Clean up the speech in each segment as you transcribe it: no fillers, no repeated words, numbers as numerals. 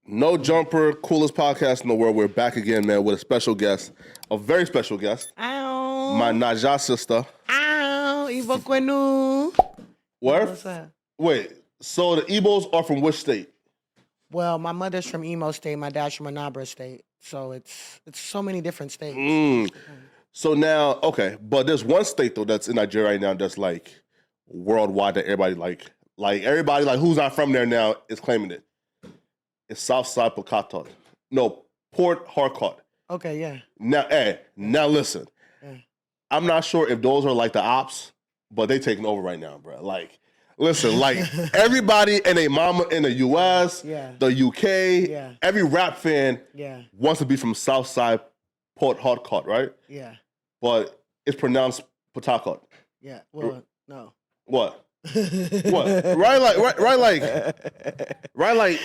No Jumper, coolest podcast in the world. We're back again, man, with a special guest, a very special guest. Ow. My Naja sister. Ow. Ibo Kwenu. Where? What's that? Wait, so the Igbos are from which state? Well, my mother's from Imo State, my dad's from Anambra State. So it's so many different states. So now, okay, but there's one state though that's in Nigeria right now that's like worldwide that everybody like everybody like who's not from there now is claiming it. It's Southside Port Harcourt. No, Port Harcourt. Okay, yeah. Now listen. Yeah. I'm not sure if those are like the ops, but they taking over right now, bro. Like, listen, like everybody and their mama in the US, the UK, every rap fan wants to be from Southside Port Harcourt, right? Yeah. But it's pronounced Port Harcourt. Yeah. Well, no. What? What? Right, like,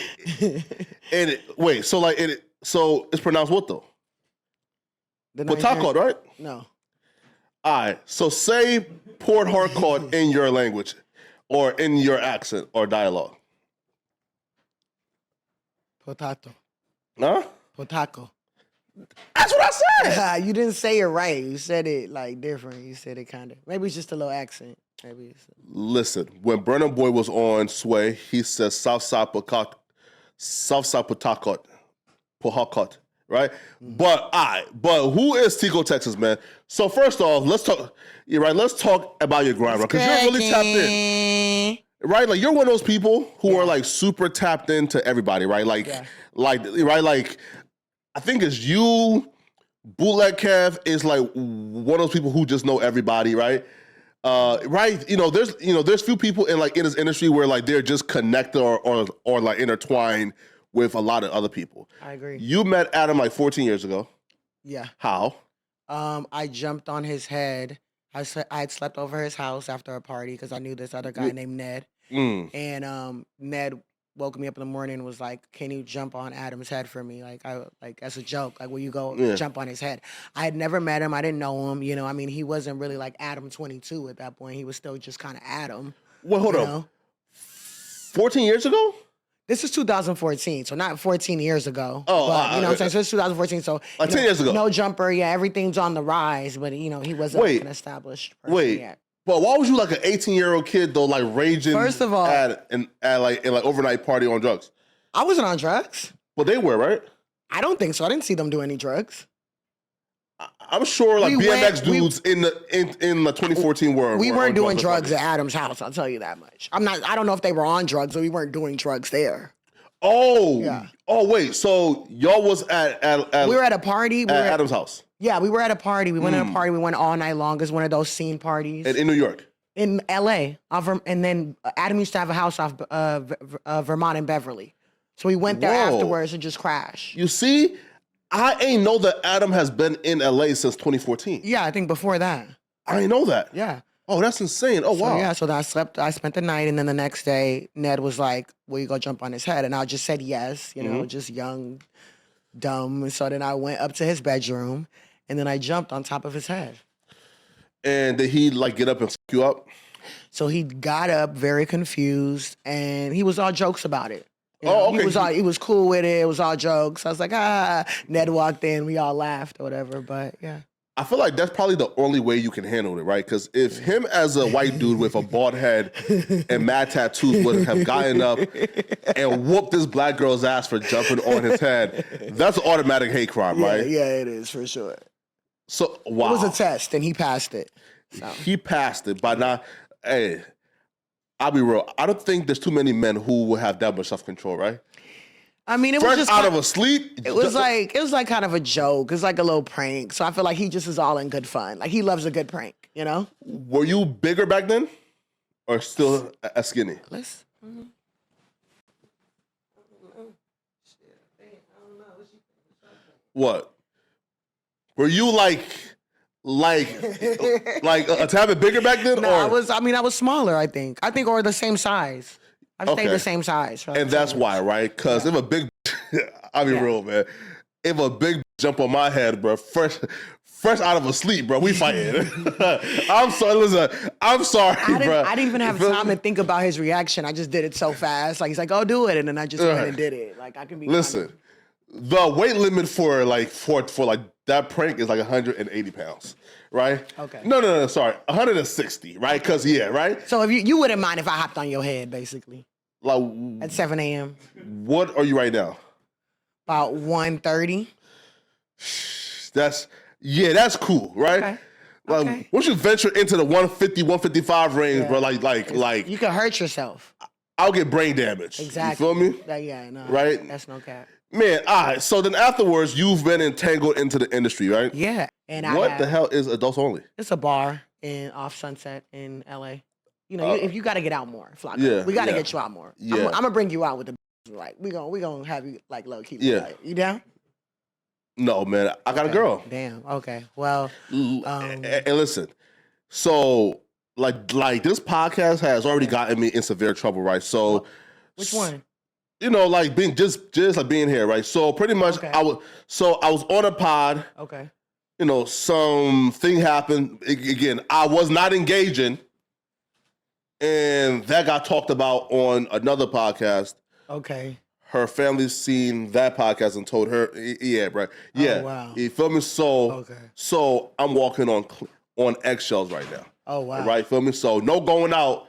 and wait, so it's pronounced what though? Port Harcourt, right? No. All right, so say Port Harcourt in your language, or in your accent or dialogue. Potato. Huh? Potato. That's what I said. You didn't say it right. You said it like different. You said it kind of. Maybe it's just a little accent. Maybe it's Listen, when Burna Boy was on Sway, he says Southside Port Harcourt, right? But who is Tiko Texas, man? So first off, let's talk. You're right. Let's talk about your grind, because you're really tapped in, right? Like you're one of those people who are like super tapped into everybody, right? Like, I think it's you. Bootleg Kev is like one of those people who just know everybody, right? Right, there's few people in this industry where like they're just connected or like intertwined with a lot of other people. I agree. You met Adam like 14 years ago. Yeah. How? I jumped on his head. I had slept over his house after a party because I knew this other guy named Ned. And Ned woke me up in the morning and was like, "Can you jump on Adam's head for me?" Like as a joke. Like, will you go jump on his head? I had never met him. I didn't know him. I mean, he wasn't really like Adam 22 at that point. He was still just kind of Adam. Well, hold on. 14 years ago? This is 2014, so not 14 years ago. Oh, but, you know what I'm saying? So it's 2014, so... Like 10 years ago. No Jumper, everything's on the rise, but, he wasn't like an established person yet. But why was you like an 18-year-old kid, though, like raging First of all, at an overnight party on drugs? I wasn't on drugs. Well, they were, right? I don't think so. I didn't see them do any drugs. I'm sure like BMX dudes in the 2014 were. We weren't doing drugs at Adam's house, I'll tell you that much. I don't know if they were on drugs, but we weren't doing drugs there. Oh. Yeah. Oh, wait. So y'all was at we were at a party. At Adam's house. Yeah, we were at a party. We went to a party. We went all night long. It was one of those scene parties. In New York? In L.A. And then Adam used to have a house off Vermont and Beverly. So we went there afterwards and just crashed. You see? I ain't know that Adam has been in L.A. since 2014. Yeah, I think before that. I didn't know that. Yeah. Oh, that's insane. Oh, wow. So I spent the night, and then the next day, Ned was like, will you go jump on his head? And I just said yes, just young, dumb. So then I went up to his bedroom, and then I jumped on top of his head. And did he like get up and fuck you up? So he got up very confused, and he was all jokes about it. Okay. He was cool with it. It was all jokes. I was like, Ned walked in. We all laughed or whatever, but yeah. I feel like that's probably the only way you can handle it, right? Because if him as a white dude with a bald head and mad tattoos would have gotten up and whooped this black girl's ass for jumping on his head, that's an automatic hate crime, right? Yeah, it is for sure. So, wow. It was a test, and he passed it. So. He passed it, but now, hey, I'll be real. I don't think there's too many men who will have that much self-control, right? I mean, it was just out of a sleep. It was like kind of a joke. It was like a little prank. So I feel like he just is all in good fun. Like he loves a good prank, Were you bigger back then, or still as skinny? What? Were you like a tad bit bigger back then? No, I was smaller. I think, or the same size. I stayed the same size. And that's why, right? Because if a big, I'll be real, man. if a big jump on my head, bro, fresh out of a sleep, bro, we fighting. I'm sorry, listen, I'm sorry, bro. I didn't even have time to think about his reaction. I just did it so fast. Like, he's like, oh, do it. And then I just went and did it. Like, I can be. Listen, the weight limit for that prank is like 180 pounds, right? Okay. No, sorry, 160, right? Because right. So if you wouldn't mind if I hopped on your head, basically, like at 7 a.m. What are you right now? About 130. That's cool, right? Okay. Like, okay. Once you venture into the 150, 155 range, bro, like you can hurt yourself. I'll get brain damage. Exactly. You feel me? No. Right? That's no cap. Man, all right. So then afterwards, you've been entangled into the industry, right? Yeah. And what the hell is Adults Only? It's a bar off Sunset in LA. You know, if you got to get out more, Flakko. We got to get you out more. Yeah. I'm gonna bring you out with the like we gonna have you like low key. Yeah. Like, you down? No, man. I got a girl. Damn. Okay. Well. And listen. So like this podcast has already gotten me in severe trouble, right? So. Which one? You know, like being just like being here, right? So pretty much, I was on a pod. Okay. You know, something happened. Again, I was not engaging, and that got talked about on another podcast. Okay. Her family seen that podcast and told her, yeah, bro, yeah. Oh, wow. You feel me? So I'm walking on eggshells right now. Oh wow. Right, feel me? So no going out.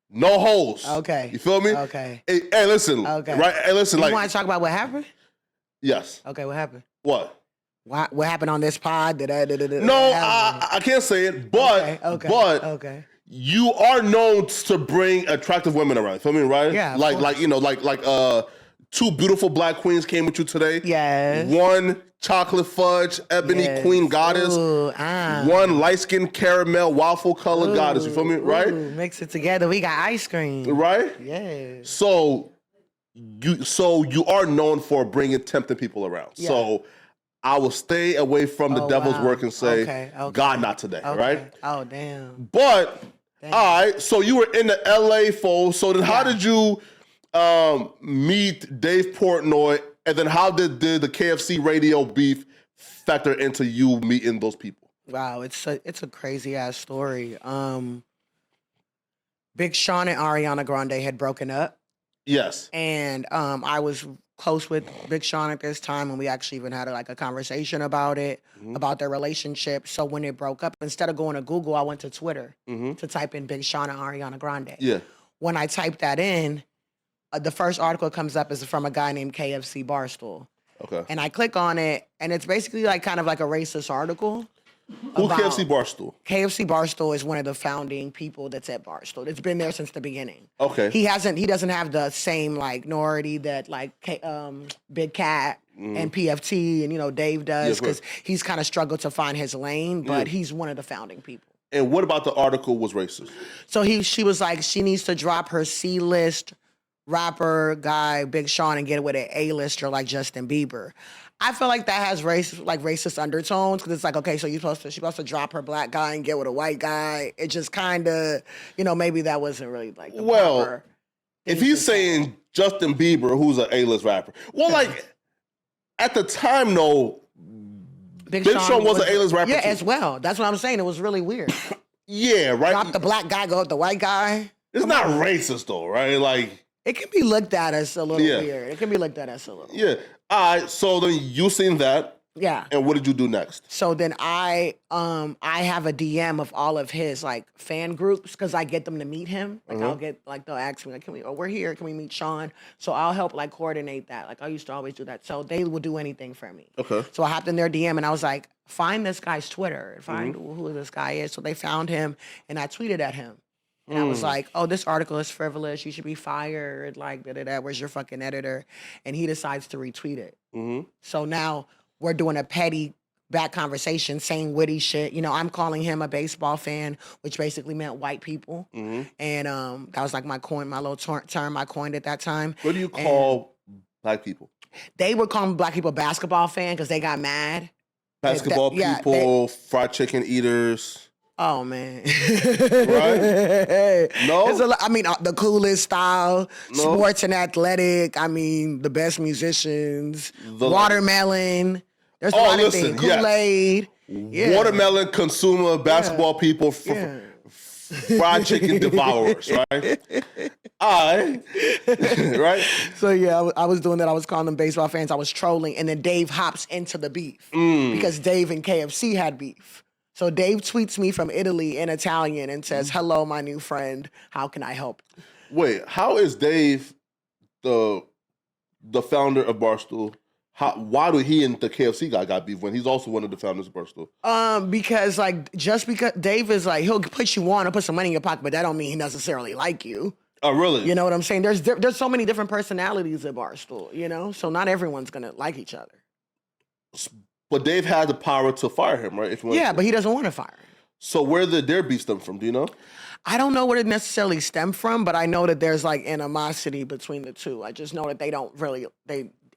No holes. Okay. You feel me? Okay. Hey, listen. Okay. Right? Hey, listen. You want to talk about what happened? Yes. Okay, what happened? What? What happened on this pod? No, I can't say it, but okay. You are known to bring attractive women around. Feel me, right? Yeah. Like two beautiful black queens came with you today. Yes. One chocolate fudge ebony queen goddess. Ooh, One light skinned caramel waffle color goddess. You feel me, right? Mix it together. We got ice cream. Right? Yeah. So you are known for bringing tempting people around. Yeah. So I will stay away from the devil's work and say, God, not today, right? Oh, damn. But, all right, so you were in the LA fold. So then how did you meet Dave Portnoy? And then how did the KFC Radio beef factor into you meeting those people? Wow, it's a crazy ass story. Big Sean and Ariana Grande had broken up. Yes. And I was close with Big Sean at this time, and we actually even had a conversation about it, about their relationship. So when it broke up, instead of going to Google, I went to Twitter to type in Big Sean and Ariana Grande. Yeah. When I typed that in, the first article comes up is from a guy named KFC Barstool. Okay. And I click on it, and it's basically kind of like a racist article. Who's KFC Barstool? KFC Barstool is one of the founding people that's at Barstool. It's been there since the beginning. Okay. He doesn't have the same minority that Big Cat and PFT and Dave does, because he's kind of struggled to find his lane, but he's one of the founding people. And what about the article was racist? So she was like, she needs to drop her C-list rapper guy Big Sean and get with an A-lister like Justin Bieber. I feel like that has racist undertones, because it's like, okay, so she's supposed to drop her black guy and get with a white guy. It just kind of, maybe that wasn't really the proper if he's saying Justin Bieber, who's an A-list rapper, at the time, no, Big Sean was an A-list rapper. Yeah, too. as well. That's what I'm saying. It was really weird. Yeah, right. Drop the black guy, go with the white guy. It's not racist though, right? Like, it can be looked at as a little weird. It can be looked at as a little. Yeah. All right. So then you seen that. Yeah. And what did you do next? So then I have a DM of all of his fan groups, because I get them to meet him. I'll get they'll ask me we're here, can we meet Sean? So I'll help coordinate that. I used to always do that. So they will do anything for me. Okay. So I hopped in their DM and I was like, find this guy's Twitter, find who this guy is. So they found him and I tweeted at him. And I was like, oh, this article is frivolous. You should be fired. Where's your fucking editor? And he decides to retweet it. So now we're doing a petty back conversation, saying witty shit. I'm calling him a baseball fan, which basically meant white people. And that was my little term I coined at that time. What do you call black people? They were calling black people basketball fan because they got mad. Basketball people, fried chicken eaters. Oh man, right? No, it's I mean, the coolest style, sports and athletic. I mean, the best musicians, watermelon. There's a lot of things. Kool-Aid, watermelon consumer, basketball people, fried chicken devourers, right? Right? So yeah, I was doing that. I was calling them baseball fans. I was trolling, and then Dave hops into the beef because Dave and KFC had beef. So Dave tweets me from Italy in Italian and says, "Hello, my new friend. How can I help?" Wait, how is Dave the founder of Barstool? Why do he and the KFC guy got beef when he's also one of the founders of Barstool? Because just because Dave is like, he'll put you on, he'll put some money in your pocket, but that don't mean he necessarily like you. Oh, really? You know what I'm saying? There's so many different personalities at Barstool, you know? So not everyone's gonna like each other. But Dave had the power to fire him, right? But he doesn't want to fire him. So where did their beef stem from? Do you know? I don't know where it necessarily stemmed from, but I know that there's like animosity between the two. I just know that they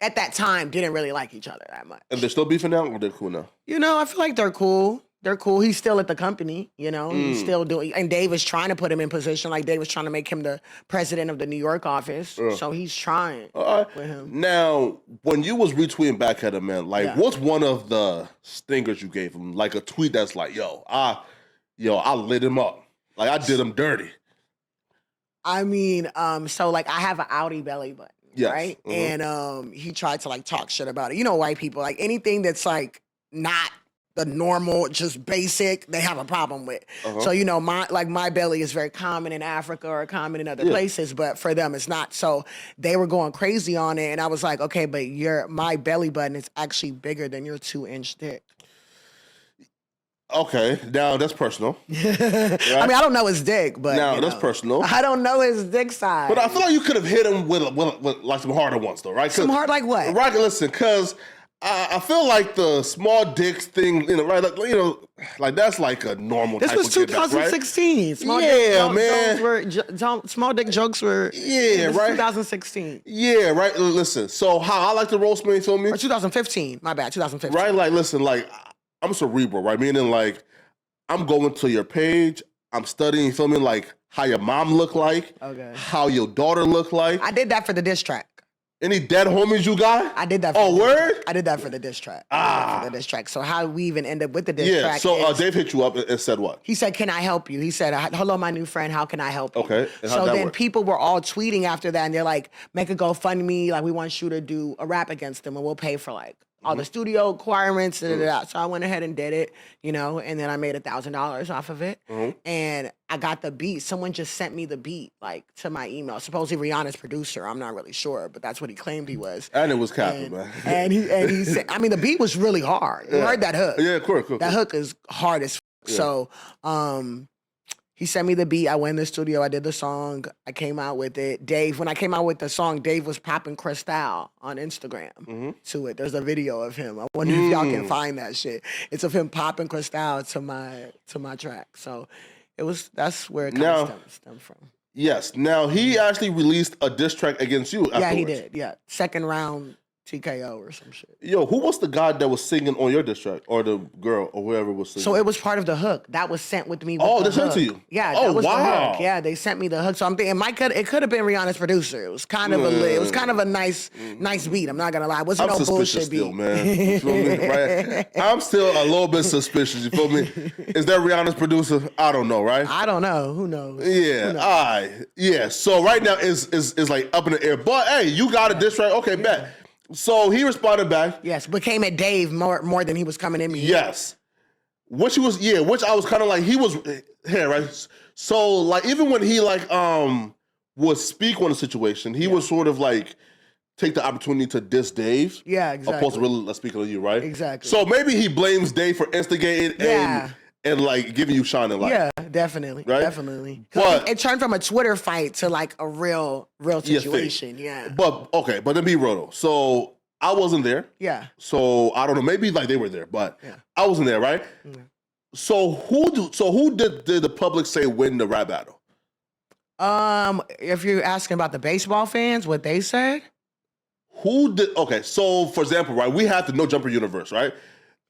at that time didn't really like each other that much. And they're still beefing now, or they're cool now? You know, I feel like they're cool. They're cool. He's still at the company, you know. He's still doing, and Dave is trying to put him in position. Like Dave was trying to make him the president of the New York office. So he's trying with him. Now, when you was retweeting back at him, man, what's one of the stingers you gave him? Like a tweet that's like, I lit him up. Like I did him dirty. I mean, so like I have an Audi belly button. Yes. Right? And he tried to like talk shit about it. You know, white people, like anything that's like not the normal, just basic, they have a problem with. So, you know, my belly is very common in Africa or common in other places, but for them it's not. So they were going crazy on it. And I was like, okay, but my belly button is actually bigger than your 2-inch dick. Okay, now that's personal. Right? I mean, I don't know his dick, but that's personal. I don't know his dick size. But I feel like you could have hit him with like some harder ones, though, right? Some hard like what? Right, listen, because I feel like the small dicks thing, you know, right? Like, you know, like that's like a normal. This type was of kid, 2016. Right? Small dick jokes were. Yeah, right. 2016. Yeah, right. Listen, so how I like to roast me, you feel me? Or 2015. My bad. 2015. Right, like listen, like. I'm cerebral, right? Meaning, like, I'm going to your page, I'm studying, you feel me? Like, how your mom look like, how your daughter look like. I did that for the diss track. Any dead homies you got? I did that for word? I did that for the diss track. For the diss track. So how we even end up with the diss track so Dave hit you up and said what? He said, can I help you? He said, hello, my new friend, how can I help you? Okay. And so then people were all tweeting after that, and they're like, make a GoFundMe, like we want you to do a rap against them, and we'll pay for like all the studio requirements, So I went ahead and did it, you know, and then I made $1,000 off of it. And I got the beat. Someone just sent me the beat, like, to my email. Supposedly Rihanna's producer. I'm not really sure, but that's what he claimed he was. And it was capping, man. And he said, I mean, the beat was really hard. You heard that hook. Yeah, cool. That hook is hard as So, he sent me the beat. I went in the studio. I did the song. I came out with it. Dave, when I came out with the song, Dave was popping Cristal on Instagram to it. There's a video of him. I wonder if y'all can find that shit. It's of him popping Cristal to my track. So that's where it kind of stemmed from. Yes. Now he actually released a diss track against you afterwards. Yeah, he did. Yeah. Second round TKO or some shit. Yo, who was the guy that was singing on your diss track, or the girl, or whoever was singing? So it was part of the hook that was sent with me. They sent to you. Yeah, that was the hook. Yeah, they sent me the hook. So I'm thinking it could have been Rihanna's producer. It was kind of a nice beat. I'm not gonna lie. It wasn't no bullshit still, beat. Man. You feel me? Right? I'm still a little bit suspicious. You feel me? Is that Rihanna's producer? I don't know. Right? I don't know. Who knows? Yeah. Who knows? All right. Yeah. So right now is like up in the air. But hey, you got a diss track. Okay, bet. So he responded back. Yes, but came at Dave more than he was coming at me. Yes. Which I was kind of like, he was here, right? So like, even when he like would speak on the situation, he would sort of like take the opportunity to diss Dave. Yeah, exactly. Opposed to really speaking on you, right? Exactly. So maybe he blames Dave for instigating and like giving you shining light. Yeah, definitely. Right? Definitely. But it turned from a Twitter fight to like a real situation. Yeah. But then be real though. So I wasn't there. Yeah. So I don't know. Maybe like they were there, but I wasn't there, right? Yeah. So who did the public say win the rap battle? If you're asking about the baseball fans, what they said? Who did? Okay, so for example, right, we have the No Jumper universe, right?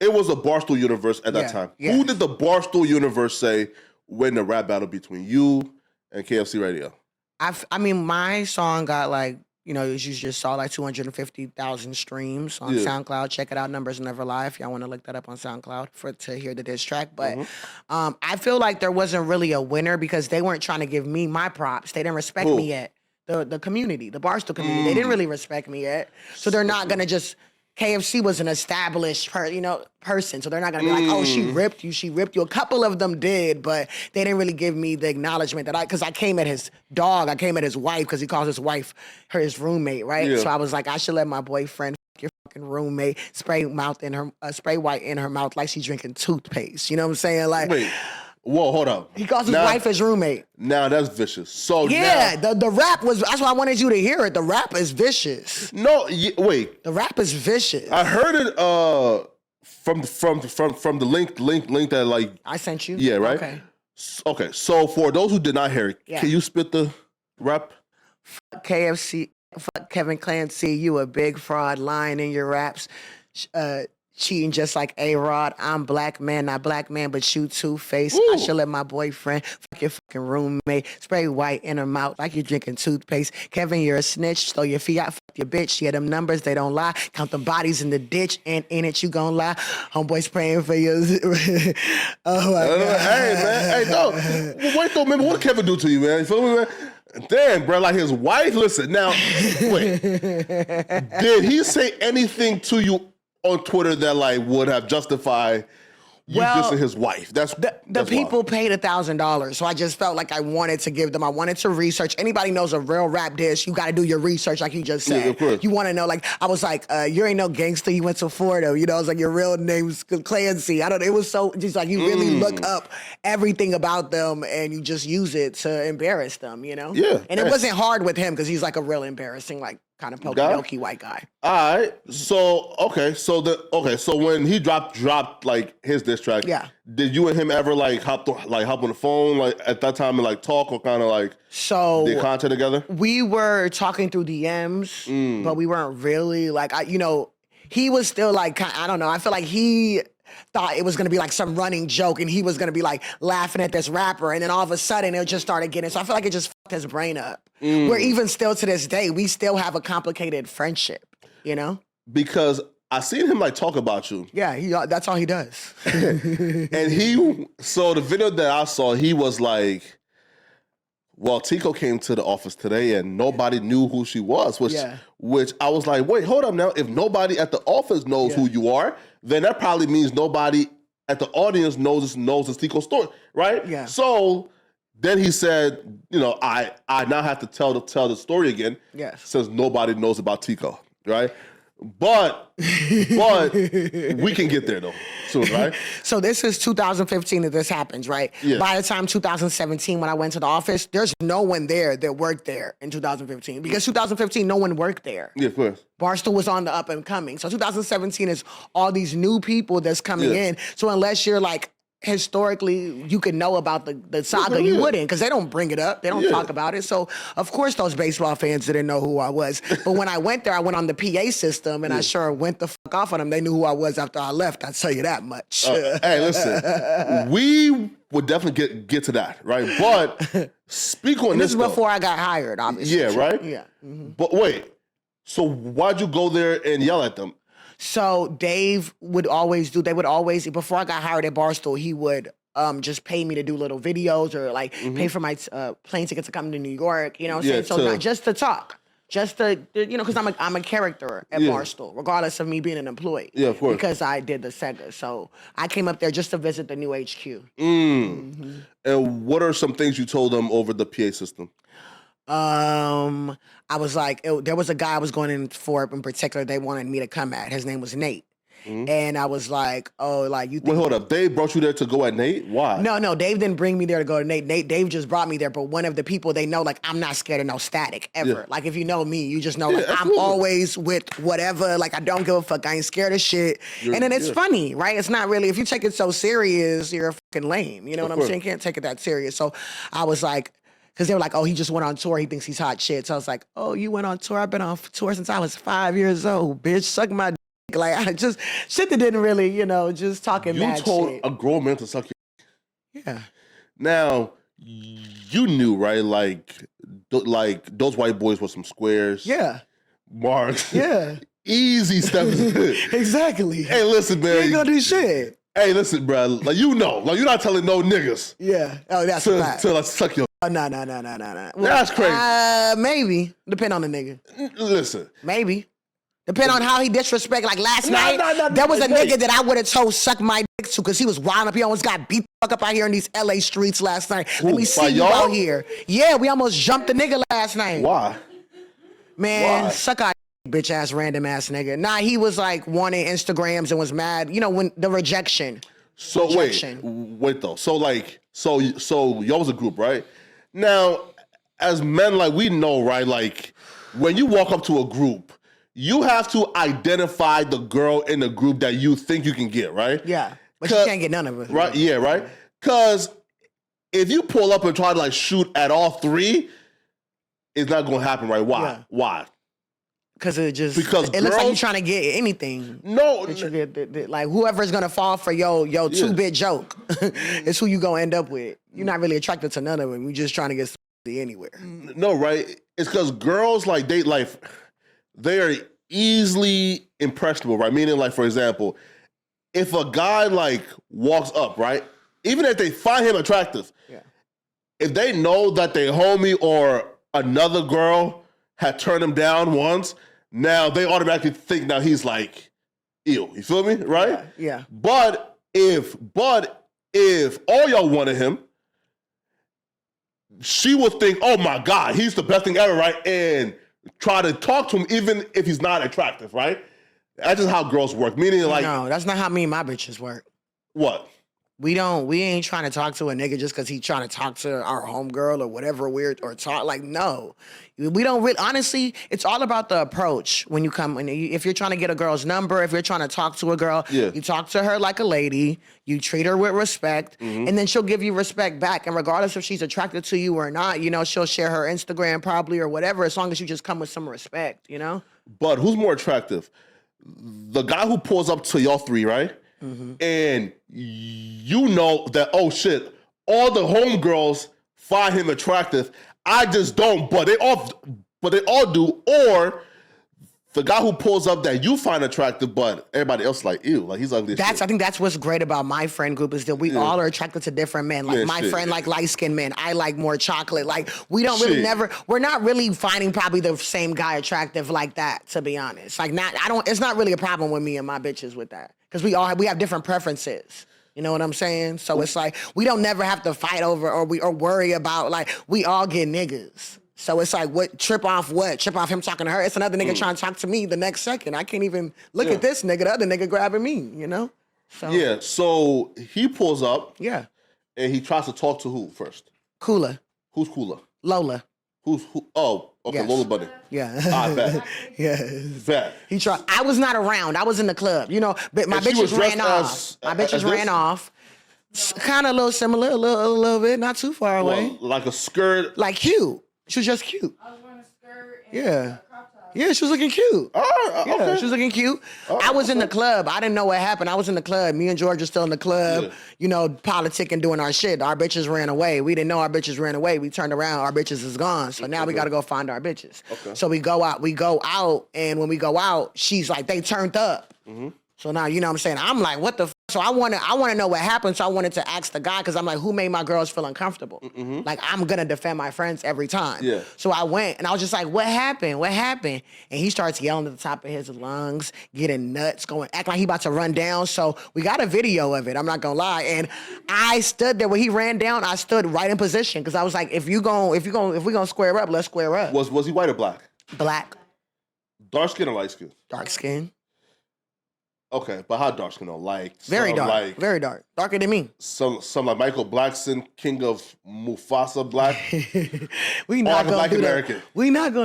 it was a Barstool universe at that time. Yeah. Who did the Barstool universe say win the rap battle between you and KFC Radio? I mean, my song got like, you know, as you just saw, like 250,000 streams on SoundCloud. Check it out. Numbers Never Lie if y'all want to look that up on SoundCloud to hear the diss track. But I feel like there wasn't really a winner because they weren't trying to give me my props. They didn't respect me yet. The community, the Barstool community, they didn't really respect me yet. So they're not going to just... KFC was an established person, so they're not gonna be like, oh, she ripped you. A couple of them did, but they didn't really give me the acknowledgement because I came at his dog, I came at his wife because he calls his wife his roommate, right? Yeah. So I was like, I should let my boyfriend fuck your fucking roommate, spray white in her mouth like she's drinking toothpaste. You know what I'm saying? Like, wait. Whoa, hold up. He calls his wife his roommate. Now that's vicious. So yeah, the rap was. That's why I wanted you to hear it. The rap is vicious. No, wait. The rap is vicious. I heard it from the link that like I sent you. Yeah, right. Okay. So for those who did not hear it, can you spit the rap? Fuck KFC. Fuck Kevin Clancy. You a big fraud, lying in your raps. Cheating just like A-Rod. I'm black man, not black man, but you two-faced. I should let my boyfriend fuck your fucking roommate. Spray white in her mouth like you're drinking toothpaste. Kevin, you're a snitch. Stole your fiat, fuck your bitch. Yeah, them numbers, they don't lie. Count the bodies in the ditch, and in it, you gon' lie. Homeboy's praying for you. Oh, my God. Hey, man. Hey, no. Wait, though, man. What did Kevin do to you, man? You feel me, man? Damn, bro. Like his wife, listen. Now, wait. Did he say anything to you on Twitter that like would have justified you dissing his wife? That's people paid $1,000, so I just felt like I wanted to give them. I wanted to research. Anybody knows a real rap diss, you got to do your research, like you just said. Yeah, of course. You want to know, like I was like, you ain't no gangster. You went to Florida. You know, it's like your real name's Clancy. I don't. It was so just like you really look up everything about them and you just use it to embarrass them. You know. Yeah. And it wasn't hard with him because he's like a real embarrassing like. Kind of pokey white guy. All right. So so when he dropped like his diss track, did you and him ever like hop on the phone like at that time and like talk or kind of like did content together? We were talking through DMs, but we weren't really like he was still like I don't know. I feel like he thought it was going to be like some running joke and he was going to be like laughing at this rapper and then all of a sudden it just started getting, so I feel like it just fucked his brain up. Where even still to this day, we still have a complicated friendship, you know? Because I seen him like talk about you. Yeah, that's all he does. And so the video that I saw, he was like, well, Tiko came to the office today and nobody knew who she was, which I was like, wait, hold up now. If nobody at the office knows who you are, then that probably means nobody at the audience knows this Tiko story, right? Yeah. So then he said, I now have to tell the story again. Yes. Since nobody knows about Tiko, right? But we can get there though soon, right? So this is 2015 that this happens, right? Yeah. By the time 2017, when I went to the office, there's no one there that worked there in 2015 because 2015 no one worked there. Yeah, of course. Barstool was on the up and coming. So 2017 is all these new people that's coming in. So unless you're like historically you could know about the saga, you wouldn't, because they don't bring it up. They don't talk about it. So, of course, those baseball fans didn't know who I was. But when I went there, I went on the PA system, and I sure went the fuck off on them. They knew who I was after I left. I'll tell you that much. Hey, listen. We would definitely get to that, right? But speak on this, is before I got hired, obviously. Yeah, right? Yeah. Mm-hmm. But wait. So why'd you go there and yell at them? So Dave would always before I got hired at Barstool, he would just pay me to do little videos or like pay for my plane ticket to come to New York, you know what I'm saying? So not just to talk, just to, because I'm a character at Barstool, regardless of me being an employee. Yeah, of course. Because I did the Sega. So I came up there just to visit the new HQ. Mm-hmm. And what are some things you told them over the PA system? I was like, there was a guy I was going in for in particular. They wanted me to come at. His name was Nate. Mm-hmm. And I was like, oh, like you think... Wait, hold up. Dave brought you there to go at Nate? Why? No, Dave didn't bring me there to go to Nate. Dave just brought me there, but one of the people they know, like, I'm not scared of no static, ever. Yeah. Like, if you know me, you just know, like, I'm always with whatever. Like, I don't give a fuck. I ain't scared of shit. And then it's funny, right? It's not really... If you take it so serious, you're a fucking lame. You know what I'm saying? You can't take it that serious. So I was like... Because they were like, oh, he just went on tour. He thinks he's hot shit. So I was like, oh, you went on tour? I've been on tour since I was 5 years old, bitch. Suck my Like, I just, shit that didn't really, just talking mad shit. You told a grown man to suck your... Yeah. Now, you knew, right? Like those white boys were some squares. Yeah. Marks. Yeah. Easy steps. Exactly. Hey, listen, man. You ain't gonna do shit. Hey, listen, bro. Like, you're not telling no niggas. Yeah. Oh, that's a fact. To suck your... Oh, no. Well, that's crazy. Maybe. Depend on the nigga. Listen. Maybe. Depend on how he disrespect. Like last night, there was a nigga that I would have told suck my dick to because he was wild up. He almost got beat the fuck up out here in these LA streets last night. Let me see you out here. Yeah, we almost jumped the nigga last night. Why? Man, suck our bitch ass random ass nigga. Nah, he was like wanting Instagrams and was mad. When the rejection. So wait though. So y'all was a group, right? Now, as men, like we know, right? Like when you walk up to a group, you have to identify the girl in the group that you think you can get, right? Yeah, but you can't get none of it. Right? Yeah, right? Because if you pull up and try to like shoot at all three, it's not going to happen, right? Why? Yeah. Why? Because it looks like you're trying to get anything. No. That you get, like whoever's going to fall for your 2-bit joke is who you going to end up with. You're not really attracted to none of them. You're just trying to get anywhere. No, right? It's because girls they are easily impressionable, right? Meaning, like, for example, if a guy, like, walks up, right? Even if they find him attractive, if they know that their homie or another girl had turned him down once, now they automatically think now he's, like, ew. You feel me? Right? Yeah. But if all y'all wanted him, she would think, oh, my God, he's the best thing ever, right? And try to talk to him even if he's not attractive, right? That's just how girls work. Meaning, like... No, that's not how me and my bitches work. What? We ain't trying to talk to a nigga just because he's trying to talk to our homegirl or whatever or talk. Like, no. We don't really... Honestly, it's all about the approach when you come... If you're trying to get a girl's number, if you're trying to talk to a girl, you talk to her like a lady, you treat her with respect, and then she'll give you respect back. And regardless if she's attracted to you or not, she'll share her Instagram probably or whatever, as long as you just come with some respect, But who's more attractive? The guy who pulls up to y'all three, right? And you know that, oh shit, all the homegirls find him attractive. I just don't, but they all do. Or the guy who pulls up that you find attractive, but everybody else like, ew, like he's ugly. I think that's what's great about my friend group is that we all are attracted to different men. Like my friend like light-skinned men. I like more chocolate. Like we don't really we're not really finding probably the same guy attractive like that, to be honest. Like it's not really a problem with me and my bitches with that. Because we have different preferences. You know what I'm saying? So it's like we don't never have to fight over or worry about, like, we all get niggas. So it's like trip off him talking to her. It's another nigga trying to talk to me the next second. I can't even look at this nigga, the other nigga grabbing me, So so he pulls up. Yeah. And he tries to talk to who first? Kula. Who's Kula? Lola. Who? Oh, okay, yes. Lola Bunny. Yeah. Bet. Yeah. Bet. He tried. I was not around. I was in the club, but my bitches ran off. My bitches ran off. Kind of a little similar, a little bit, not too far away. Like a skirt. Like cute. She was just cute. I was wearing a skirt and a crop top. Yeah, she was looking cute. Okay. Yeah, she was looking cute. I was in the club. I didn't know what happened. I was in the club. Me and George are still in the club, politicking, doing our shit. Our bitches ran away. We didn't know our bitches ran away. We turned around. Our bitches is gone. So now we got to go find our bitches. Okay. So we go out. And when we go out, she's like, they turned up. Mm-hmm. So now, you know what I'm saying? I'm like, what the f? So I want to know what happened. So I wanted to ask the guy, because I'm like, who made my girls feel uncomfortable? Mm-hmm. Like, I'm going to defend my friends every time. Yeah. So I went, and I was just like, what happened? What happened? And he starts yelling at the top of his lungs, getting nuts, acting like he about to run down. So we got a video of it. I'm not going to lie. And I stood there. When he ran down, I stood right in position, because I was like, if we going to square up, let's square up. Was he white or black? Black. Dark skin or light skin? Dark skin. Okay, but how dark skin though? Like very dark, very dark, darker than me. Some like Michael Blackson, King of Mufasa Black. We not gonna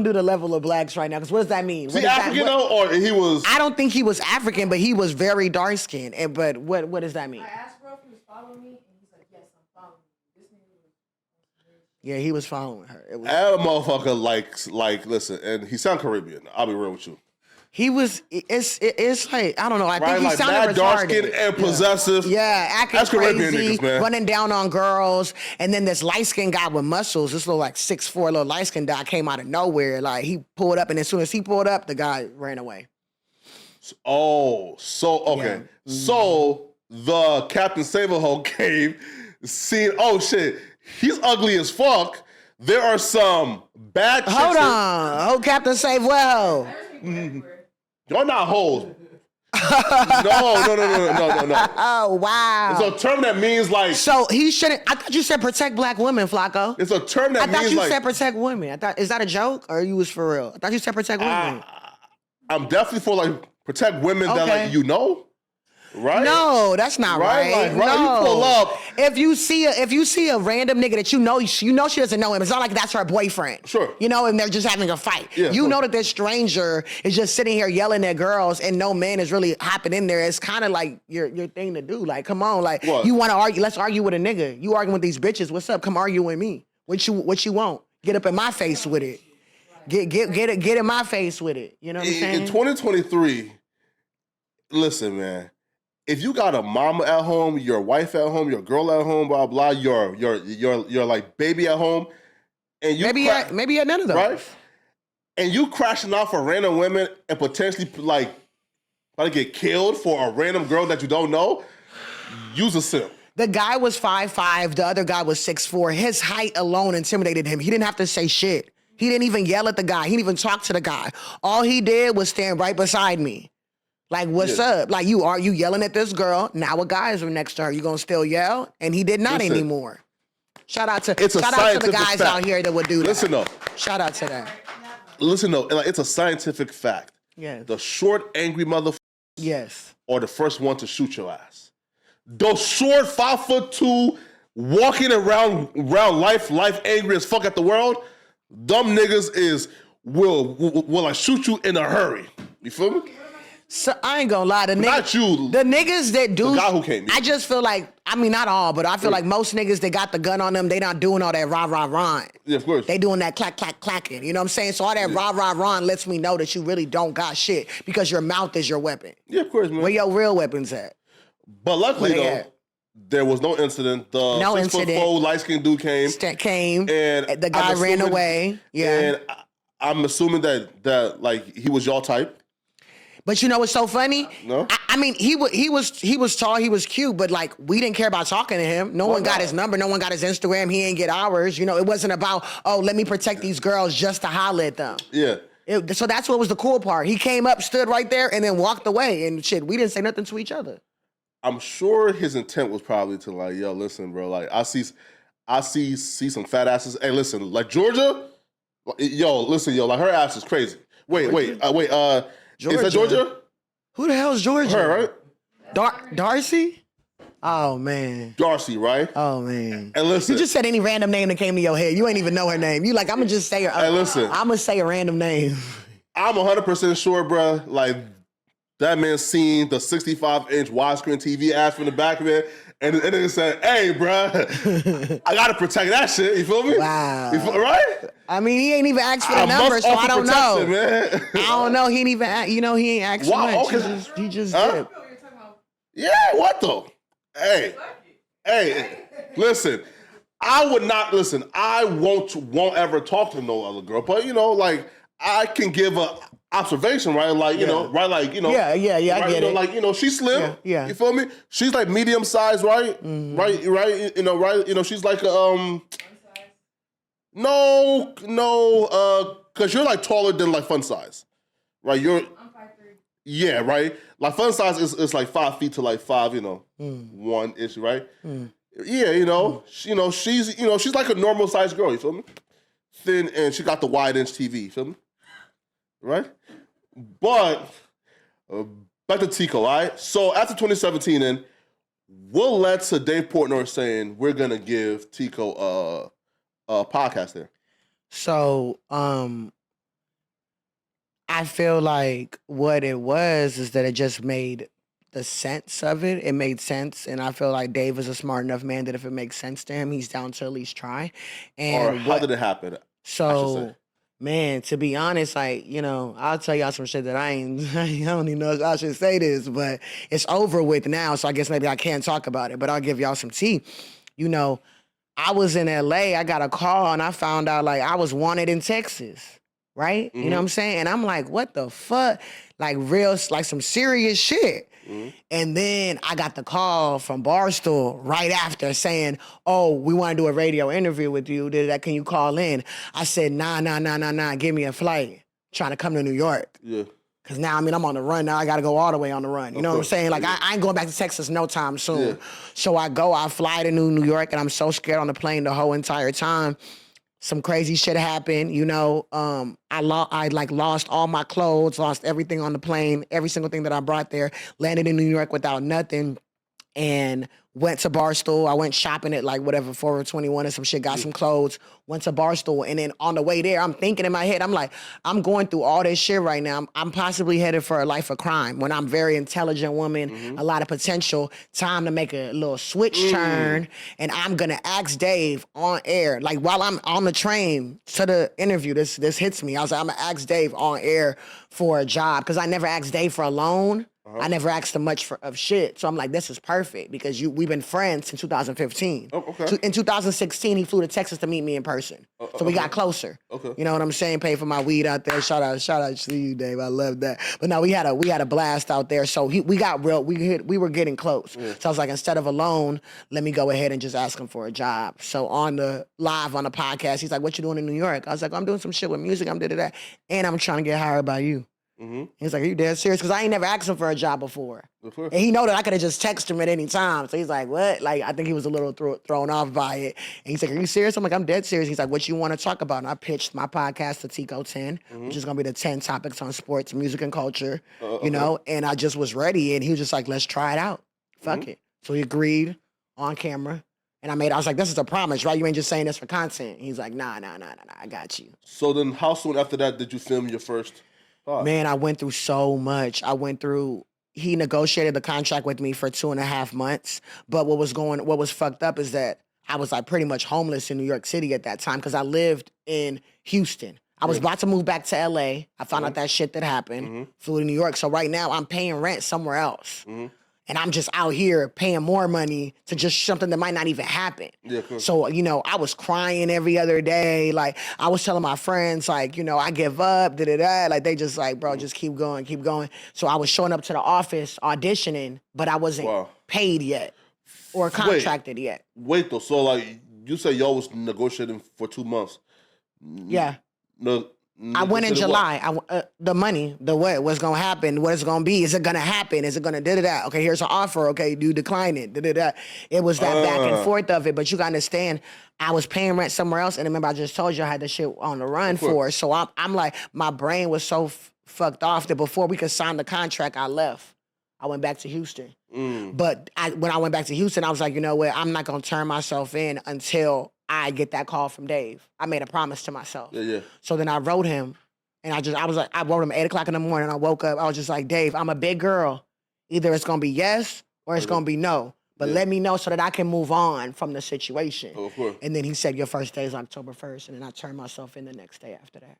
do the level of blacks right now, because what does that mean? Is he African though, or he was? I don't think he was African, but he was very dark skinned. But what does that mean? I asked bro if he was following me, and he's like, yes, I'm following you. This nigga was. Yeah, he was following her. That motherfucker like listen, and he sound Caribbean. I'll be real with you. It's like, I don't know. I think he like sounded mad retarded. Dark-skinned and possessive. Yeah, acting That's Caribbean crazy, niggas, man. running down on girls. And then this light-skinned guy with muscles, this little like 6'4" little light-skinned guy came out of nowhere. Like he pulled up, and as soon as he pulled up, the guy ran away. Oh, so, okay. Yeah. So the Captain Save-A-Ho came, seen, oh shit, he's ugly as fuck. There are some bad chicks. Hold on. Oh, Captain Save Well. You're not hoes. No. Oh, wow. It's a term that means like. So he shouldn't. I thought you said protect black women, Flakko. It's a term that I thought means you like. said protect women. Is that a joke or you was for real? I thought you said protect women. I'm definitely for like protect women that Okay. like you know. Right? No, that's not right. Like, no. you pull up. If you see a random nigga that you know she doesn't know him. It's not like that's her boyfriend. Sure. You know, and they're just having a fight. Yeah, you know that this stranger is just sitting here yelling at girls and no man is really hopping in there. It's kind of like your thing to do. Like, come on, like What? you want to argue? Let's argue with a nigga. You arguing with these bitches? What's up? Come argue with me. What you want? Get up in my face with it. Get in my face with it. You know what I'm saying? In 2023, listen, man. If you got a mama at home, your wife at home, your girl at home, blah blah, your like baby at home, and you maybe none of those. right, and you crashing out for random women and potentially like get killed for a random girl that you don't know, use a simp. The guy was 5'5", the other guy was 6'4". His height alone intimidated him. He didn't have to say shit. He didn't even yell at the guy. He didn't even talk to the guy. All he did was stand right beside me. Like, what's up? Like, you yelling at this girl. Now a guy is next to her. You gonna still yell? And he did not anymore. Shout out to the guys out here that would do that. Listen up. Shout out to that. Listen up. Like, it's a scientific fact. Yes. The short, angry motherfuckers Yes. are the first one to shoot your ass. Those short, 5'2", walking around life angry as fuck at the world, dumb niggas will like shoot you in a hurry. You feel me? So I ain't gonna lie, the niggas that do, the guy who came. I just feel like, I mean, not all, but I feel like most niggas that got the gun on them, they not doing all that rah. Yeah, of course. They doing that clacking. You know what I'm saying? So all that rah lets me know that you really don't got shit because your mouth is your weapon. Yeah, of course, man. Where your real weapons at? But luckily though, there was no incident. The 6'4" light-skinned dude came, and the guy ran away. Yeah, and I'm assuming that like he was y'all type. But you know what's so funny? No. I mean, he was tall, he was cute, but like we didn't care about talking to him. No one got his number, no one got his Instagram, he ain't get ours. You know, it wasn't about, oh, let me protect these girls just to holler at them. Yeah. So that's what was the cool part. He came up, stood right there, and then walked away. And shit, we didn't say nothing to each other. I'm sure his intent was probably to like, yo, listen, bro, like I see some fat asses. Hey, listen, like Georgia, like her ass is crazy. Wait. Georgia. Is that Georgia? Who the hell is Georgia? Her, right? Darcy? Oh, man. Darcy, right? Oh, man. And listen. You just said any random name that came to your head. You ain't even know her name. You like, I'm going to just say her. Hey, listen. I'm going to say a random name. I'm 100% sure, bro, like that man seen the 65-inch widescreen TV ads from the back of it, and it said, hey, bro, I got to protect that shit. You feel me? Wow. Right? I mean, he ain't even asked for the number, so I don't know. Man. I don't know. He ain't even, he ain't asked for much. Okay. He just did. Yeah, what though? Hey, listen, I won't ever talk to no other girl, but you know, like, I can give a observation, right? Like, you know, right? Like, you know. Yeah, I right, get it. Like, you know, she's slim. Yeah. You feel me? She's like medium size, right? Mm-hmm. Right. You know, right? You know, she's like no, because you're like taller than like fun size, right? I'm 5'3". Yeah, right. Like fun size is like 5 feet to like 5, you know, 1-ish, right? Yeah, you know, she's like a normal sized girl. You feel me? Thin, and she got the wide-inch TV. You feel me? Right? But back to Tiko, all right? So after 2017, then we'll let Dave Portnoy saying we're gonna give Tiko a podcast there. So I feel like what it was is that it just made the sense of it. It made sense, and I feel like Dave is a smart enough man that if it makes sense to him, he's down to at least try. And or how did it happen? So Man, to be honest, like, I'll tell y'all some shit that I don't even know if I should say this, but it's over with now, so I guess maybe I can't talk about it, but I'll give y'all some tea. I was in LA, I got a call, and I found out, like, I was wanted in Texas, right? You know what I'm saying? And I'm like, what the fuck? Like, some serious shit. And then I got the call from Barstool right after saying, oh, we want to do a radio interview with you. Can you call in? I said, nah, give me a flight. Trying to come to New York. Yeah. Because now, I'm on the run. Now I got to go all the way on the run. You know what I'm saying? Like, I ain't going back to Texas no time soon. Yeah. So I fly to New York, and I'm so scared on the plane the whole entire time. Some crazy shit happened, I lost all my clothes, lost everything on the plane, every single thing that I brought there, landed in New York without nothing, and went to Barstool. I went shopping at Forever 21 and some shit, got some clothes, went to Barstool, and then on the way there, I'm thinking in my head, I'm like, I'm going through all this shit right now. I'm possibly headed for a life of crime when I'm a very intelligent woman, a lot of potential, time to make a little switch turn, and I'm gonna ask Dave on air, like while I'm on the train to the interview, this hits me. I was like, I'm gonna ask Dave on air for a job, because I never asked Dave for a loan. I never asked him much of shit. So I'm like, this is perfect because we've been friends since 2015. Oh, okay. In 2016, he flew to Texas to meet me in person. So we got closer. Okay. You know what I'm saying? Paid for my weed out there. Shout out to you, Dave. I love that. But no, we had a blast out there. So we got real. We were getting close. Yeah. So I was like, instead of a loan, let me go ahead and just ask him for a job. So on the podcast, he's like, what you doing in New York? I was like, I'm doing some shit with music. I'm doing that. And I'm trying to get hired by you. He's like, are you dead serious? Because I ain't never asked him for a job before. And he know that I could have just texted him at any time. So he's like, what? Like, I think he was a little thrown off by it. And he's like, are you serious? I'm like, I'm dead serious. He's like, what you want to talk about? And I pitched my podcast to Tiko 10, which is going to be the 10 topics on sports, music, and culture, and I just was ready. And he was just like, let's try it out. Fuck it. So he agreed on camera. And I was like, this is a promise, right? You ain't just saying this for content. He's like, nah, I got you. So then how soon after that did you film your first pod? Man, I went through so much. He negotiated the contract with me for 2.5 months. But what was fucked up is that I was like pretty much homeless in New York City at that time because I lived in Houston. I was about to move back to LA. I found out that shit that happened. Flew to New York. So right now I'm paying rent somewhere else. And I'm just out here paying more money to just something that might not even happen. Yeah, cool. So, I was crying every other day. Like, I was telling my friends, like, I give up, da-da-da. Like, they just like, bro, just keep going. So I was showing up to the office auditioning, but I wasn't paid yet or contracted yet. Wait, though. So, like, you say y'all was negotiating for 2 months. Yeah. No. I went in July. The money, what's going to happen, what it's going to be. Is it going to happen? Is it going to da-da-da? Okay, here's an offer. Okay, do you decline it? Da-da-da. It was that back and forth of it. But you got to understand, I was paying rent somewhere else. And remember, I just told you I had this shit on the run for. So I'm like, my brain was so fucked off that before we could sign the contract, I left. I went back to Houston. But when I went back to Houston, I was like, you know what? I'm not going to turn myself in until I get that call from Dave. I made a promise to myself. Yeah. So then I wrote him, and I wrote him 8 o'clock in the morning. I woke up, I was just like, Dave, I'm a big girl. Either it's gonna be yes or it's gonna be no. But let me know so that I can move on from the situation. Oh, of course. And then he said, your first day is October 1st, and then I turned myself in the next day after that.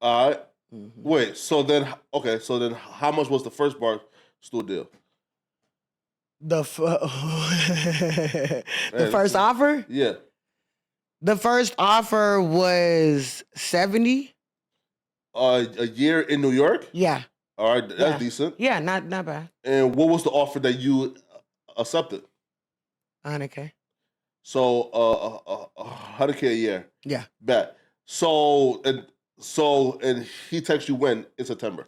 All right. Wait, so then how much was the first Barstool deal? The first offer? Yeah. The first offer was 70. A year in New York? Yeah. All right, that's decent. Yeah, not bad. And what was the offer that you accepted? 100K. So, 100K a year. Yeah. Bet. So he texted you when in September?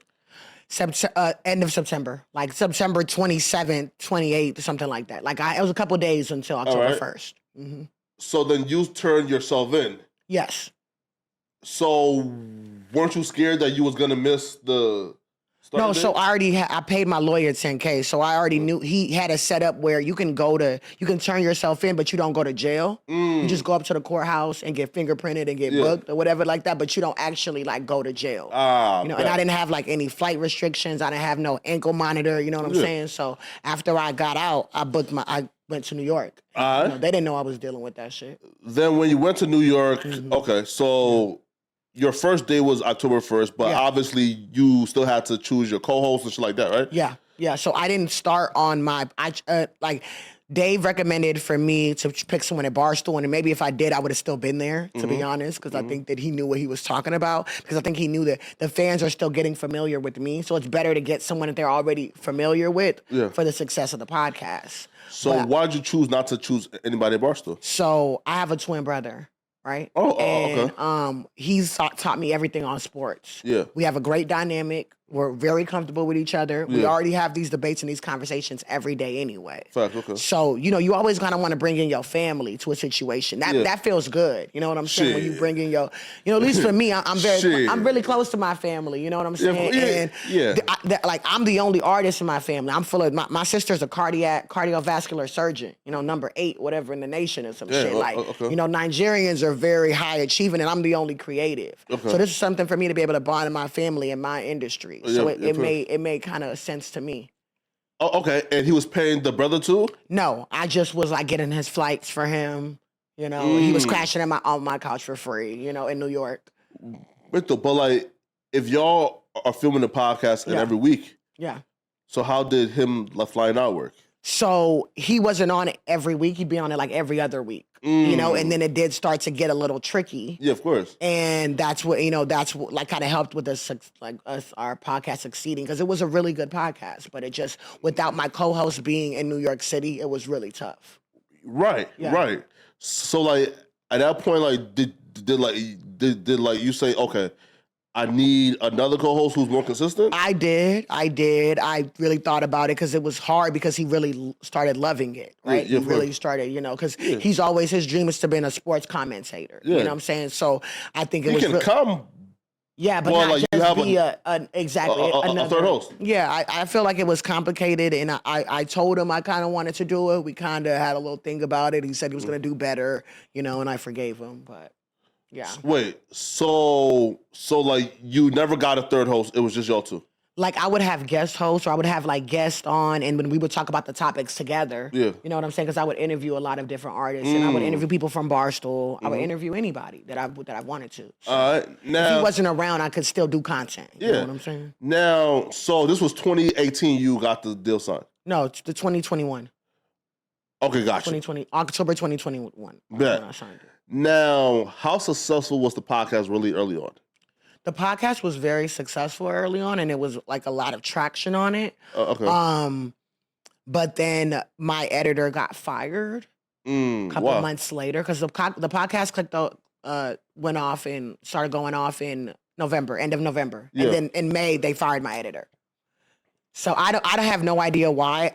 End of September, like September 27th, 28th, something like that. Like it was a couple of days until October 1st. Mm-hmm. So then you turned yourself in. Yes. So weren't you scared that you was gonna miss the start? No, so I paid my lawyer $10K, so I already knew he had a setup where you can turn yourself in, but you don't go to jail. You just go up to the courthouse and get fingerprinted and get booked or whatever like that, but you don't actually like go to jail. And I didn't have like any flight restrictions. I didn't have no ankle monitor. You know what I'm saying? So after I got out, I went to New York. They didn't know I was dealing with that shit. Then when you went to New York, okay, so your first day was October 1st, but obviously you still had to choose your co-host and shit like that, right? Yeah. Yeah. So I didn't start on my, like, Dave recommended for me to pick someone at Barstool, and maybe if I did, I would have still been there, to be honest, because I think that he knew what he was talking about, because I think he knew that the fans are still getting familiar with me, so it's better to get someone that they're already familiar with for the success of the podcast. So why'd you choose not to choose anybody at Barstool? So I have a twin brother, right? Okay. He's taught me everything on sports. Yeah. We have a great dynamic. We're very comfortable with each other. We already have these debates and these conversations every day anyway. Fact, okay. So, you always kind of want to bring in your family to a situation. That feels good. You know what I'm saying? When you bring in your, at least for me, I'm really close to my family. You know what I'm saying? I'm the only artist in my family. I'm full of, my sister's a cardiovascular surgeon, number 8, whatever in the nation or some shit. Nigerians are very high achieving, and I'm the only creative. Okay. So this is something for me to be able to bond in my family and my industry. So it made kind of sense to me. Oh, okay. And he was paying the brother too? No, I just was like getting his flights for him. He was crashing on my couch for free, in New York. But like, if y'all are filming the podcast every week, so how did him flying out work? So he wasn't on it every week. He'd be on it like every other week, and then it did start to get a little tricky. Yeah, of course. And that's what like kind of helped with our podcast succeeding, because it was a really good podcast, but it just, without my co-host being in New York City, it was really tough. Right. So like at that point, did you say, okay, I need another co-host who's more consistent? I did. I really thought about it, because it was hard, because he really started loving it, right? He really started, because he's always, his dream is to be a sports commentator. You know what I'm saying? So I think it was... He can come... Yeah, but not just be exactly a third host. Yeah, I feel like it was complicated, and I told him I kind of wanted to do it. We kind of had a little thing about it. He said he was going to do better, and I forgave him, but... Yeah. Wait, so like you never got a third host, it was just y'all two? Like I would have guest hosts, or I would have like guests on, and when we would talk about the topics together. Yeah. You know what I'm saying? Because I would interview a lot of different artists, and I would interview people from Barstool. I would interview anybody that I wanted to. So all right. Now, if he wasn't around, I could still do content. You know what I'm saying? Now, so this was 2018 you got the deal signed? No, it's the 2021. Okay, gotcha. October 2021. Bet. I signed it. Now, how successful was the podcast really early on? The podcast was very successful early on, and it was like a lot of traction on it. Okay. But then my editor got fired a couple months later, because the podcast went off and started going off in November, end of November. Yeah. And then in May, they fired my editor. So I don't have no idea why.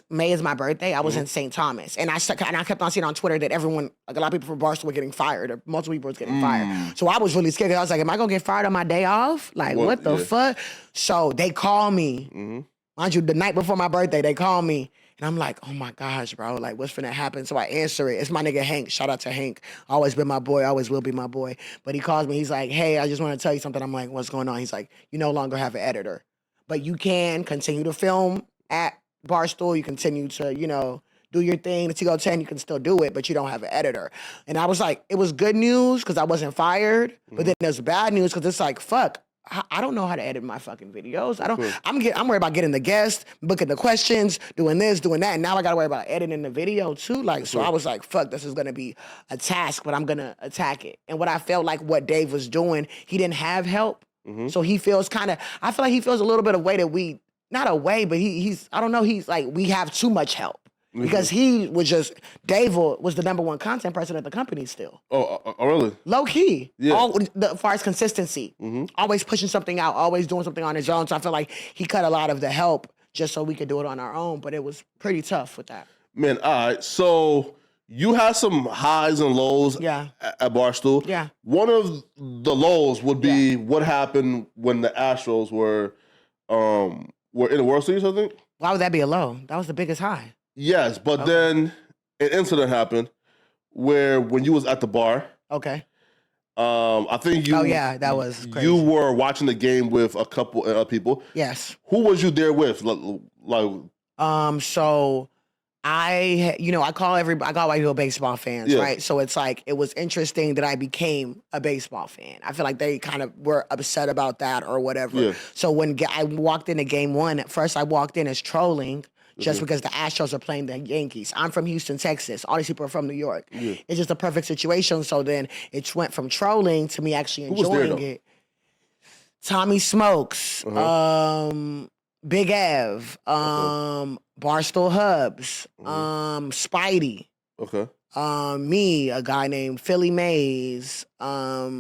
May is my birthday. I was in St. Thomas, and I kept on seeing on Twitter that everyone, like a lot of people from Barstool, were getting fired, or multiple people were getting fired. So I was really scared. I was like, "Am I gonna get fired on my day off? Like, what the fuck?" So they call me, mind you, the night before my birthday. They call me, and I'm like, "Oh my gosh, bro! Like, what's finna happen?" So I answer it. It's my nigga Hank. Shout out to Hank. Always been my boy. Always will be my boy. But he calls me. He's like, "Hey, I just want to tell you something." I'm like, "What's going on?" He's like, "You no longer have an editor. But you can continue to film at Barstool. You continue to, do your thing. The Tiko 10, you can still do it, but you don't have an editor." And I was like, it was good news because I wasn't fired. But then there's bad news because it's like, fuck, I don't know how to edit my fucking videos. I'm worried about getting the guests, booking the questions, doing this, doing that. And now I got to worry about editing the video too. So I was like, fuck, this is going to be a task, but I'm going to attack it. And what I felt like what Dave was doing, he didn't have help. So he feels I feel like he feels a little bit of way that not a way, but he's, I don't know, he's like, we have too much help. Because Dave was the number one content person at the company still. Oh, really? Low key. Yeah. As far as consistency. Always pushing something out, always doing something on his own. So I feel like he cut a lot of the help just so we could do it on our own, but it was pretty tough with that. Man, all right, so... You had some highs and lows at Barstool. Yeah. One of the lows would be what happened when the Astros were in the World Series, I think. Why would that be a low? That was the biggest high. Yes, but then an incident happened where when you was at the bar. Okay. I think you... Oh, yeah, that was crazy. You were watching the game with a couple of people. Yes. Who was you there with? So... I call white people baseball fans, Yeah. right? So it's like, it was interesting that I became a baseball fan. I feel like they kind of were upset about that or whatever. Yeah. So when I walked into game one, at first I walked in as trolling just because the Astros are playing the Yankees. I'm from Houston, Texas. All these people are from New York. Yeah. It's just a perfect situation. So then it went from trolling to me actually was there, enjoying though? it. Tommy Smokes, Big Ev, Barstool Hubbs, Spidey, Okay. me, a guy named Philly Mays, a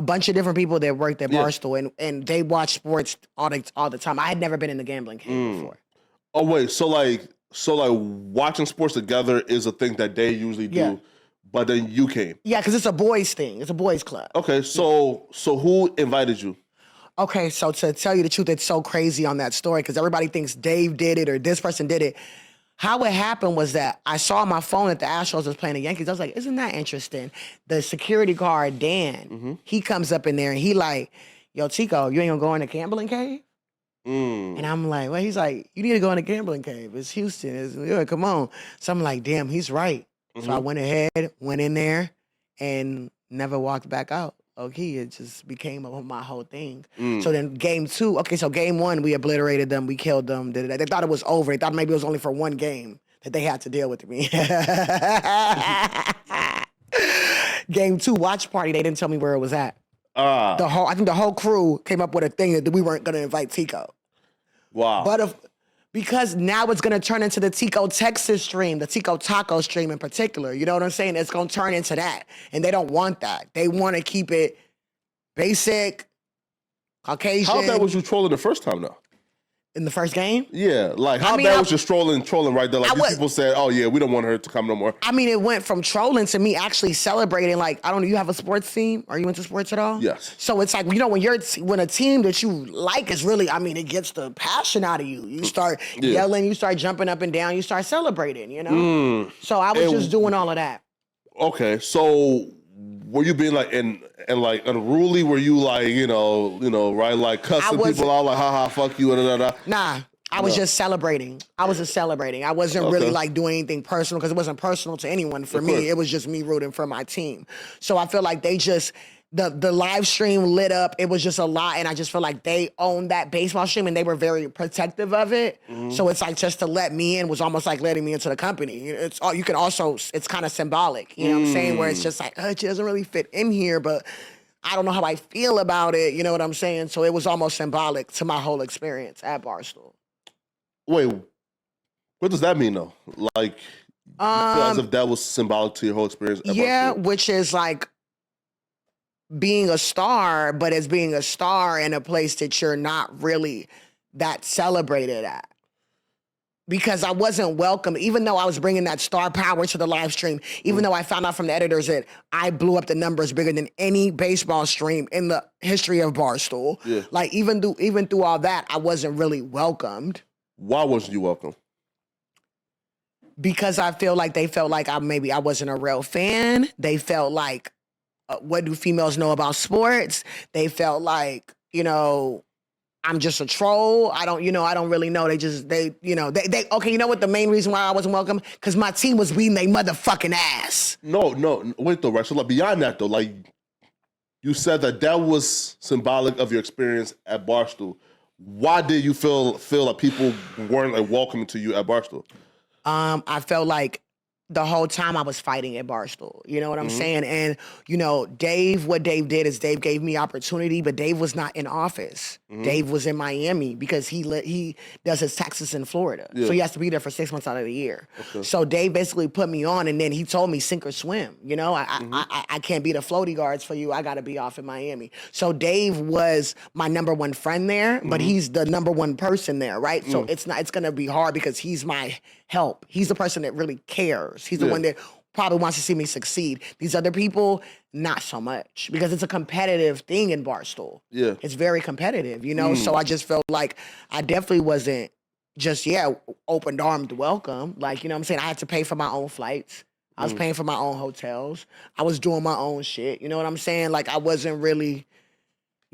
bunch of different people that worked at Barstool, and they watch sports all the time. I had never been in the gambling cave before. Oh wait, so like watching sports together is a thing that they usually do, Yeah. but then you came. Yeah, because it's a boys thing. It's a boys club. Okay, so who invited you? Okay, so to tell you the truth, it's so crazy on that story because everybody thinks Dave did it or this person did it. How it happened was that I saw on my phone that the Astros was playing the Yankees. I was like, isn't that interesting? The security guard, Dan, he comes up in there and he like, yo, Tiko, you ain't gonna go in the gambling cave? And I'm like, well, he's like, you need to go in the gambling cave. It's Houston. It's New York. Come on. So I'm like, damn, he's right. So I went ahead, went in there, and never walked back out. Okay, it just became my whole thing. So then game two, so game one, we obliterated them, we killed them. They thought it was over. They thought maybe it was only for one game that they had to deal with me. Game two, watch party, they didn't tell me where it was at. I think the whole crew came up with a thing that we weren't gonna invite Tiko. Wow. But because now it's gonna turn into the Tiko Texas stream, the Tiko Taco stream in particular. You know what I'm saying? It's gonna turn into that. And they don't want that. They wanna keep it basic, Caucasian. How bad was you trolling the first time though? In the first game? Yeah, like how bad was just trolling right there? Like these people said, oh yeah, we don't want her to come no more. I mean, it went from trolling to me actually celebrating. Like, I don't know, you have a sports team? Are you into sports at all? Yes. So it's like, when a team that you like is really, I mean, it gets the passion out of you. You start yelling, you start jumping up and down, you start celebrating, you know? So I was just doing all of that. Okay, so were you being like and like unruly? Were you like, right, like cussing people out, like haha, fuck you, Nah, I was just celebrating. I wasn't really like doing anything personal because it wasn't personal to anyone for me. It was just me rooting for my team. So I feel like they just, the live stream lit up. It was just a lot. And I just feel like they owned that baseball stream and they were very protective of it. So it's like just to let me in was almost like letting me into the company. It's kind of symbolic, you know what I'm saying? Where it's just like, it doesn't really fit in here, but I don't know how I feel about it. You know what I'm saying? So it was almost symbolic to my whole experience at Barstool. Wait, what does that mean though? Like, you feel as if that was symbolic to your whole experience at Barstool? Which is like being a star, but as being a star in a place that you're not really that celebrated at. Because I wasn't welcome, even though I was bringing that star power to the live stream, even though I found out from the editors that I blew up the numbers bigger than any baseball stream in the history of Barstool. Yeah. Like even through all that, I wasn't really welcomed. Why wasn't you welcome? Because I feel like they felt like I wasn't a real fan. They felt like, what do females know about sports? They felt like, I'm just a troll. I don't really know. Okay, you know what the main reason why I wasn't welcome? Because my team was beating their motherfucking ass. No, wait though, right? So like beyond that though, like you said that was symbolic of your experience at Barstool. Why did you feel like people weren't like welcoming to you at Barstool? I felt like the whole time I was fighting at Barstool. You know what I'm saying? And, what Dave did is Dave gave me opportunity, but Dave was not in office. Dave was in Miami because he does his taxes in Florida. Yeah. So he has to be there for 6 months out of the year. Okay. So Dave basically put me on and then he told me sink or swim. I can't be the floaty guards for you. I got to be off in Miami. So Dave was my number one friend there, but he's the number one person there, right? So it's going to be hard because he's my help. He's the person that really cares. He's the one that probably wants to see me succeed. These other people, not so much because it's a competitive thing in Barstool. Yeah. It's very competitive, So I just felt like I definitely wasn't just, open-armed welcome. Like, you know what I'm saying? I had to pay for my own flights. I was paying for my own hotels. I was doing my own shit. You know what I'm saying? Like I wasn't really,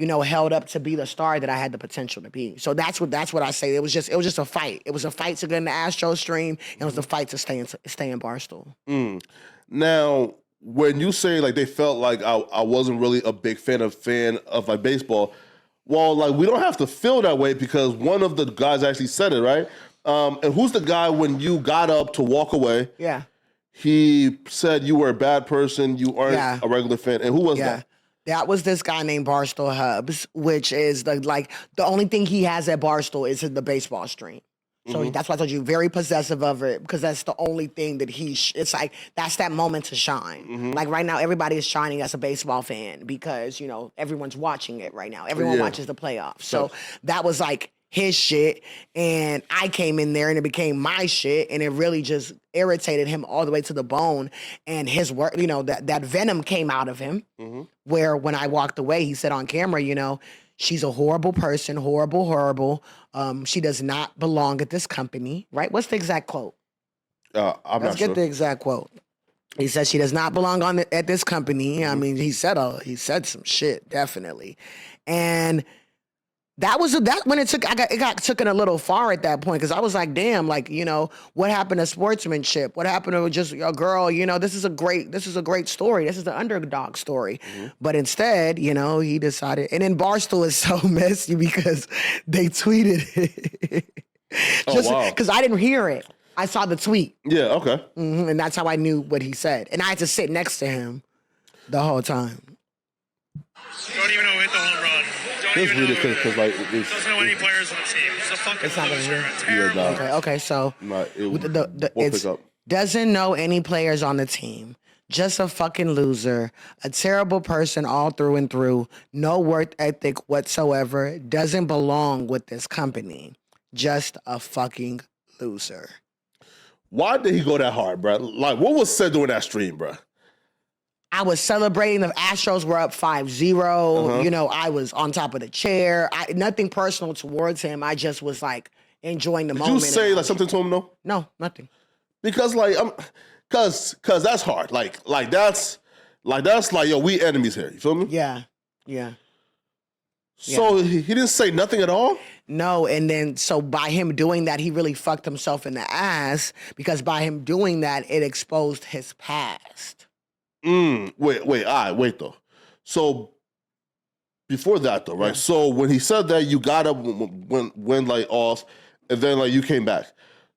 held up to be the star that I had the potential to be. So that's what I say. It was just a fight. It was a fight to get in the Astros stream. It was a fight to stay in Barstool. Now, when you say like they felt like I wasn't really a big fan of like baseball, well, like we don't have to feel that way because one of the guys actually said it, right? And who's the guy when you got up to walk away? Yeah. He said you were a bad person, you aren't a regular fan. And who was that? That was this guy named Barstool Hubbs, which is the only thing he has at Barstool is the baseball stream. So that's why I told you, very possessive of it because that's the only thing that it's like, that's that moment to shine. Like right now, everybody is shining as a baseball fan because, everyone's watching it right now. Everyone watches the playoffs. So that was like his shit. And I came in there and it became my shit. And it really just irritated him all the way to the bone. And his work, that venom came out of him where when I walked away, he said on camera, she's a horrible person, horrible. She does not belong at this company, right? What's the exact quote? Let's get the exact quote. He said she does not belong at this company. I mean, he said some shit, definitely. And that when it got taken a little far at that point because I was like, damn, like, what happened to sportsmanship? What happened to just a girl? This is a great story. This is the underdog story. But instead, he decided, and then Barstool is so messy because they tweeted it. Because I didn't hear it. I saw the tweet. Yeah, okay. And that's how I knew what he said. And I had to sit next to him the whole time. Don't even know who hit the home run. Just read it because like doesn't know any players on the team. It's a fucking loser. Terrible. Okay. So pick up. Doesn't know any players on the team. Just a fucking loser. A terrible person all through and through. No work ethic whatsoever. Doesn't belong with this company. Just a fucking loser. Why did he go that hard, bro? Like, what was said during that stream, bro? I was celebrating. The Astros were up 5-0. I was on top of the chair. Nothing personal towards him. I just was like enjoying the moment. Did you say like something to him though? No, nothing. Because like cause that's hard. Like that's like yo, we enemies here. You feel me? Yeah. So he didn't say nothing at all? No, and then so by him doing that, he really fucked himself in the ass because by him doing that, it exposed his past. Wait though. So before that though, right? Yeah. So when he said that, you got up when like off, and then like you came back.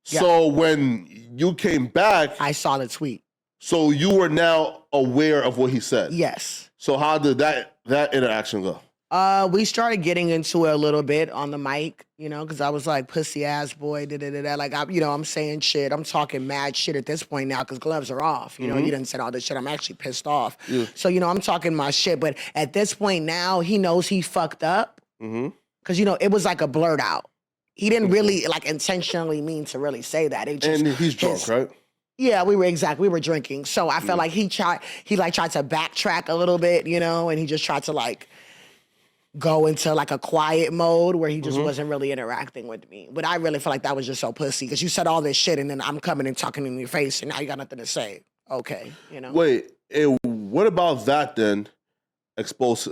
Yeah. So when you came back, I saw the tweet. So you were now aware of what he said. Yes. So how did that interaction go? We started getting into it a little bit on the mic, because I was like, pussy ass boy, da-da-da-da. Like, I'm saying shit. I'm talking mad shit at this point now because gloves are off. You didn't say all this shit. I'm actually pissed off. Yeah. So, I'm talking my shit. But at this point now, he knows he fucked up because, it was like a blurt out. He didn't really, like, intentionally mean to really say that. It just, and he's drunk, right? Yeah, we were drinking. So I felt like he tried to backtrack a little bit, and he just tried to, like, go into like a quiet mode where he just wasn't really interacting with me. But I really feel like that was just so pussy because you said all this shit and then I'm coming and talking in your face and now you got nothing to say. Okay, Wait, what about that then expose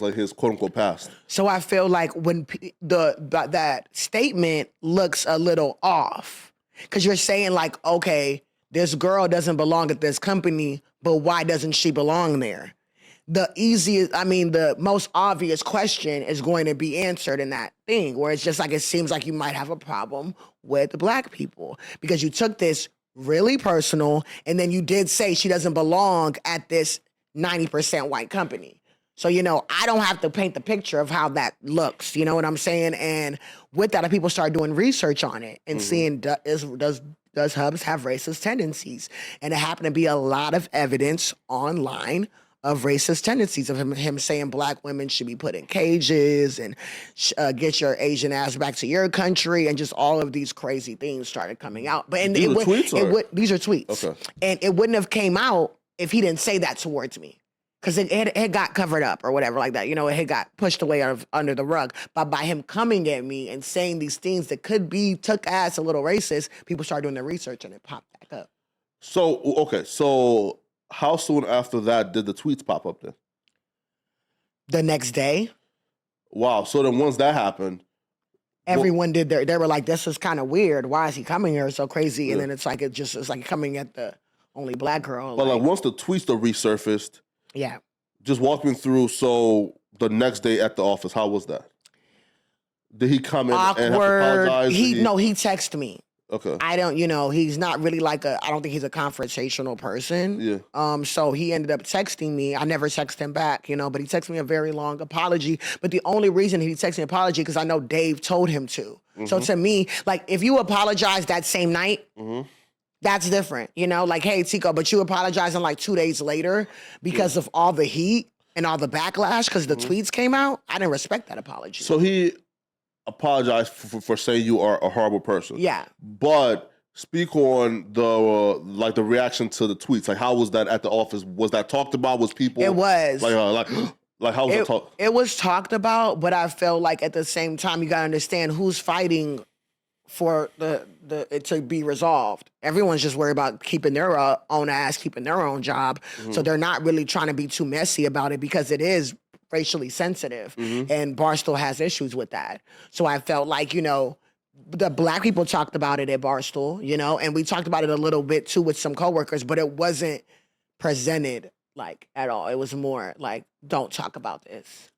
like his quote unquote past? So I feel like when that statement looks a little off because you're saying like, okay, this girl doesn't belong at this company, but why doesn't she belong there? The most obvious question is going to be answered in that thing where it's just like, it seems like you might have a problem with the black people because you took this really personal and then you did say she doesn't belong at this 90% white company. So, I don't have to paint the picture of how that looks, you know what I'm saying? And with that, people start doing research on it and seeing does Hubbs have racist tendencies? And it happened to be a lot of evidence online of racist tendencies of him saying black women should be put in cages and get your Asian ass back to your country and just all of these crazy things started coming out. But these are tweets? These are tweets. Okay. And it wouldn't have came out if he didn't say that towards me. Because it got covered up or whatever like that. It had got pushed away under the rug. But by him coming at me and saying these things that could be took as a little racist, people started doing their research and it popped back up. So how soon after that did the tweets pop up then? The next day. Wow. So then once that happened, everyone did they were like, this is kind of weird. Why is he coming here so crazy? And then it's like coming at the only black girl. But like once the tweets resurfaced, yeah. Just walk me through. So the next day at the office, how was that? Did he come in and have to apologize? He texted me. Okay. I don't, he's not really I don't think he's a confrontational person. Yeah. So he ended up texting me. I never texted him back, but he texted me a very long apology. But the only reason he texted me an apology because I know Dave told him to. Mm-hmm. So to me, like if you apologize that same night, that's different. Like, hey, Tiko, but you apologizing like 2 days later because of all the heat and all the backlash because the tweets came out. I didn't respect that apology. So he apologize for saying you are a horrible person. Yeah. But speak on the reaction to the tweets. Like, how was that at the office? Was that talked about? Was people? It was. Like how was it talked? It was talked about, but I felt like at the same time, you got to understand who's fighting for it to be resolved. Everyone's just worried about keeping their own ass, keeping their own job. So they're not really trying to be too messy about it because it is racially sensitive, and Barstool has issues with that. So I felt like, the black people talked about it at Barstool, and we talked about it a little bit too with some coworkers, but it wasn't presented like at all. It was more like, don't talk about this.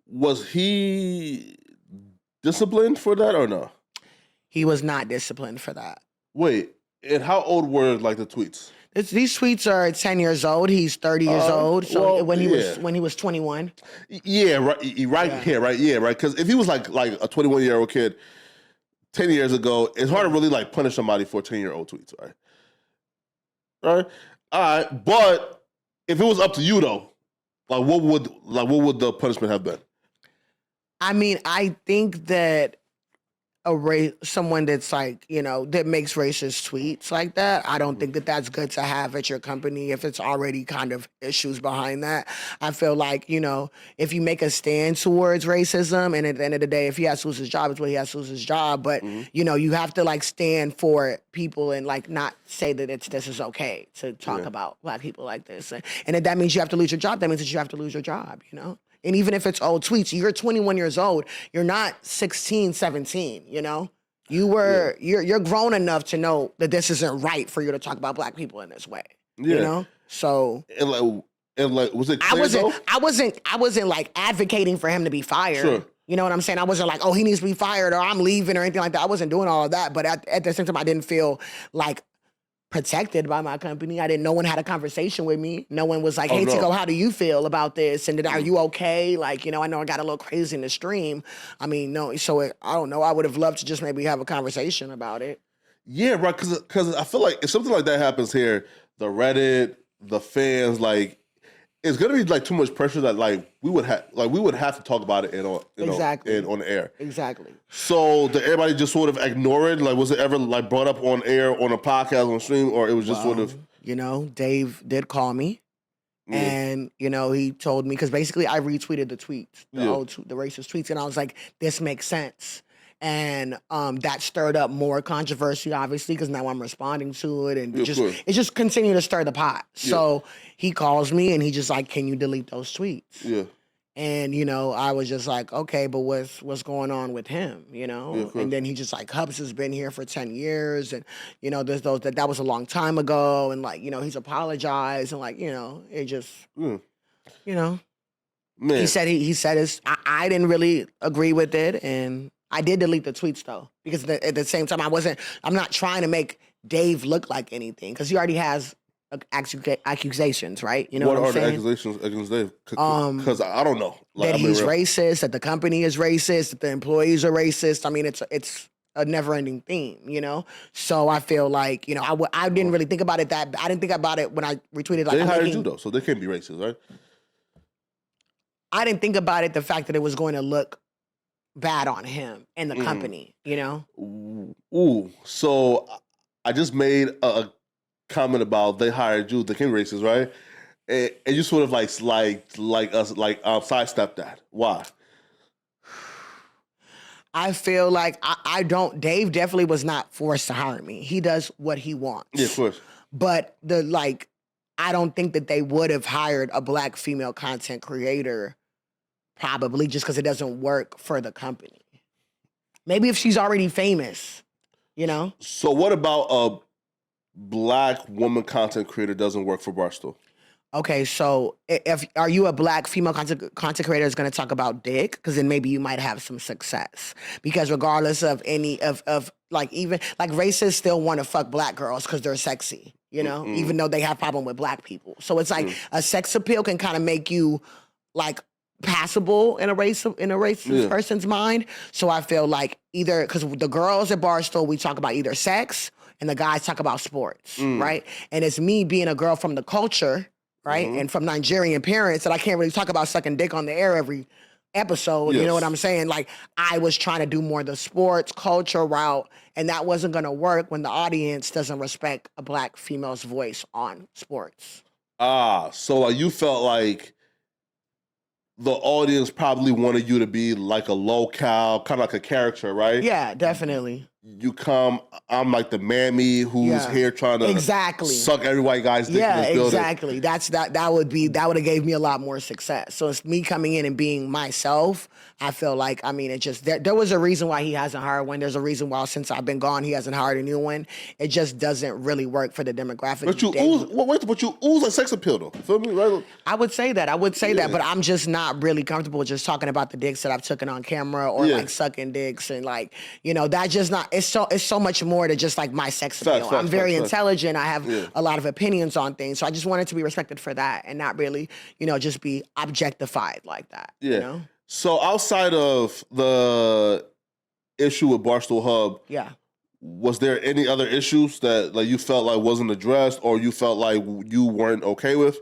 Was he disciplined for that or no? He was not disciplined for that. Wait, and how old were like the tweets? These tweets are 10 years old. He's 30 years old. So when he was 21. Yeah, right. Because if he was like a 21-year-old kid 10 years ago, it's hard to really like punish somebody for 10-year-old tweets, right? All right. But if it was up to you though, what would the punishment have been? I mean, I think that someone that's like, that makes racist tweets like that, I don't think that that's good to have at your company if it's already kind of issues behind that. I feel like, if you make a stand towards racism, and at the end of the day, if he has to lose his job, it's what he has to lose his job. But, you have to like stand for people and like not say that this is okay to talk about black people like this. And if that means you have to lose your job, that means that you have to lose your job, And even if it's old tweets, you're 21 years old. You're not 16, 17, You're grown enough to know that this isn't right for you to talk about black people in this way. So and was it clear, I wasn't like advocating for him to be fired. Sure. You know what I'm saying? I wasn't like, oh, he needs to be fired or I'm leaving or anything like that. I wasn't doing all of that. But at the same time, I didn't feel like protected by my company. No one had a conversation with me. No one was like, hey, Tiko, how do you feel about this? And are you okay? Like, I know I got a little crazy in the stream. I mean, no, so I don't know. I would have loved to just maybe have a conversation about it. Yeah, right. Because I feel like if something like that happens here, the Reddit, the fans, like, it's gonna be like too much pressure that like we would have to talk about it on the air. Exactly. So did everybody just sort of ignore it? Like, was it ever like brought up on air, on a podcast, on stream, or it was just sort of? Dave did call me, and he told me because basically I retweeted the tweets, the racist tweets, and I was like, this makes sense. And that stirred up more controversy, obviously, because now I'm responding to it, and it just continued to stir the pot. Yeah. So he calls me, and he just like, "Can you delete those tweets?" Yeah. And I was just like, "Okay, but what's going on with him?" And then he just like, "Hubbs has been here for 10 years, and there's those that was a long time ago, and like he's apologized, and like it just Man. He said I didn't really agree with it, and I did delete the tweets though, because at the same time I'm not trying to make Dave look like anything, because he already has accusations, right? What are the accusations against Dave? Because I don't know. That he's racist, that the company is racist, that the employees are racist. I mean, it's a never-ending theme, So I feel like, I didn't really think about it I didn't think about it when I retweeted. Like, they hired you though, so they can't be racist, right? I didn't think about it, the fact that it was going to look bad on him and the company, Ooh, so I just made a comment about they hired you, they can't be racist, right? And you sort of sidestepped that. Why? I feel like Dave definitely was not forced to hire me. He does what he wants. Yeah, of course. But I don't think that they would have hired a black female content creator probably just because it doesn't work for the company. Maybe if she's already famous, you know? So what about a black woman content creator doesn't work for Barstool? Okay, so are you a black female content creator that's going to talk about dick? Because then maybe you might have some success. Because regardless of any of like even like racists still want to fuck black girls because they're sexy, you know, even though they have problem with black people. So it's like a sex appeal can kind of make you like passable in a racist person's mind. So I feel like either because the girls at Barstool, we talk about either sex and the guys talk about sports, right? And it's me being a girl from the culture, right? And from Nigerian parents that I can't really talk about sucking dick on the air every episode. You know what I'm saying? Like I was trying to do more the sports culture route, and that wasn't going to work when the audience doesn't respect a black female's voice on sports. So you felt like the audience probably wanted you to be like a low-cal, kind of like a character, right? Yeah, definitely. You come, I'm like the mammy who's here trying to suck every white guy's dick in this building. Exactly. That would have gave me a lot more success. So it's me coming in and being myself. I feel like, I mean, it just, there was a reason why he hasn't hired one. There's a reason why since I've been gone, he hasn't hired a new one. It just doesn't really work for the demographic. But you ooze like sex appeal though. Feel me? Right? I would say that, but I'm just not really comfortable just talking about the dicks that I've taken on camera or like sucking dicks and like, you know, that just not, it's so much more to just like my sex appeal. I'm very intelligent. I have a lot of opinions on things. So I just wanted to be respected for that and not really, you know, just be objectified like that. Yeah. You know? So outside of the issue with Barstool Hub, was there any other issues that like you felt like wasn't addressed or you felt like you weren't okay with?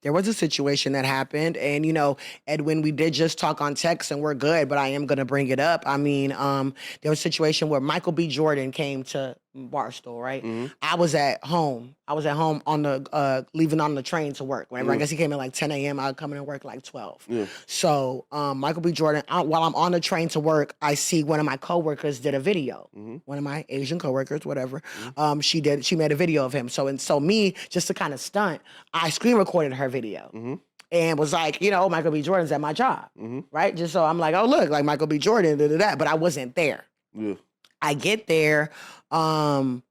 There was a situation that happened, and you know, Edwin, we did just talk on text, and we're good. But I am gonna bring it up. I mean, there was a situation where Michael B. Jordan came to Barstool, right? I was at home. on the leaving on the train to work. Whenever I guess he came in like 10 a.m. I would come in and work like 12. So Michael B. Jordan, while I'm on the train to work, I see one of my coworkers did a video. One of my Asian coworkers, whatever. She made a video of him. So me, just to kind of stunt, I screen recorded her video. And was like, you know, Michael B. Jordan's at my job, right? Just so I'm like, oh, look, like Michael B. Jordan, but I wasn't there. I get there, and,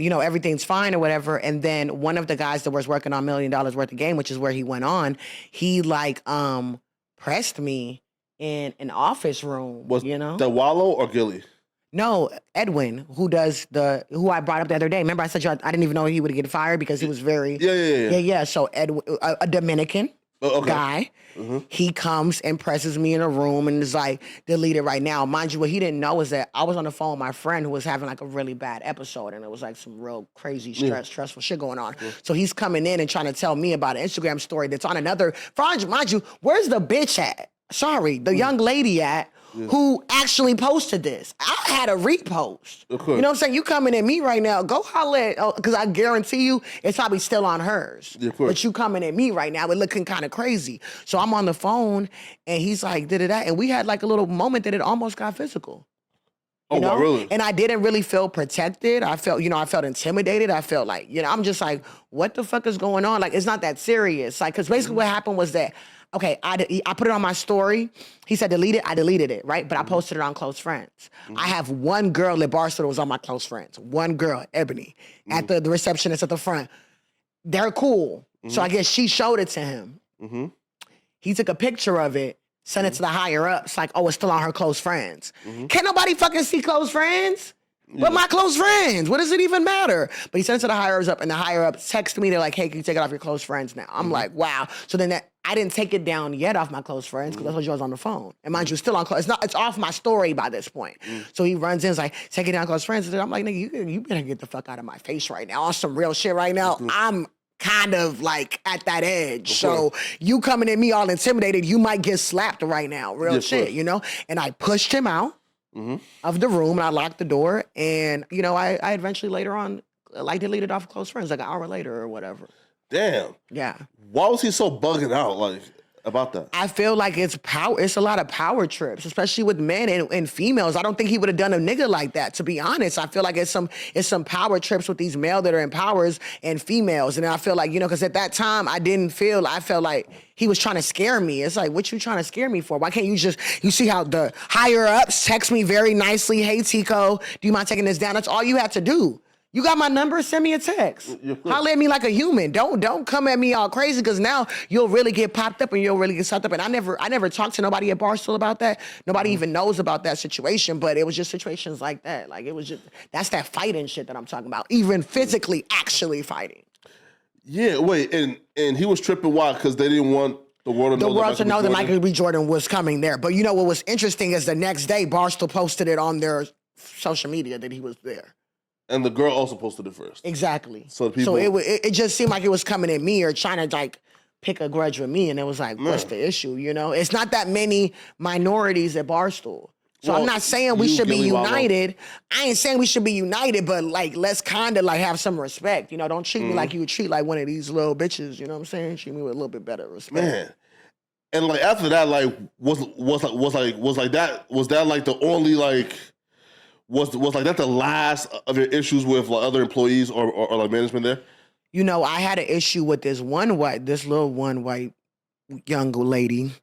you know, everything's fine or whatever. And then one of the guys that was working on $1 Million Worth of Game, which is where he went on, he like pressed me in an office room. Was you know? The Wallow or Gilly? No, Edwin, who I brought up the other day. Remember I said I didn't even know he would get fired because he was very... Yeah. So Edwin, a Dominican guy, he comes and presses me in a room and is like, delete it right now. Mind you, what he didn't know is that I was on the phone with my friend who was having like a really bad episode and it was like some real crazy stressful shit going on. So he's coming in and trying to tell me about an Instagram story that's on another... Mind you, where's the bitch at? Sorry, the young lady at... who actually posted this. I had a repost. You know what I'm saying? You coming at me right now, go holler at, because I guarantee you it's probably still on hers. But you coming at me right now, it looking kind of crazy. So I'm on the phone and he's like, da-da-da. And we had like a little moment that it almost got physical. You know? Really? And I didn't really feel protected. I felt intimidated. I felt like, you know, I'm just like, what the fuck is going on? Like, it's not that serious. Like, because basically what happened was that, okay, I put it on my story. He said delete it. I deleted it, right? But I posted it on close friends. I have one girl at Barstool that was on my close friends. One girl, Ebony, at the receptionist at the front. They're cool. So I guess she showed it to him. He took a picture of it, sent it to the higher ups, like, oh, it's still on her close friends. Can't nobody fucking see close friends? But my close friends, what does it even matter? But he sent it to the higher ups up, and the higher ups text me. They're like, hey, can you take it off your close friends now? I'm like, wow. So then I didn't take it down yet off my close friends because I told you I was on the phone. And mind you, it's still on close. It's off my story by this point. So he runs in, and is like, take it down close friends. And I'm like, nigga, you better get the fuck out of my face right now. On some real shit right now. I'm kind of like at that edge. So you coming at me all intimidated, you might get slapped right now. Real shit, you know? And I pushed him out of the room and I locked the door. And, you know, I eventually later on, like, deleted off close friends like an hour later or whatever. Damn. Yeah. Why was he so bugging out? Like, about that? I feel like it's power. It's a lot of power trips, especially with men and females. I don't think he would have done a nigga like that. To be honest, I feel like it's some power trips with these male that are in powers and females. And I feel like, you know, because at that time I felt like he was trying to scare me. It's like, what you trying to scare me for? Why can't you see how the higher ups text me very nicely? Hey, Tiko, do you mind taking this down? That's all you had to do. You got my number, send me a text. Holler at me like a human. Don't come at me all crazy, because now you'll really get popped up and you'll really get sucked up. And I never talked to nobody at Barstool about that. Nobody even knows about that situation, but it was just situations like that. Like, it was just, that's that fighting shit that I'm talking about. Even physically actually fighting. Yeah, wait, and he was tripping why? Because they didn't want the world to know that Michael B. Jordan was coming there. But you know what was interesting is the next day, Barstool posted it on their social media that he was there. And the girl also posted it first. Exactly. So it just seemed like it was coming at me or trying to like pick a grudge with me. And it was like, what's the issue? You know, it's not that many minorities at Barstool. So I'm not saying we should be united. I ain't saying we should be united, but like, let's kind of like have some respect. You know, don't treat me like you would treat like one of these little bitches. You know what I'm saying? Treat me with a little bit better respect. Man. And like after that, like was that like the only like was like that the last of your issues with like other employees or like management there? You know, I had an issue with this little one white young lady.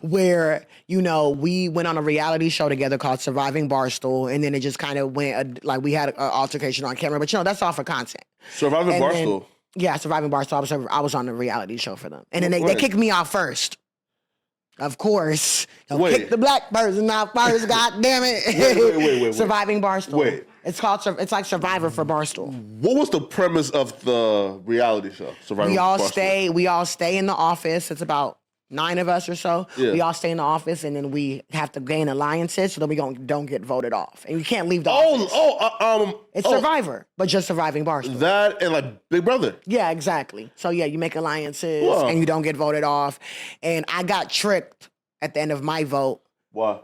Where, you know, we went on a reality show together called Surviving Barstool, and then it just kind of went, like, we had an altercation on camera, but, you know, that's all for content. Surviving Barstool? Yeah, Surviving Barstool. I was on the reality show for them. And then they kicked me off first. Of course. Kick the black person off first, God damn it. Wait. Surviving Barstool. Wait. It's like Survivor for Barstool. What was the premise of the reality show, Surviving Barstool? We all stay in the office. It's about 9 of us or so. Yeah. We all stay in the office, and then we have to gain alliances so that we don't get voted off. And you can't leave the office. It's Survivor, but just Surviving Barstool. That and like Big Brother. Yeah, exactly. So yeah, you make alliances and you don't get voted off. And I got tricked at the end of my vote. Why?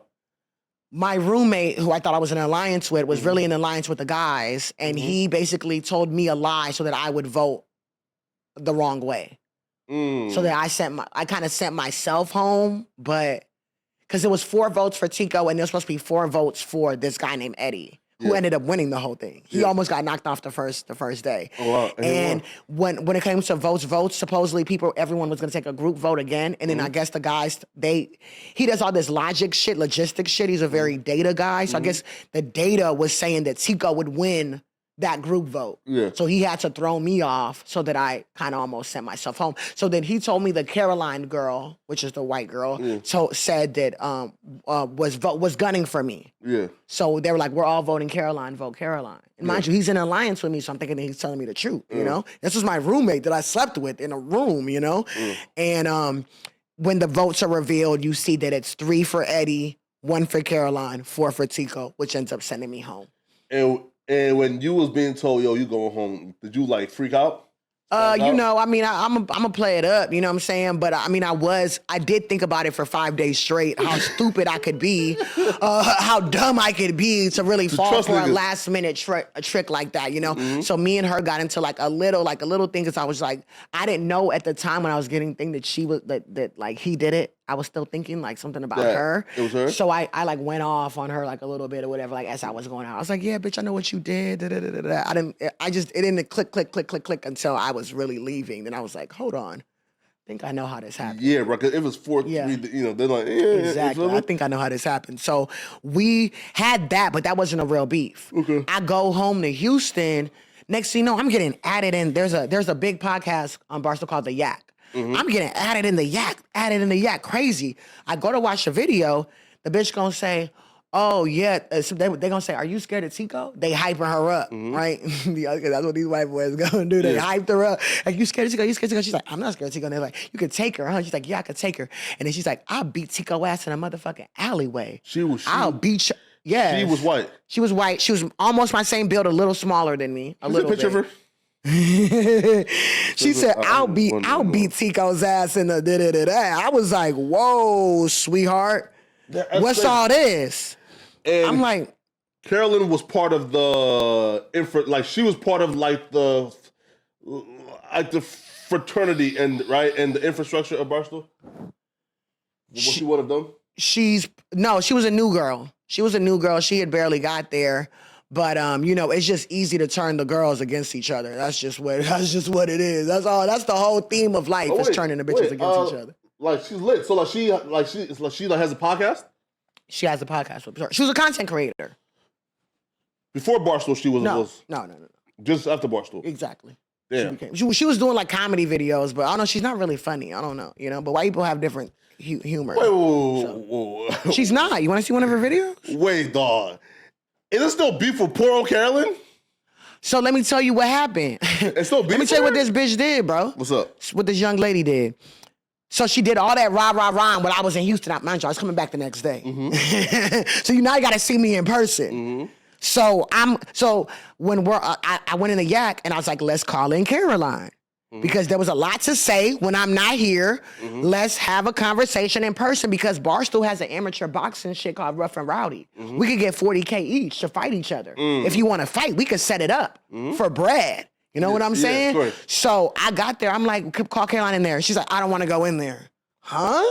My roommate, who I thought I was in an alliance with, was really in an alliance with the guys, and he basically told me a lie so that I would vote the wrong way. So that I kind of sent myself home, but because it was 4 votes for Tiko and there was supposed to be 4 votes for this guy named Eddie, who ended up winning the whole thing. He almost got knocked off the first day. Oh, wow. And when it came to votes, supposedly everyone was gonna take a group vote again. And then I guess the guys, he does all this logistics shit. He's a very data guy. So I guess the data was saying that Tiko would win that group vote. Yeah. So he had to throw me off so that I kind of almost sent myself home. So then he told me the Caroline girl, which is the white girl, said that was gunning for me. Yeah. So they were like, we're all voting Caroline, vote Caroline. And mind you, he's in an alliance with me, so I'm thinking that he's telling me the truth, you know? This was my roommate that I slept with in a room, you know? And when the votes are revealed, you see that it's 3 for Eddie, 1 for Caroline, 4 for Tiko, which ends up sending me home. And when you was being told, yo, you going home, did you like freak out? You know, I mean, I'm gonna play it up, you know what I'm saying? But I mean, I did think about it for 5 days straight, how stupid I could be, how dumb I could be to really fall for a last minute trick like that, you know? So me and her got into like a little thing, because I was like, I didn't know at the time when I was getting thing that she was, that like he did it. I was still thinking like something about her. It was her? So I like went off on her like a little bit or whatever, like as I was going out. I was like, yeah, bitch, I know what you did. It didn't click until I was really leaving. Then I was like, hold on. I think I know how this happened. Yeah, right, because it was 4-3, you know, they're like, exactly. I think I know how this happened. So we had that, but that wasn't a real beef. Okay. I go home to Houston. Next thing you know, I'm getting added in. There's a big podcast on Barstool called The Yak. I'm getting added in the yak, crazy. I go to watch the video, the bitch gonna say, oh yeah, so they gonna say, are you scared of Tiko? They hyping her up, right? That's what these white boys gonna do. They hyped her up. Like, you scared of Tiko? You scared of Tiko? She's like, I'm not scared of Tiko. And they're like, you could take her, huh? She's like, yeah, I could take her. And then she's like, I'll beat Tiko ass in a motherfucking alleyway. I'll beat you. Yeah. She was white. She was white. She was almost my same build, a little smaller than me. A little picture bit. of her? She said, I'll beat Tiko's ass in the da-da-da-da. I was like, whoa, sweetheart. What's all this? And I'm like, Carolyn was part of the she was part of like the fraternity and the infrastructure of Barstool? Was she one of them? She was a new girl. She was a new girl. She had barely got there. But it's just easy to turn the girls against each other. That's just what it is. That's all. That's the whole theme of life is turning the bitches against each other. Like she's lit. So she has a podcast? She has a podcast with her. She was a content creator. Before Barstool, she was No. Just after Barstool. Exactly. Damn. She was doing like comedy videos, but I don't know, she's not really funny. I don't know, but white people have different humor. Whoa. She's not. You want to see one of her videos? Wait, dog. Is there still beef with poor old Carolyn? So let me tell you what happened. It's still beef. Let me tell you what this bitch did, bro. What's up? What this young lady did. So she did all that rah when I was in Houston. Mind you, I was coming back the next day. Mm-hmm. So now you got to see me in person. Mm-hmm. So when I went in the Yak and I was like, let's call in Caroline. Mm-hmm. Because there was a lot to say when I'm not here. Mm-hmm. Let's have a conversation in person because Barstool has an amateur boxing shit called Rough and Rowdy. Mm-hmm. We could get $40K each to fight each other. Mm. If you want to fight, we could set it up for bread. You know what I'm saying? Sure. So I got there. I'm like, call Caroline in there. She's like, I don't want to go in there. Huh?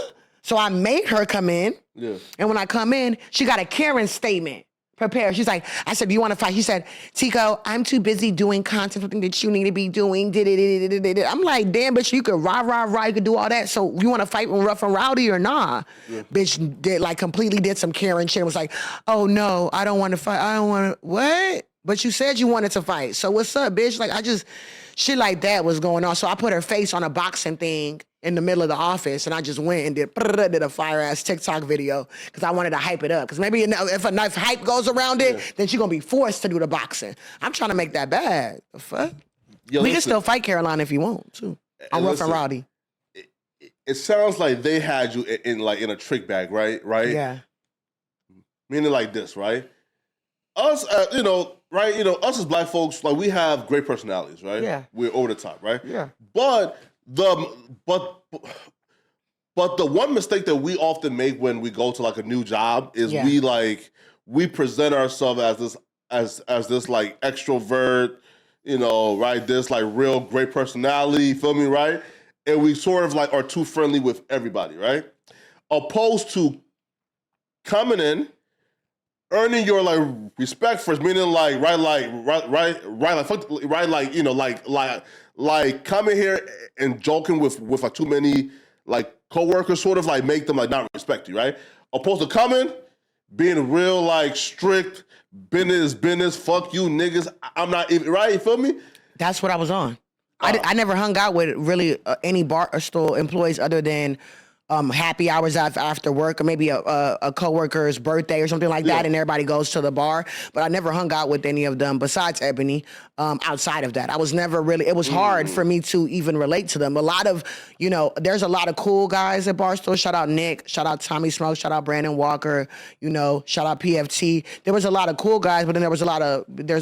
So I made her come in. Yeah. And when I come in, she got a Karen statement prepared. She's like, I said, do you want to fight? She said, Tiko, I'm too busy doing content, something that you need to be doing. I'm like, damn, bitch, you could rah, you could do all that. So you want to fight with Rough and Rowdy or nah? Yeah. Bitch completely did some Karen shit. Was like, oh no, I don't want to fight. I don't want to, what? But you said you wanted to fight. So what's up, bitch? Like shit like that was going on. So I put her face on a boxing thing in the middle of the office, and I just went and did a fire-ass TikTok video because I wanted to hype it up. Because maybe if enough hype goes around it, then she's going to be forced to do the boxing. I'm trying to make that bad. The fuck? We can still fight Caroline if you want, too. I'm Rough and Rowdy. It sounds like they had you in a trick bag, right? Yeah. Meaning like this, right? Us, us as black folks, like we have great personalities, right? Yeah. We're over the top, right? Yeah. But the one mistake that we often make when we go to like a new job is we present ourselves as this like extrovert, right? This like real great personality, feel me, right? And we sort of like are too friendly with everybody, right? Opposed to coming in, earning your like respect first, meaning like like coming here and joking with like too many like coworkers, sort of like make them like not respect you, right? Opposed to coming, being real like strict, business, fuck you niggas. I'm not even right. You feel me? That's what I was on. I never hung out with really any Barstool employees other than happy hours after work, or maybe a coworker's birthday or something like that, and everybody goes to the bar. But I never hung out with any of them besides Ebony. Outside of that, I was never really. It was hard for me to even relate to them. A lot of, there's a lot of cool guys at Barstool. Shout out Nick. Shout out Tommy Smoke. Shout out Brandon Walker. Shout out PFT. There was a lot of cool guys, but then there's a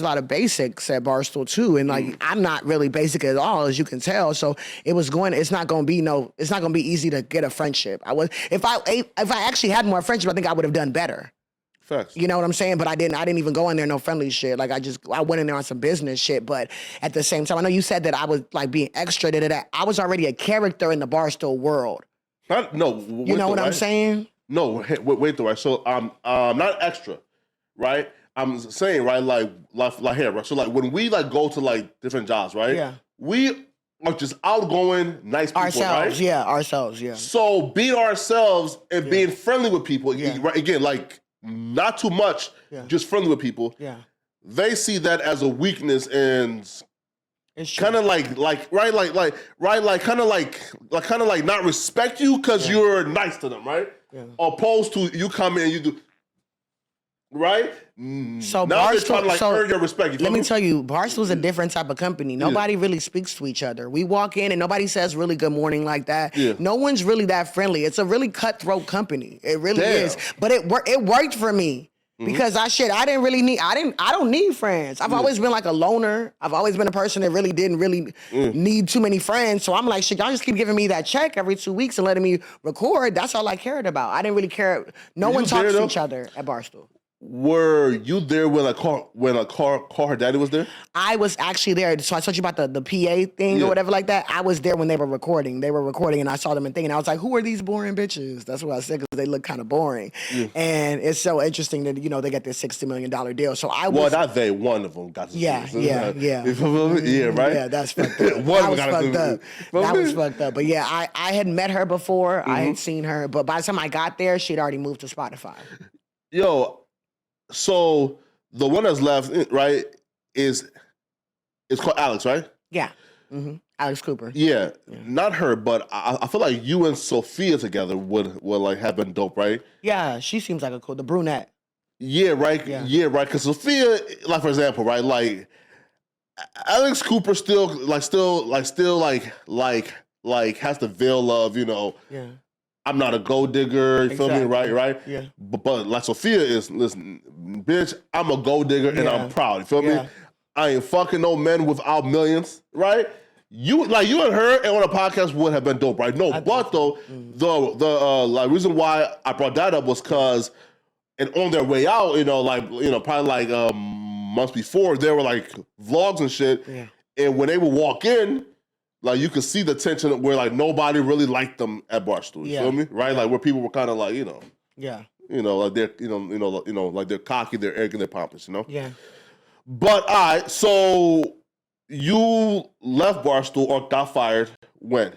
lot of basics at Barstool too. And like I'm not really basic at all, as you can tell. So it's not gonna be easy to get a friendship. If I actually had more friendship, I think I would have done better. Facts. You know what I'm saying? But I didn't even go in there no friendly shit. Like I went in there on some business shit. But at the same time, I know you said that I was like being extra to that. I was already a character in the Barstool world. You know what I'm saying? No, wait though, right? So not extra, right? I'm saying, right, like here, right? So like when we like go to like different jobs, right? Yeah. We are just outgoing, nice people, ourselves, right? Ourselves, yeah. So being ourselves and being friendly with people, right? Again, like not too much, just friendly with people. Yeah. They see that as a weakness and kind of like kind of like not respect you because you're nice to them, right? Yeah. Opposed to you come in and you do. Right? So now they're trying to earn your respect. Let me tell you, Barstool's a different type of company. Nobody really speaks to each other. We walk in and nobody says really good morning like that. Yeah. No one's really that friendly. It's a really cutthroat company. It really is. But it worked for me. Because I don't need friends. I've always been like a loner. I've always been a person that really didn't need too many friends. So I'm like, shit, y'all just keep giving me that check every 2 weeks and letting me record. That's all I cared about. I didn't really care. No one talks to each other at Barstool. Were you there when a car her daddy was there? I was actually there. So I told you about the PA thing or whatever like that. I was there when they were recording. They were recording and I saw them and thinking, I was like, who are these boring bitches? That's what I said because they look kind of boring. Yeah. And it's so interesting that, they get this $60 million deal. So I was... Well, not they. One of them got this. Yeah. Yeah, right? Yeah, that's fucked up. That was fucked up. That was fucked up. But yeah, I had met her before. Mm-hmm. I had seen her. But by the time I got there, she'd already moved to Spotify. Yo... So the one that's left, right, is called Alex, right? Yeah. Mm-hmm. Alex Cooper. Yeah. Not her, but I feel like you and Sophia together would like have been dope, right? Yeah, she seems like the brunette. Yeah, right. Yeah, right. Because Sophia, like for example, right, like Alex Cooper still has the veil of Yeah. I'm not a gold digger, you feel me? Right? Yeah. But like Sophia is, listen, bitch, I'm a gold digger and I'm proud, you feel me? I ain't fucking no men without millions, right? You and her and on a podcast would have been dope, right? No, but though, the reason why I brought that up was because, and on their way out, probably months before, there were like vlogs and shit. Yeah. And when they would walk in, like you could see the tension where like nobody really liked them at Barstool. You feel me? Right? Like where people were kind of like, like they're, like they're cocky, they're arrogant, they're pompous, Yeah. But all right, so you left Barstool or got fired when?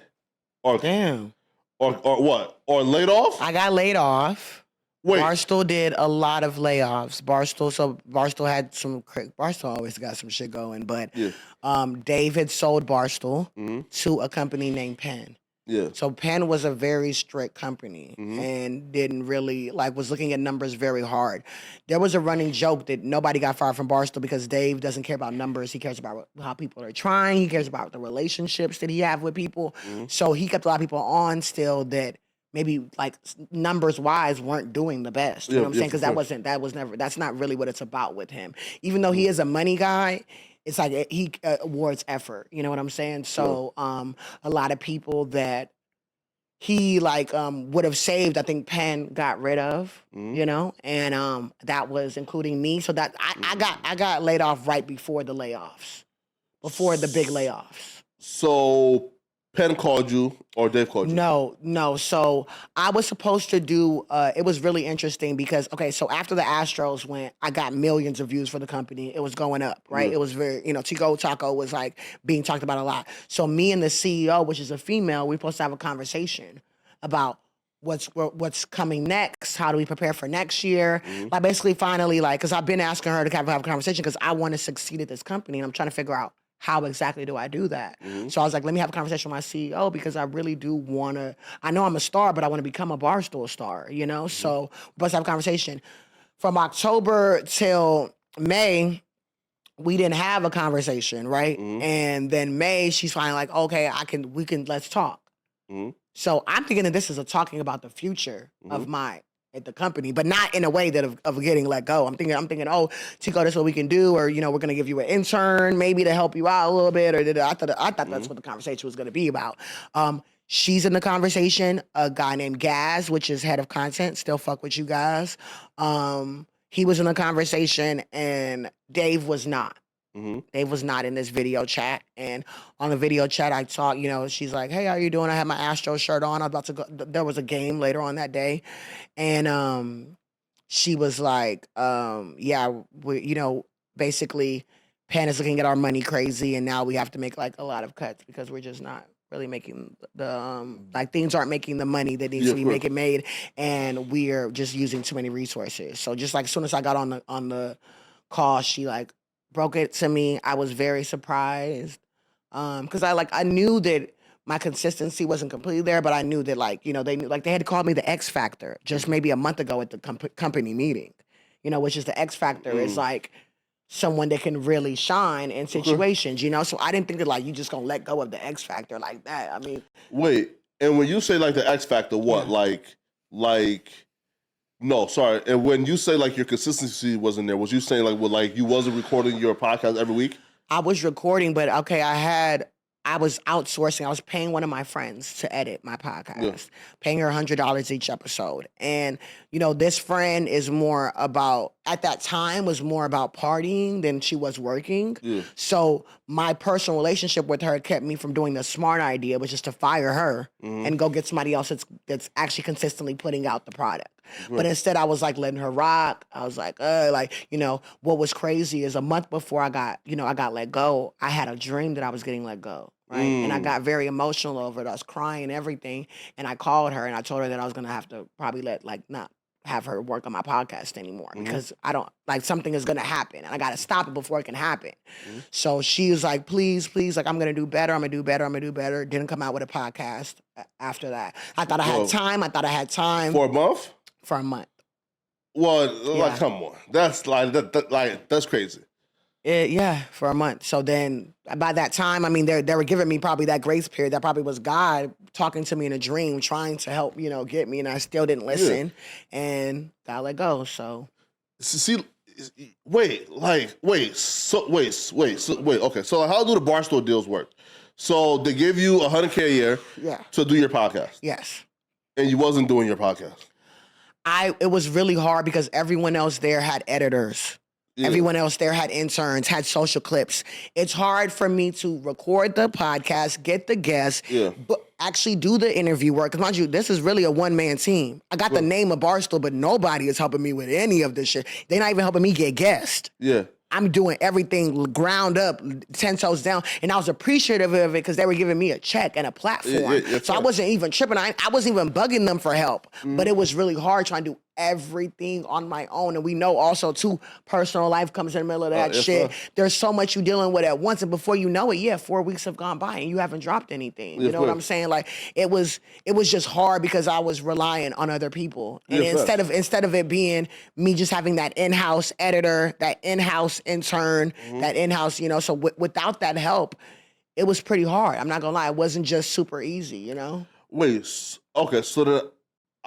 Or damn. Or what? Or laid off? I got laid off. Wait. Barstool did a lot of layoffs. Barstool had Barstool always got some shit going, but Dave had sold Barstool to a company named Penn. Yeah. So Penn was a very strict company and didn't really was looking at numbers very hard. There was a running joke that nobody got fired from Barstool because Dave doesn't care about numbers. He cares about how people are trying. He cares about the relationships that he have with people. So he kept a lot of people on still that maybe like numbers wise weren't doing the best. You know what I'm saying? Because that's not really what it's about with him. Even though he is a money guy, it's like he awards effort. You know what I'm saying? So a lot of people that he would have saved, I think Penn got rid of, and that was including me. So that I got laid off right before the layoffs, before the big layoffs. So Penn called you or Dave called you? No. So I was supposed to do, it was really interesting because, so after the Astros went, I got millions of views for the company. It was going up, right? It was very, Tiko Taco was being talked about a lot. So me and the CEO, which is a female, we're supposed to have a conversation about what's coming next. How do we prepare for next year? Basically finally, because I've been asking her to have a conversation because I want to succeed at this company and I'm trying to figure out how exactly do I do that? So I was like, let me have a conversation with my CEO because I really do want to, I know I'm a star, but I want to become a Barstool star, So we're supposed to have a conversation. From October till May, we didn't have a conversation, right? And then May, she's finally like, okay, let's talk. So I'm thinking that this is talking about the future of at the company, but not in a way that of getting let go. I'm thinking, oh, Tiko, this is what we can do, or we're gonna give you an intern maybe to help you out a little bit, or I thought that's what the conversation was gonna be about. She's in the conversation. A guy named Gaz, which is head of content, still fuck with you guys. He was in the conversation, and Dave was not. Dave was not in this video chat. And on the video chat, I talked, she's like, hey, how you doing? I had my Astros shirt on. I was about to go. There was a game later on that day. And she was like, basically, Penn is looking at our money crazy. And now we have to make a lot of cuts because we're just not really making the, things aren't making the money that needs to be made. And we're just using too many resources. So just as soon as I got on the call, she broke it to me. I was very surprised because I knew that my consistency wasn't completely there, but I knew that they had called me the X Factor just maybe a month ago at the company meeting, which is the X Factor is someone that can really shine in situations, So I didn't think that you just gonna let go of the X Factor like that. I mean, wait, and when you say the X Factor, what No, sorry. And when you say your consistency wasn't there, was you saying you wasn't recording your podcast every week? I was recording, but I was outsourcing. I was paying one of my friends to edit my podcast, paying her $100 each episode. And, this friend is more about at that time was more about partying than she was working. Yeah. So my personal relationship with her kept me from doing the smart idea, which is to fire her and go get somebody else that's actually consistently putting out the product. But instead, I was like letting her rock. I was like, what was crazy is a month before I got let go, I had a dream that I was getting let go. Right. And I got very emotional over it. I was crying and everything. And I called her and I told her that I was going to have to probably not have her work on my podcast anymore because I don't something is going to happen and I got to stop it before it can happen. So she was like, please, like, I'm going to do better. I'm going to do better. Didn't come out with a podcast after that. I thought I had time. For a month? For a month. Well, like, come on. That's that's crazy. For a month. So then by that time, I mean, they were giving me probably that grace period. That probably was God talking to me in a dream, trying to help, get me. And I still didn't listen and got let go. So. See, wait. Okay. So how do the Barstool deals work? So they give you $100K a year to do your podcast. Yes. And you wasn't doing your podcast. It was really hard because everyone else there had editors. Yeah. Everyone else there had interns, had social clips. It's hard for me to record the podcast, get the guests, but actually do the interview work. Because mind you, this is really a one-man team. I got the name of Barstool, but nobody is helping me with any of this shit. They're not even helping me get guests. Yeah. I'm doing everything ground up, 10 toes down. And I was appreciative of it because they were giving me a check and a platform. So I wasn't even tripping. I wasn't even bugging them for help. But it was really hard trying to do everything on my own. And we know also, too, personal life comes in the middle of that shit. There's so much you're dealing with at once. And before you know it, 4 weeks have gone by and you haven't dropped anything. You know what I'm saying? Like, it was just hard because I was relying on other people. And instead of it being me just having that in-house editor, that in-house intern, that in-house, so without that help, it was pretty hard. I'm not gonna lie. It wasn't just super easy, Wait, okay, so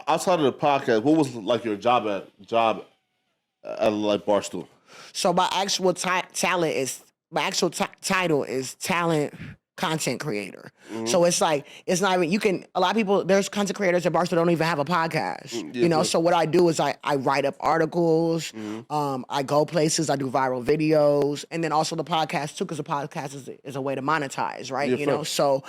outside of the podcast, what was like your job at like Barstool? So my actual title is talent content creator. So it's like, it's not even, a lot of people, there's content creators at Barstool that don't even have a podcast, So what I do is I write up articles, I go places, I do viral videos, and then also the podcast too, because the podcast is a way to monetize, right? So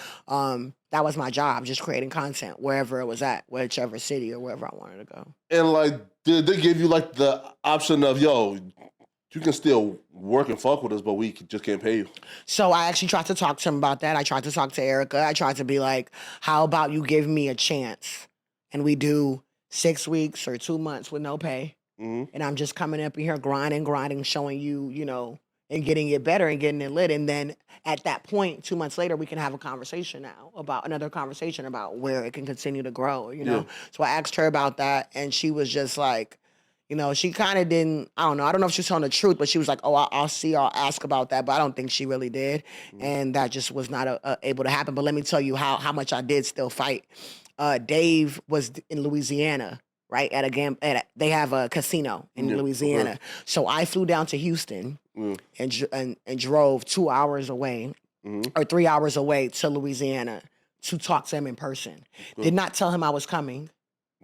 that was my job, just creating content wherever it was at, whichever city or wherever I wanted to go. And like, did they give you like the option of, you can still work and fuck with us, but we just can't pay you? So I actually tried to talk to him about that. I tried to talk to Erica. I tried to be like, how about you give me a chance and we do 6 weeks or 2 months with no pay. And I'm just coming up in here grinding, showing you, and getting it better and getting it lit. And then at that point, 2 months later, we can have another conversation about where it can continue to grow, So I asked her about that and she was just like, she kind of didn't, I don't know if she's telling the truth, but she was like, oh, I'll ask about that, but I don't think she really did. And that just was not able to happen. But let me tell you how much I did still fight. Dave was in Louisiana, right? They have a casino in Louisiana. Okay. So I flew down to Houston and drove 2 hours away or 3 hours away to Louisiana to talk to him in person. Did not tell him I was coming.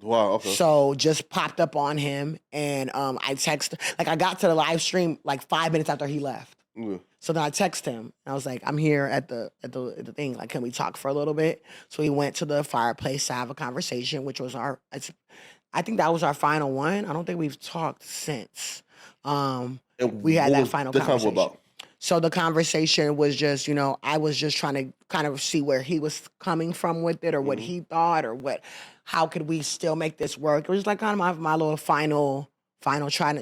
Wow, okay. So just popped up on him and I texted, I got to the live stream 5 minutes after he left. So then I texted him and I was like, I'm here at the thing, can we talk for a little bit? So he went to the fireplace to have a conversation, which was I think that was our final one. I don't think we've talked since. We had that final conversation. About? So the conversation was just, I was just trying to kind of see where he was coming from with it or what he thought or how could we still make this work? It was kind of my little final trying,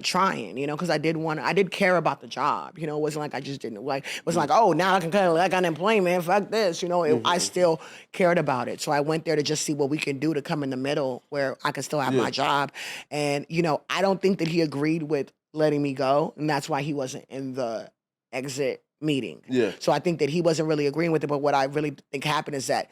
because I did care about the job. It wasn't like I just didn't it wasn't like, oh, now I can kind of unemployment, fuck this, I still cared about it. So I went there to just see what we can do to come in the middle where I could still have my job. And, I don't think that he agreed with letting me go. And that's why he wasn't in the exit meeting. Yeah. So I think that he wasn't really agreeing with it. But what I really think happened is that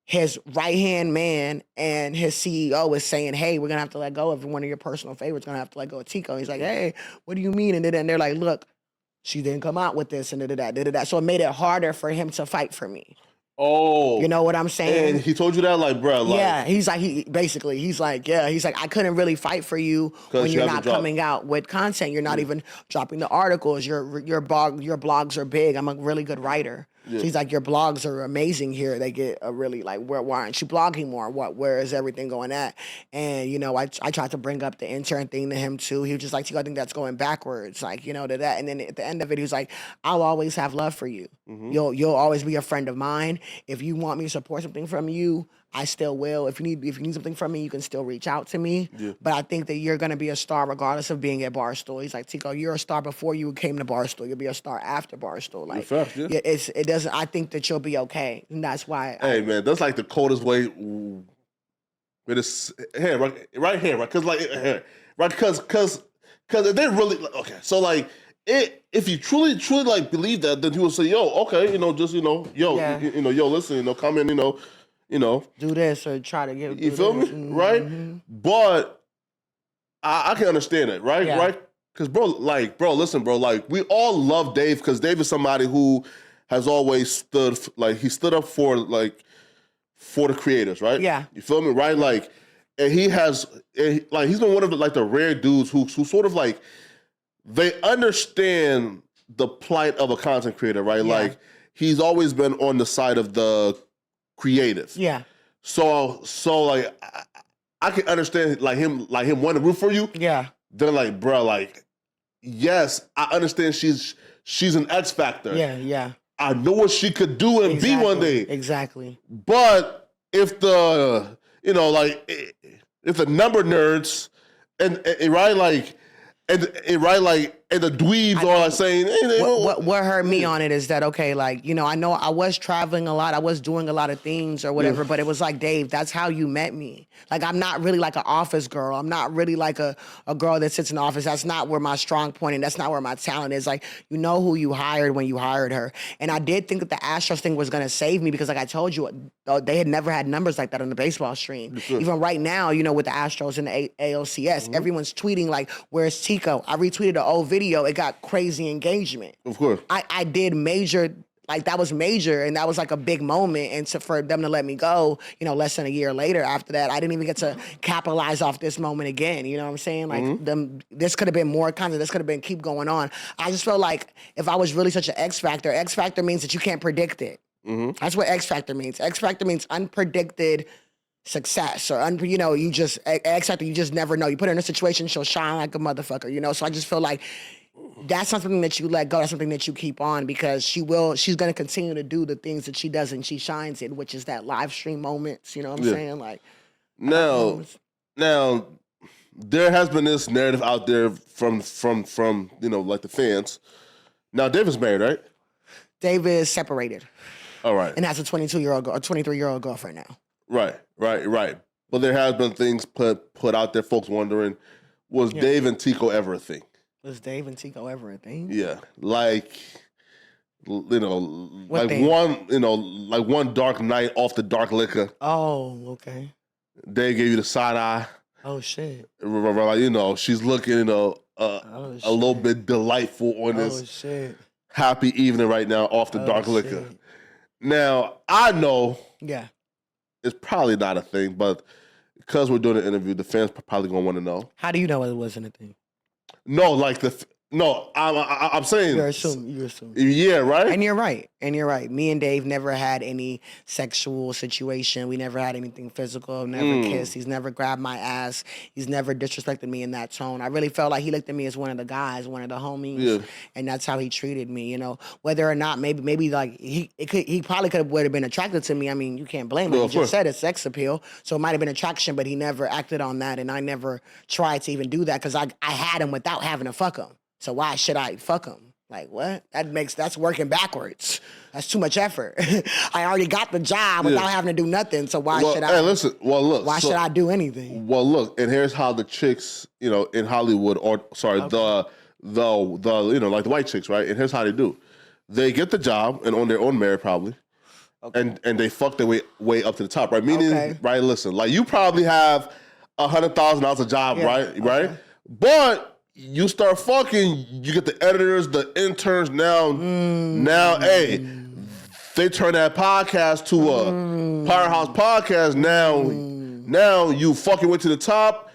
his right-hand man and his CEO is saying, hey, we're going to have to let go of one of your personal favorites. Going to have to let go of Tiko. He's like, hey, what do you mean? And then they're like, look, she didn't come out with this and da-da-da. So it made it harder for him to fight for me. Oh. You know what I'm saying? And he told you that, like, bro, like. Yeah, he's like, I couldn't really fight for you when you're not coming out with content. You're not even dropping the articles. Your blogs are big. I'm a really good writer. Yeah. So he's like, your blogs are amazing here. They get a really like, why aren't you blogging more? Where is everything going at? And, you know, I tried to bring up the intern thing to him too. He was just like, I think that's going backwards. Like, you know, to that. And then at the end of it, he was like, I'll always have love for you. Mm-hmm. You'll always be a friend of mine. If you want me to support something from you, I still will. If you need something from me, you can still reach out to me. Yeah. But I think that you're gonna be a star regardless of being at Barstool. He's like, Tiko, you're a star before you came to Barstool. You'll be a star after Barstool. Like, fact, yeah. It doesn't. I think that you'll be okay, and that's why. Hey man, that's like the coldest way. With this here, right here, right? Because like here, right? Because if they really okay, so like. If you truly like believe that, then you will say, "Yo, okay, you know, just yo, yeah. Yo, listen, come in, do this or try to get." You feel me, mm-hmm. right? But I can understand it, right? Yeah. Right? Because listen, bro, like we all love Dave because Dave is somebody who has always stood up for the creators, right? Yeah, you feel me, right? Like, and he's been one of the rare dudes who sort of like. They understand the plight of a content creator, right? Yeah. Like he's always been on the side of the creative. Yeah. So like I can understand like him wanting to root for you. Yeah. They're like, bro, like, yes, I understand she's an X factor. Yeah, yeah. I know what she could do and be one day. Exactly. But if the if the number nerds and right like. And the dweebs are like saying, hey, what hurt me on it is that, okay, like, I know I was traveling a lot, I was doing a lot of things or whatever, but it was like, Dave, that's how you met me. Like, I'm not really like an office girl. I'm not really like a girl that sits in the office. That's not where my strong point and that's not where my talent is. Like, you know who you hired when you hired her. And I did think that the Astros thing was going to save me because, like I told you, they had never had numbers like that on the baseball stream. Even right now, with the Astros and the ALCS, everyone's tweeting like, where's Tiko? I retweeted the old video. It got crazy engagement. Of course. I did major, like that was major and that was like a big moment. And for them to let me go, less than a year later after that, I didn't even get to capitalize off this moment again. You know what I'm saying? Like this could have been more content. This could have been keep going on. I just felt like if I was really such an X factor means that you can't predict it. Mm-hmm. That's what X factor means. X factor means unpredicted success or you just X factor, you just never know. You put her in a situation, she'll shine like a motherfucker, so I just feel like that's something that you let go. That's something that you keep on because she's going to continue to do the things that she does and she shines in, which is that live stream moments, you know what I'm saying? Like now there has been this narrative out there from like the fans. Now Dave is married, right? Dave is separated. All right. And has a 23-year-old girlfriend now. Right. But there has been things put out there, folks wondering, was Dave and Tiko ever a thing? Was Dave and Tiko ever a thing? Yeah. Like, one dark night off the dark liquor. Oh, okay. Dave gave you the side eye. Oh, shit. She's looking, a little bit delightful on this happy evening right now off the dark liquor. Now, I know. Yeah. It's probably not a thing, but because we're doing an interview, the fans probably gonna want to know. How do you know it wasn't a thing? No, I'm saying you assume. Yeah, right. And you're right. Me and Dave never had any sexual situation. We never had anything physical. Never kissed. He's never grabbed my ass. He's never disrespected me in that tone. I really felt like he looked at me as one of the guys, one of the homies, and that's how he treated me. Whether or not maybe like he probably would have been attracted to me. I mean, you can't blame him. He just said it's sex appeal, so it might have been attraction, but he never acted on that, and I never tried to even do that because I had him without having to fuck him. So why should I fuck him? Like, what? That's working backwards. That's too much effort. I already got the job without having to do nothing. So why should I? Hey, listen. Well, look. Why should I do anything? Well, look. And here's how the chicks, in Hollywood, the like the white chicks, right? And here's how they do. They get the job and on their own merit, probably. Okay. And they fuck their way up to the top, right? Meaning, right? Listen, like you probably have $100,000 a job, right? Right? But you start fucking, you get the editors, the interns now, hey, they turn that podcast to a powerhouse podcast. Now you fucking went to the top.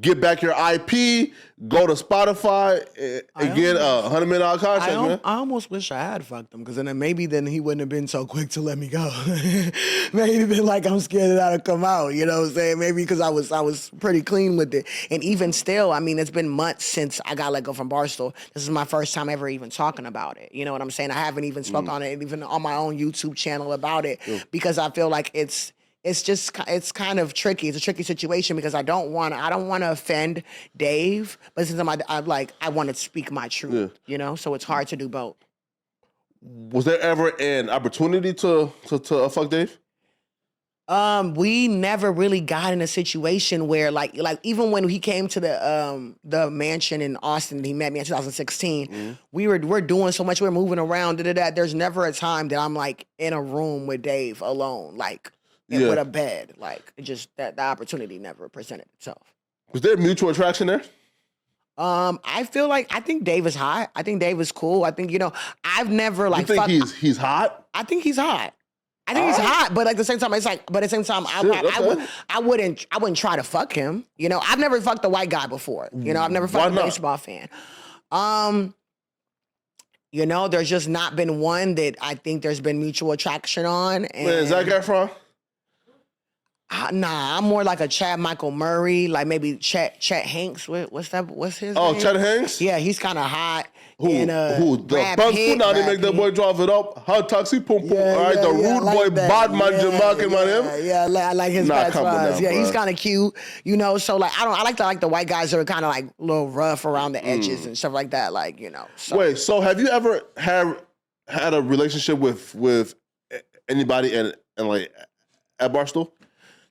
Get back your IP. Go to Spotify and get a $100 million contract, man. I almost wish I had fucked him because then he wouldn't have been so quick to let me go. Maybe been like I'm scared that I'll come out. You know what I'm saying? Maybe because I was pretty clean with it. And even still, I mean, it's been months since I got let go from Barstool. This is my first time ever even talking about it. You know what I'm saying? I haven't even spoken on it, even on my own YouTube channel about it, because I feel like it's kind of tricky. It's a tricky situation because I don't want to offend Dave, but since I want to speak my truth, you know. So it's hard to do both. Was there ever an opportunity to fuck Dave? We never really got in a situation where like even when he came to the mansion in Austin, he met me in 2016. We're doing so much, we're moving around. There's never a time that I'm like in a room with Dave alone, like. And with a bed, like it just that the opportunity never presented itself. Was there mutual attraction there? I think Dave is hot. I think Dave is cool. I think I've never like. You think he's hot? I think he's hot. I think he's hot, but like at the same time, it's like. But at the same time, I wouldn't try to fuck him. You know, I've never fucked a white guy before. You know, I've never fucked a baseball fan. You know, there's just not been one that I think there's been mutual attraction on. And, man, Zac Efron? Nah, I'm more like a Chad Michael Murray, like maybe Chet Hanks. What's his name? Oh, Chet Hanks? Yeah, he's kind of hot. Who? The bunk food now, they make that boy drive it up. Hot taxi, pum pum. All right, the rude boy, bad man, Jamak, man. Yeah, I like his bad spots. Yeah, he's kind of cute, you know. So like, I like the white guys that are kind of like a little rough around the edges and stuff like that. Like, you know. So. Wait, so have you ever had a relationship with anybody and like at Barstool?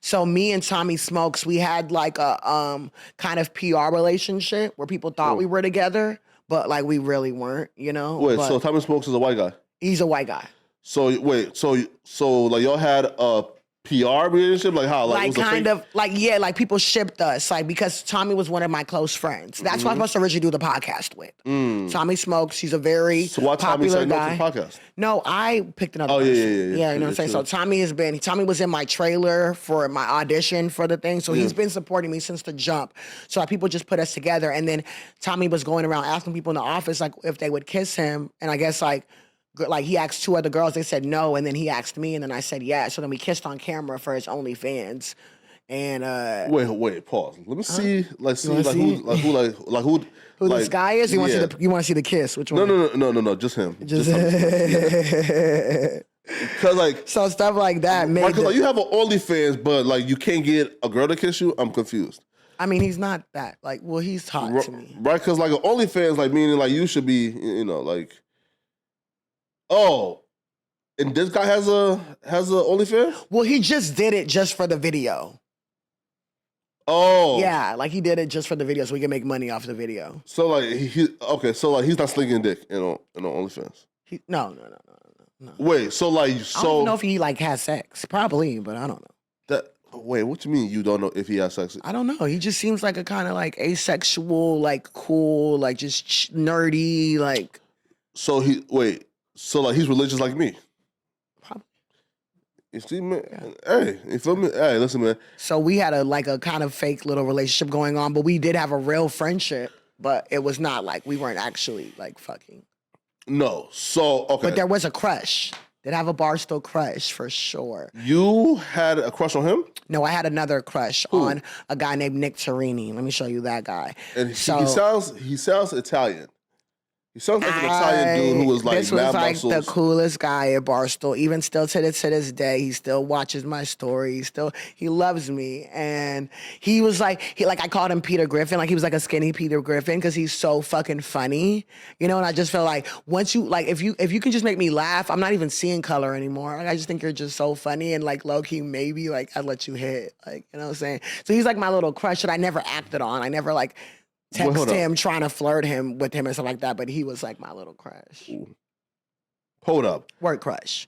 So me and Tommy Smokes, we had like a kind of PR relationship where people thought we were together, but like we really weren't, you know. Wait, so Tommy Smokes is a white guy? He's a white guy. So wait, so like y'all had a PR relationship? Like how? Like kind of like like people shipped us, like because Tommy was one of my close friends. That's who I was supposed to originally do the podcast with. Tommy Smokes, he's a very popular guy. No to the podcast? No, I picked another person. Yeah, you know what I'm saying? So Tommy was in my trailer for my audition for the thing. So he's been supporting me since the jump. So people just put us together. And then Tommy was going around asking people in the office like if they would kiss him. And I guess like he asked two other girls, they said no, and then he asked me, and then I said yeah. So then we kissed on camera for his OnlyFans, and wait, pause. Let me see, who who this guy is. You want to see the kiss? Which one? No, just him. Just him. Because like so stuff like that. Right, like you have an OnlyFans, but like you can't get a girl to kiss you. I'm confused. I mean, he's not that like. Well, he's hot to me, right? Because like an OnlyFans, like meaning like you should be, you know, like. Oh, and this guy has a OnlyFans? Well, he just did it just for the video. Oh. Yeah, like he did it just for the video so we can make money off the video. So like so like he's not slinging dick in OnlyFans. No. Wait, so like I don't know if he like has sex. Probably, but I don't know. Wait, what you mean you don't know if he has sex? I don't know. He just seems like a kind of like asexual, like cool, like just nerdy, like. So like he's religious like me. Probably. You see, man? Yeah. Hey, you feel me? Hey, listen, man. So we had a kind of fake little relationship going on, but we did have a real friendship, but it was not like we weren't actually like fucking. No. So, okay. But there was a crush. Did have a Barstool crush for sure. You had a crush on him? No, I had another crush on a guy named Nick Turani. Let me show you that guy. And he sounds Italian. He sounds like an Italian dude who was like this was like the coolest guy at Barstool. Even still to this day, he still watches my stories. He loves me, and he was like I called him Peter Griffin. Like he was like a skinny Peter Griffin because he's so fucking funny, you know. And I just felt like once you like if you can just make me laugh, I'm not even seeing color anymore. Like I just think you're just so funny and like low key maybe like I'd let you hit, like you know what I'm saying. So he's like my little crush that I never acted on. I never like. Text him trying to flirt with him and stuff like that, but he was like my little crush. Ooh. Hold up. Word crush.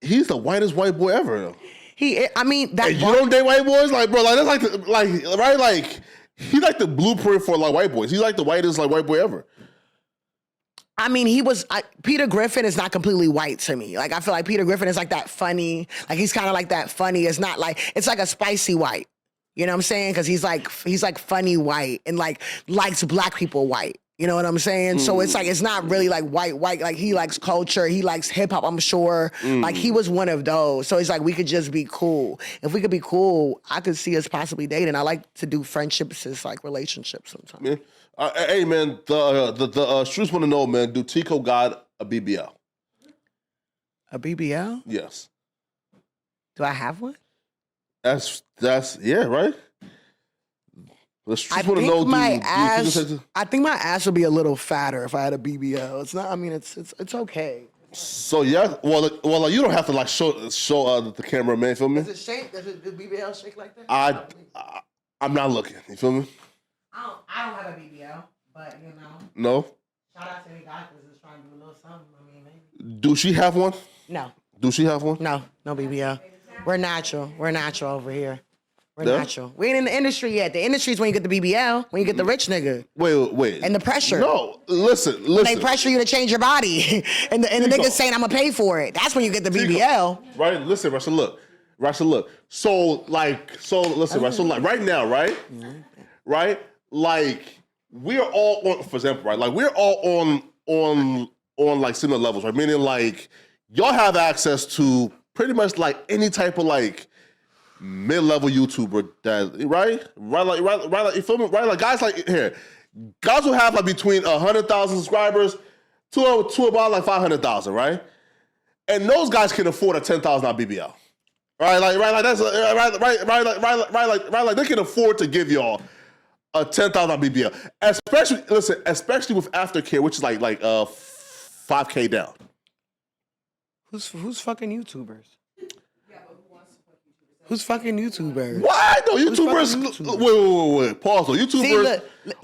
He's the whitest white boy ever. Though. You don't date white boys? Like, bro, like that's right? Like, he's like the blueprint for like white boys. He's like the whitest like white boy ever. I mean, Peter Griffin is not completely white to me. Like, I feel like Peter Griffin is like that funny, like he's kind of like that funny. It's not like, it's like a spicy white. You know what I'm saying? Because he's like funny white and like likes black people white. You know what I'm saying? So it's like, it's not really like white. Like he likes culture. He likes hip hop, I'm sure. Like he was one of those. So it's like, we could just be cool. If we could be cool, I could see us possibly dating. I like to do friendships as like relationships sometimes. Yeah. Hey man, the streets want to know, man. Do Tiko got a BBL? A BBL? Yes. Do I have one? That's yeah, right. The streets want to know. I think my ass would be a little fatter if I had a BBL. It's not. I mean, it's okay. So yeah, well, you don't have to like show the camera, man. Feel me? Does it shake? Does the BBL shake like that? I'm not looking. You feel me? I don't have a BBL, but you know. No. Shout out to any doctors that's trying to do a little something. I mean, maybe. Do she have one? No. Do she have one? No BBL. We're natural. We're natural over here. We're Yeah? natural. We ain't in the industry yet. The industry is when you get the BBL, when you get the rich nigga. Wait. And the pressure. No, listen. When they pressure you to change your body, and the nigga saying I'm gonna pay for it. That's when you get the BBL. Right. Listen, Russell. Look. So listen, Russell. Like right now, right? Right. Like we're all on. For example, right? Like we're all on like similar levels, right? Meaning like y'all have access to pretty much like any type of like mid-level YouTuber that right, like you feel me? Right, like guys like here, guys who have like between 100,000 subscribers to about like 500,000, right? And those guys can afford a $10,000 BBL, right? Like that's like they can afford to give y'all a $10,000 BBL, especially with aftercare, which is like $5K down. Who's fucking YouTubers? Who's fucking YouTubers? Why? No, YouTubers. Wait. Pause. Though. YouTubers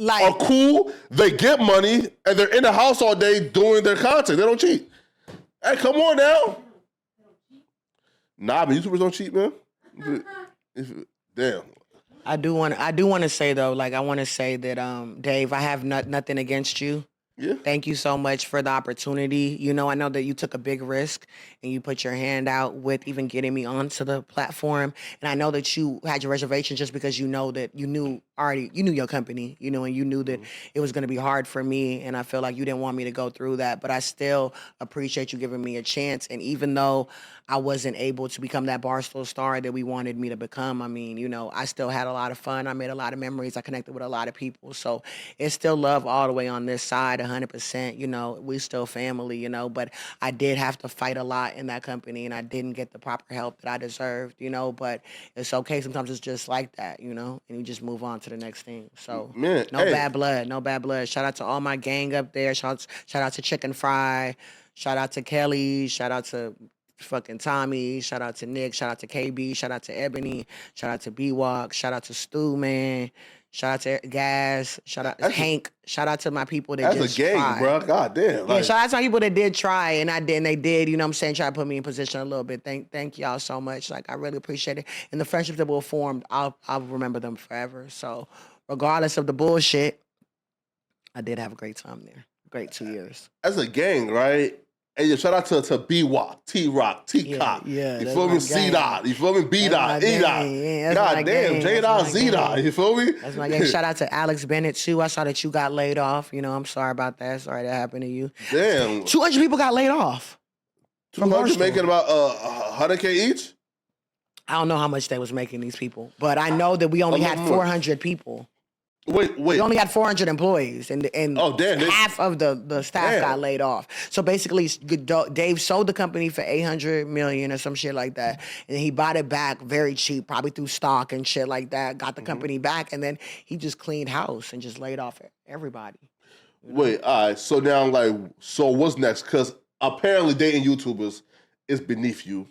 are cool. They get money and they're in the house all day doing their content. They don't cheat. Hey, come on now. Nah, but YouTubers don't cheat, man. Damn. I do want to say though, like I want to say that, Dave, I have nothing against you. Yeah. Thank you so much for the opportunity. You know, I know that you took a big risk and you put your hand out with even getting me onto the platform. And I know that you had your reservations just because you know that you knew your company, you know, and you knew that it was going to be hard for me. And I feel like you didn't want me to go through that, but I still appreciate you giving me a chance. And even though I wasn't able to become that Barstool star that we wanted me to become, I mean, you know, I still had a lot of fun. I made a lot of memories. I connected with a lot of people. So it's still love all the way on this side, 100%. You know, we still family, you know, but I did have to fight a lot in that company and I didn't get the proper help that I deserved, you know, but it's okay. Sometimes it's just like that, you know, and you just move on to the next thing. So man, no bad blood. Shout out to all my gang up there. Shout out to Chicken Fry. Shout out to Kelly. Shout out to fucking Tommy. Shout out to Nick. Shout out to KB. Shout out to Ebony. Shout out to B-Walk. Shout out to Stu, man. Shout out to Gas. Shout out to Hank. Shout out to my people that just tried. That's a gang, bro. God damn. Yeah, shout out to my people that did try, and they did, you know what I'm saying, try to put me in position a little bit. Thank y'all so much. Like, I really appreciate it. And the friendships that were formed, I'll remember them forever. So, regardless of the bullshit, I did have a great time there. Great 2 years. As a gang, right? And yeah, shout out to B-Walk, T-Rock, T-Cop. Yeah, you feel me? C-Dot. You feel me? B-Dot, E-Dot. Yeah, God damn, J-Dot, Z-Dot. You feel me? That's my gang. Shout out to Alex Bennett, too. I saw that you got laid off. You know, I'm sorry about that. Sorry that happened to you. Damn. 200 people got laid off. 200 making about 100K each? I don't know how much they was making, these people. But I know that we only had 400 people. Wait. We only had 400 employees, and half of the staff got laid off. So basically, Dave sold the company for $800 million or some shit like that, and he bought it back very cheap, probably through stock and shit like that. Got the company back, and then he just cleaned house and just laid off everybody. You know? Wait, all right. So now, so what's next? Because apparently, dating YouTubers is beneath you.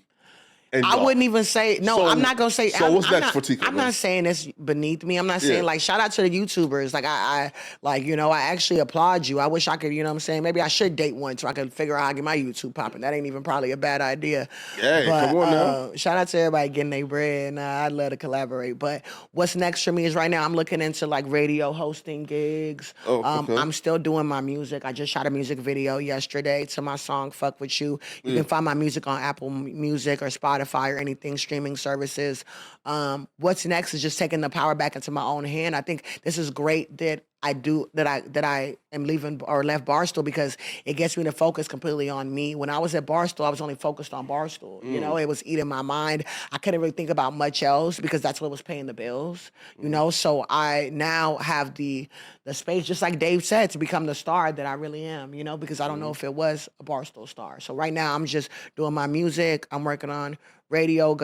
And I wouldn't even say no. So- I'm not gonna say. so I'm, what's I'm next not, for Tiko, I'm man? not saying it's beneath me. I'm not saying Yeah. like shout out to the YouTubers. Like I like I actually applaud you. I wish I could. You know what I'm saying? Maybe I should date one so I can figure out how to get my YouTube popping. That ain't even probably a bad idea. Hey, but, come on now. Shout out to everybody getting their bread. I'd love to collaborate. But what's next for me is right now I'm looking into like radio hosting gigs. Oh, okay. I'm still doing my music. I just shot a music video yesterday to my song "Fuck With You." You can find my music on Apple Music or Spotify or anything streaming services. What's next is just taking the power back into my own hand. I think this is great that I am leaving or left Barstool because it gets me to focus completely on me. When I was at Barstool, I was only focused on Barstool. You know, it was eating my mind. I couldn't really think about much else because that's what was paying the bills. You know, so I now have the space, just like Dave said, to become the star that I really am. You know, because I don't know if it was a Barstool star. So right now I'm just doing my music. I'm working on radio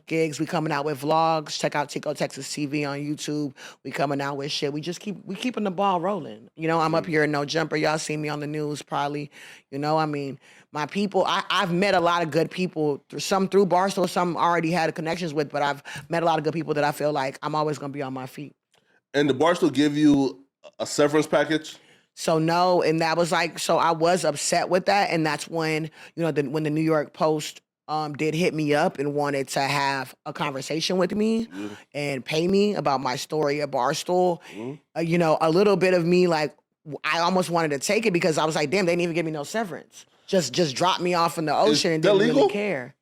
gigs. We coming out with vlogs. Check out Tiko Texas TV on YouTube. We coming out with shit. We keeping the ball rolling. You know, I'm up here in no jumper. Y'all see me on the news probably. You know, I mean, my people, I've met a lot of good people, some through Barstool, some already had connections with, but I've met a lot of good people that I feel like I'm always going to be on my feet. And the Barstool give you a severance package? So no, and that was like, so I was upset with that, and that's when, when the New York Post did hit me up and wanted to have a conversation with me and pay me about my story at Barstool. A little bit of me, like, I almost wanted to take it because I was like, damn, they didn't even give me no severance. Just dropped me off in the ocean and didn't really care.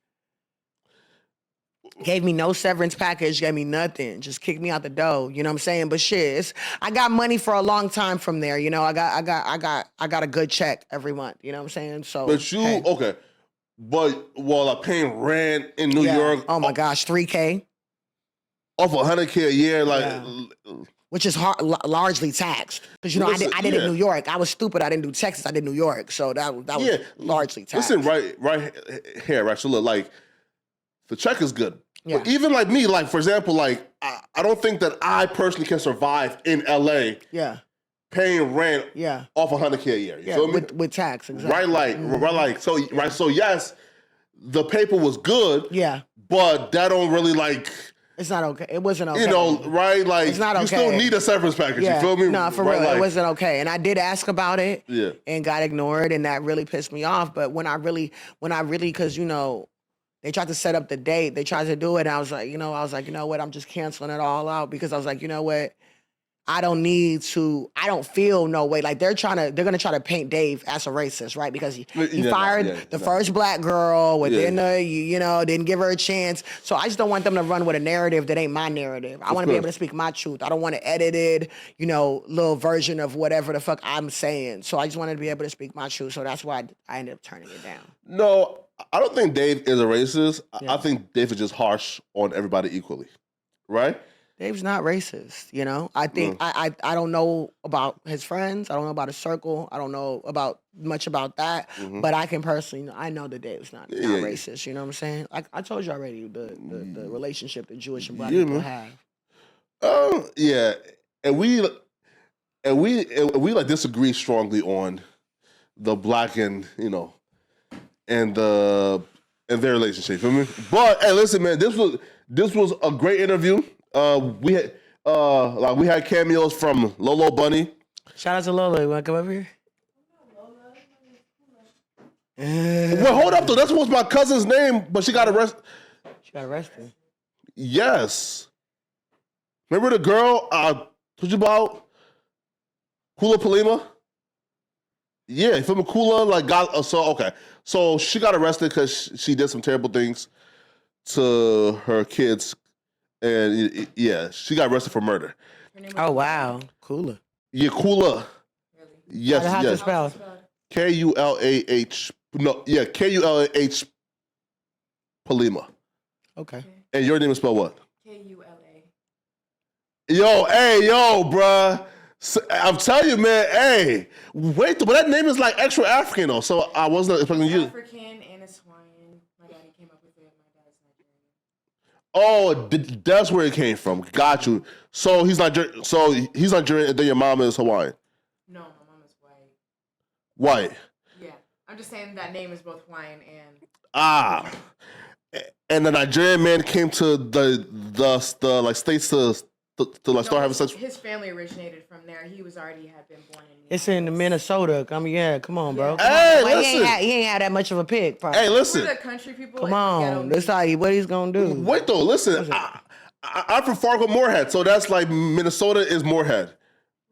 Gave me no severance package, gave me nothing. Just kicked me out the door. You know what I'm saying? But shit, I got money for a long time from there. You know, I got a good check every month. You know what I'm saying? So, But you hey. okay? But while I'm paying rent in New York, Oh my gosh, $3K, off $100K a year, like which is largely taxed because Listen, I did it in New York. I was stupid. I didn't do Texas. I did New York, so that was largely taxed. Listen, right here, right. So look, like the check is good. Yeah. But even like me, like for example, like I don't think that I personally can survive in LA. Yeah. Paying rent. Yeah. Off $100K a year. You Yeah. feel me? With tax, exactly. Right, like right, like so. Right, so yes, the paper was good. Yeah. But that don't really like. It's not okay. It wasn't okay. You know, right? Like it's not okay. You still need a severance package. Yeah. You feel me? No, for real, it wasn't okay. And I did ask about it. Yeah. And got ignored, and that really pissed me off. But when I really, because they tried to set up the date, they tried to do it, and I was like, you know what? I'm just canceling it all out because I was like, you know what? I don't feel no way. Like they're gonna try to paint Dave as a racist, right? Because he fired the first black girl within didn't give her a chance. So I just don't want them to run with a narrative that ain't my narrative. I want to be able to speak my truth. I don't want an edited, little version of whatever the fuck I'm saying. So I just wanted to be able to speak my truth. So that's why I ended up turning it down. No, I don't think Dave is a racist. I think Dave is just harsh on everybody equally, right? Dave's not racist, I think I don't know about his friends. I don't know about his circle. I don't know much about that. But I can personally, I know that Dave's not racist. You know what I'm saying? I told you already the relationship that Jewish and black people have. Yeah, and we like disagree strongly on the black and and their relationship. Feel me? But hey, listen, man, this was a great interview. We had cameos from Lola Bunny. Shout out to Lola. You want to come over here? Well, hold up though. That's what's my cousin's name, but she got arrested. She got arrested. Yes. Remember the girl I told you about? Kula Palima? Yeah, you feel me? Kula So she got arrested because she did some terrible things to her kids. And she got arrested for murder. Oh wow, Kula. Yeah, Kula. Really? Yes, How's yes. it spelled? Kulah. Kulah Palima. Okay. And your name is spelled what? Kula. Yo, bruh. I'm telling you, man. Hey, wait, but that name is like extra African though. So I wasn't expecting you. African and it's Hawaiian. My daddy came up with it. My dad's Nigerian. Oh, that's where it came from. Got you. So he's Nigerian, and then your mom is Hawaiian. No, my mom is white. White. Yeah, I'm just saying that name is both Hawaiian and. and the Nigerian man came to the like states to like start having sex. His family originated from there. He was already had been born in. It's in Minnesota. I mean, yeah, come on, bro. Hey, Like, listen. he ain't had that much of a pick. Probably. Hey, listen. We're the country people. Come like, on, that's how what he's gonna do. Wait though, listen. I'm from Fargo, Moorhead, so that's like Minnesota is Moorhead.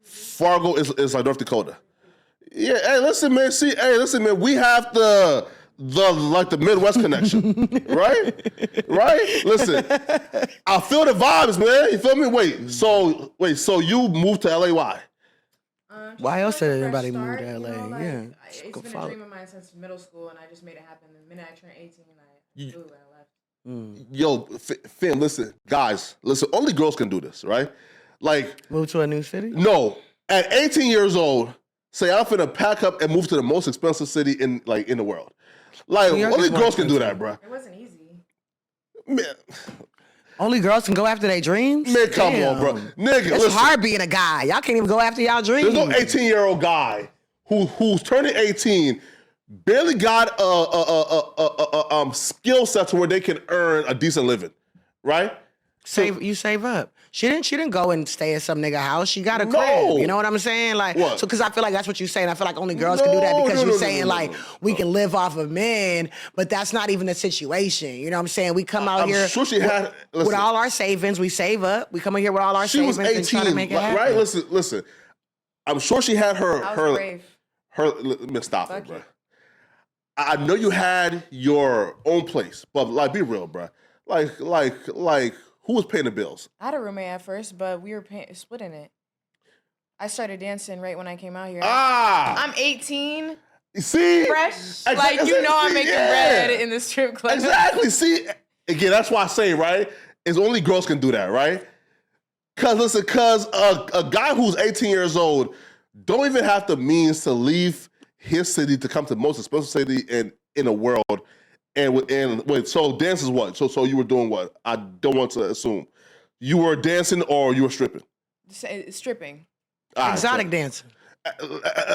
Fargo is like North Dakota. Yeah. Hey, listen, man. We have the Midwest connection, right? Right? Listen, I feel the vibes, man. You feel me? So you moved to LA? Why? Why else did anybody move start, to LA? Yeah. It's Go been follow. a dream of mine since middle school, and I just made it happen. The minute I turned 18, I flew and I left. Yo, fam, listen, guys, listen. Only girls can do this, right? Like, Move to a new city? no, at 18 years old, say I'm finna pack up and move to the most expensive city in the world. Like, New York only is more girls can do expensive. that, bro. It wasn't easy. Man, Only girls can go after their dreams? man, come on, bro. Nigga, It's listen. hard being a guy. Y'all can't even go after y'all dreams. There's no 18-year-old guy who's turning 18, barely got a skill set to where they can earn a decent living, right? You save up. She didn't go and stay at some nigga house. She got a No. crib. You know what I'm saying? Like, What? so because I feel like that's what you're saying. I feel like only girls can do that because you're saying like we can live off of men, but that's not even the situation. You know what I'm saying? We come out I'm here sure she had with listen, all our savings. We save up. We come in here with all our she was savings and try 18, to make it happen. right? Listen. I'm sure she had her I was brave. let me stop it, Fuck bro. it. I know you had your own place, but like, be real, bro. Like, who was paying the bills? I had a roommate at first, but we were splitting it. I started dancing right when I came out here. I'm 18, See, fresh. Exactly. Like, you know I'm making Yeah. bread in the strip club. Exactly. See, again, that's why I say, right, is only girls can do that, right? Because a guy who's 18 years old don't even have the means to leave his city to come to the most expensive city in the world. And wait, so dance is what? So you were doing what? I don't want to assume. You were dancing or you were stripping? Stripping. All right, Exotic dancing.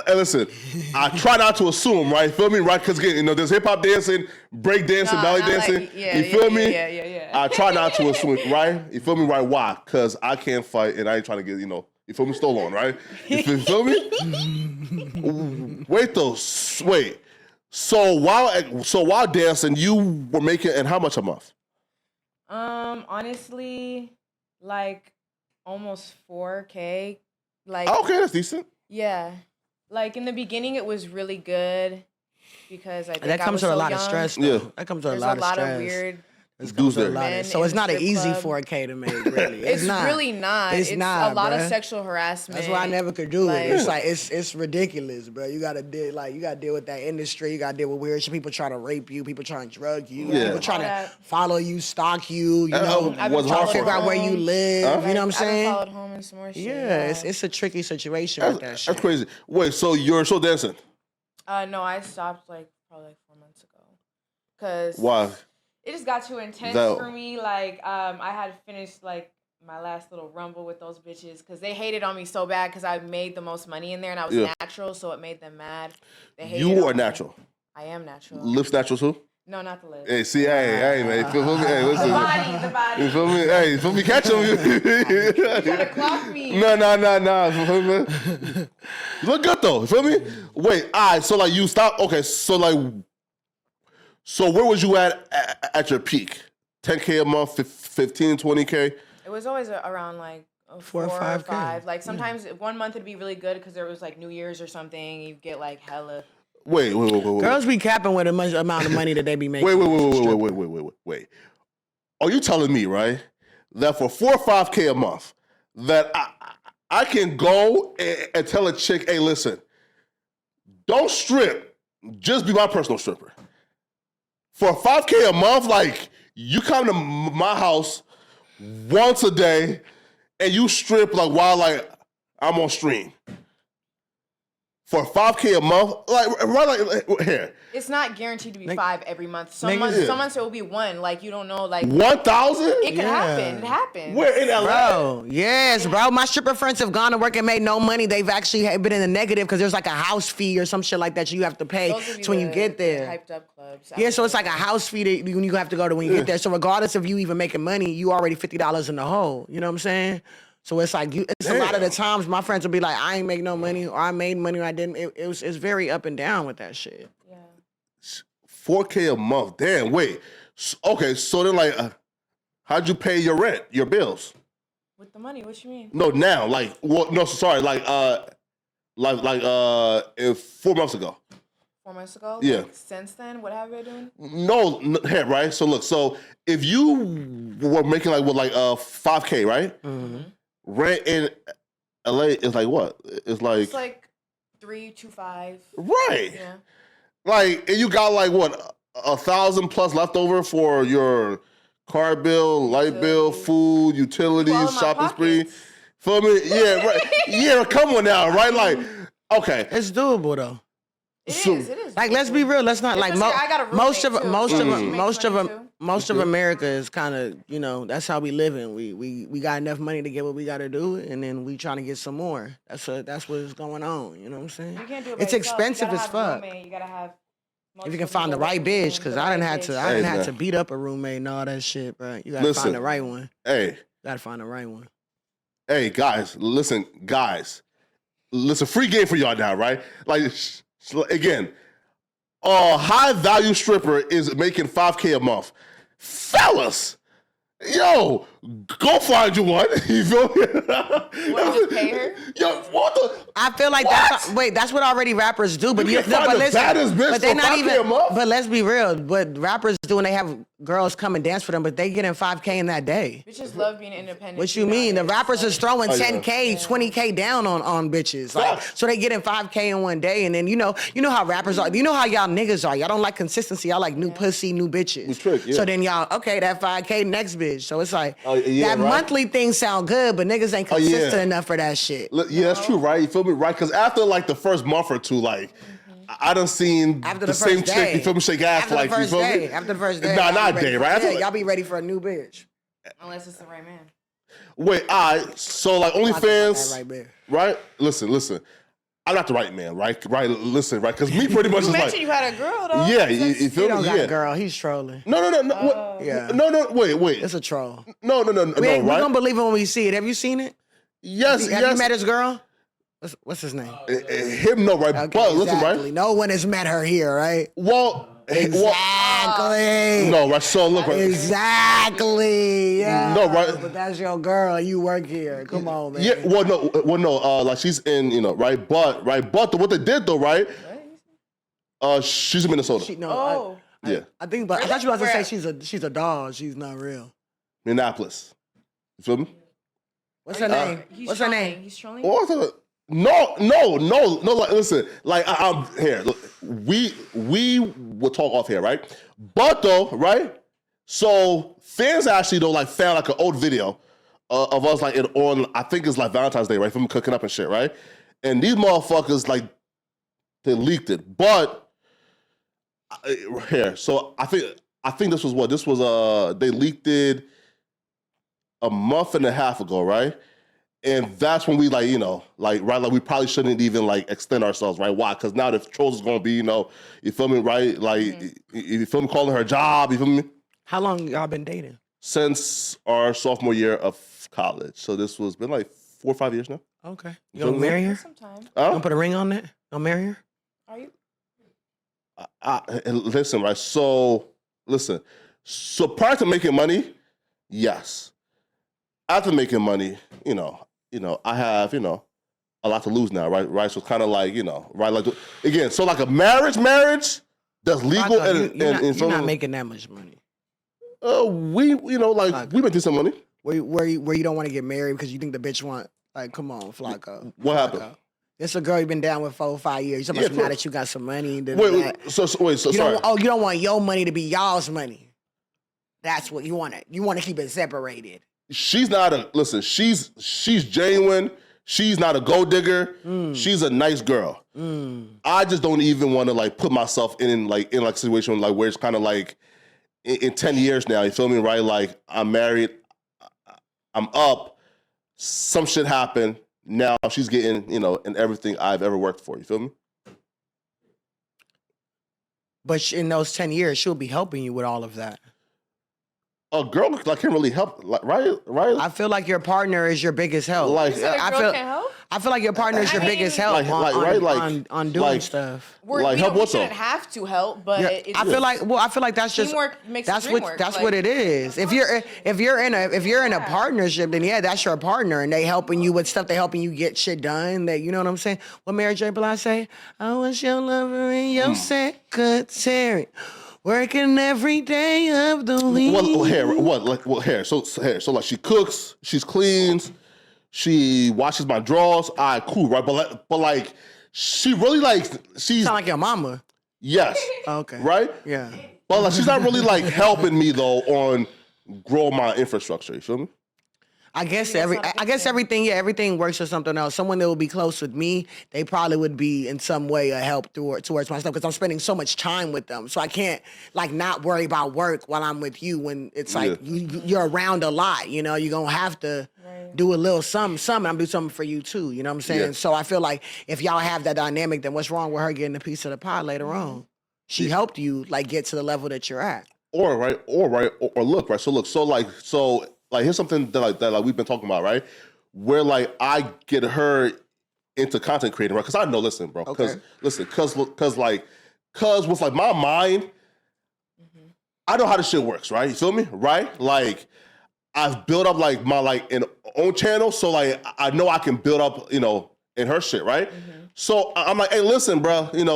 listen, I try not to assume, right? Feel me? Right? Because again, there's hip hop dancing, break dancing, belly dancing. You feel me? Yeah. I try not to assume, right? You feel me? Right? Why? Because I can't fight and I ain't trying to get, you feel me? Stole on, right? You feel me? Wait though, wait. So while dancing, you were making, and how much a month? Honestly, like almost 4K. Like, Okay, that's decent. yeah. Like in the beginning, it was really good because I think That I comes was with a so lot of young. stress. Yeah. Though. That comes with There's a lot of stress. of weird. Dudes there. men So in it's the not an strip easy club. 4K to make, really. It's not. really not. It's not, a lot bruh. of sexual harassment. That's why I never could do Like- it. It's like it's ridiculous, bro. You gotta deal with that industry. You gotta deal with weird shit. People trying to rape you. People trying to drug you. Yeah. People trying All to that. follow you, stalk you. You Uh, know, I've was been hard followed for figure out her. where you live. Huh? You know what I'm I've been saying? followed home and some more shit. Yeah, it's a tricky situation with that shit. That's crazy. Wait, so you're still dancing? No, I stopped probably like 4 months ago. Cause Why? it just got too intense That- for me. Like, I had finished like my last little rumble with those bitches because they hated on me so bad because I made the most money in there and I was natural, so it made them mad. They hated You on are me. natural. I am natural. Lips natural too? No, not the lips. Hey, see, hey, man, feel me? Hey, listen. The You body. feel me? Hey, feel me? Catch him. You gotta clock me. No. You feel me? You look good though. You feel me? Wait, all right. So like you stopped. Okay, so where was you at your peak? 10K a month, 15, 20K? It was always around like 4 or 5K. 5. Like sometimes 1 month it'd be really good because there was like New Year's or something. You get like hella. Wait. Girls be capping with a much amount of money that they be making. Wait. Are you telling me, right, that for 4 or 5K a month, that I can go and tell a chick, hey, listen, don't strip, just be my personal stripper. For 5K a month, like, you come to my house once a day and you strip like while like I'm on stream. for $5K a month, like here. It's not guaranteed to be 5 every month. Some Nigga, months it will be 1. Like you don't know. Like 1,000. it can happen. It happens. Where in LA? Bro, yes, bro. My stripper friends have gone to work and made no money. They've actually been in the negative because there's like a house fee or some shit like that you have to pay when you get there. Hyped up clubs. Yeah, so it's like a house fee that you have to go to when you get there. So regardless of you even making money, you already $50 in the hole. You know what I'm saying? So it's like it's a lot of the times my friends will be like, I ain't make no money, or I made money, or I didn't. It's very up and down with that shit. Yeah. $4K a month. Damn. Wait. Okay. So then, like, how'd you pay your rent, your bills? With the money? What you mean? No, now. Like, well, no. Sorry. Like 4 months ago. 4 months ago? Yeah. Like, since then, what have you been doing? No. Here, right. So look. So if you were making like 5K, right? Mm-hmm. Rent in LA is like what? It's like 325. Right. Yeah. Like, and you got like what, 1,000 plus left over for your car bill, light bill, food, utilities, shopping spree. Feel me? Yeah, right. Yeah, come on now, right? Like, okay. It's doable though. It is. Like, let's be real. Let's not like I got a most roommate, of too. most of America is kind of, you know, that's how we living. We got enough money to get what we got to do, and then we trying to get some more. That's what's going on. You know what I'm saying? You can't do it by It's yourself. expensive You as gotta have a fuck. roommate. You gotta have. If you can find the right bitch, because I didn't have to beat up a roommate and all that shit, bro. You gotta find the right one. Hey. You gotta find the right one. Hey, guys, listen, free game for y'all now, right? Like, again, a high-value stripper is making $5K a month. Fellas, yo, go find you one. You feel me? What, just pay her? Yo, what the? I feel like that's what already rappers do. But You can find the baddest bitch but they for not 5K even. a month? But let's be real. What rappers do when they have girls come and dance for them, but they getting $5K in that day. Bitches love being independent. What you mean? The rappers is throwing yeah. 10K, 20K down on bitches. Like, so they getting $5K in one day, and then you know how rappers are. You know how y'all niggas are. Y'all don't like consistency. Y'all like new pussy, new bitches. New trick, yeah. So then y'all, okay, that 5K next bitch. So it's like that right. monthly thing sound good, but niggas ain't consistent enough for that shit. Yeah, that's true, right? You feel me? Right? Because after like the first month or two, like, I done seen After the same chick, you feel me, shake ass After like, the you first feel day. me? After the first day. Nah, not a day, right? Yeah, y'all be ready for a new bitch. Unless it's the right man. Wait, all right. So like OnlyFans, Right there. right? Listen. I'm not the right man, right? Right, listen, right? Because me pretty much You is mentioned like, you had a girl though. yeah, you feel He don't me? got Yeah. a girl. He's trolling. No. Yeah. No, wait. It's a troll. No, We right? gonna believe it when we see it. Have you seen it? Yes. Have you met his girl? What's his name? Him, no, right? Okay, But listen, exactly. right? No one has met her here, right? Well, Exactly. no, right? So look, right? Exactly. Yeah. No, right? But that's your girl. You work here. Come on, man. Yeah, well, no, like she's in, right? But what they did though, right? She's in Minnesota. Oh. Yeah, I think, but I thought you were about to say she's a dog. She's not real. Minneapolis. You feel me? What's her name? What's her name? He's trolling. What's her? No. Like, listen, like I'm here. Look, we will talk off here, right? But though, right? So fans actually though like found like an old video of us like on I think it's like Valentine's Day, right? From cooking up and shit, right? And these motherfuckers like they leaked it, but here. So I think this was they leaked it a month and a half ago, right? And that's when we like, like we probably shouldn't even like extend ourselves, right? Why? Because now the trolls is gonna be, you feel me, right? Like you feel me, calling her job, you feel me? How long y'all been dating? Since our sophomore year of college. So this was been like 4 or 5 years now. Okay. You gonna marry her? Sometime. Gonna put a ring on that? Gonna marry her? Are you? And listen, right? So prior to making money, yes. After making money, I have, a lot to lose now, right? Right. So it's kind of like, right? Like again, so like a marriage that's legal You're not making that much money. We've been through some money. Where you don't want to get married because you think the bitch want, like, come on, Flakko. What happened? It's a girl you've been down with 4 or 5 years. You're now that you got some money. Sorry. You don't want your money to be y'all's money. That's what you want. You want to keep it separated. She's not she's genuine. She's not a gold digger. She's a nice girl. I just don't even want to like put myself in a situation like where it's kind of like in 10 years now. You feel me, right? Like I'm married, I'm up. Some shit happened. Now she's getting in everything I've ever worked for. You feel me? But in those 10 years, she'll be helping you with all of that. A girl like can't really help, like, right? I feel like your partner is your biggest help. Like, You said a girl can't help? I feel like your partner is your biggest help on doing stuff. Like, We help what's shouldn't up? have to help, but I feel like that's just teamwork makes that's the dream what work. that's Like, what it is. If you're in a partnership, then yeah, that's your partner, and they helping you with stuff. They helping you get shit done. That you know what I'm saying. What Mary J. Blige say? I was your lover in your secretary. Working every day of the week. So like she cooks, she cleans, she washes my drawers. All right, cool, right? But like she really like she's Sound like your mama. Yes. Okay. Right? Yeah. But like she's not really like helping me though on grow my infrastructure. You feel me? I guess everything works for something else. Someone that will be close with me, they probably would be in some way a help towards my stuff because I'm spending so much time with them. So I can't like not worry about work while I'm with you when it's like you're around a lot. You know, you're gonna have to do a little something. I'm gonna do something for you too. You know what I'm saying? Yeah. So I feel like if y'all have that dynamic, then what's wrong with her getting a piece of the pie later on? She helped you like get to the level that you're at. Or look, right? So here's something that we've been talking about, right? Where like I get her into content creating, right? Because I know, listen, bro. Because with like my mind, I know how this shit works, right? You feel me, right? Like I've built up like my like an own channel, so like I know I can build up, in her shit, right? So I'm like, hey, listen, bro, right?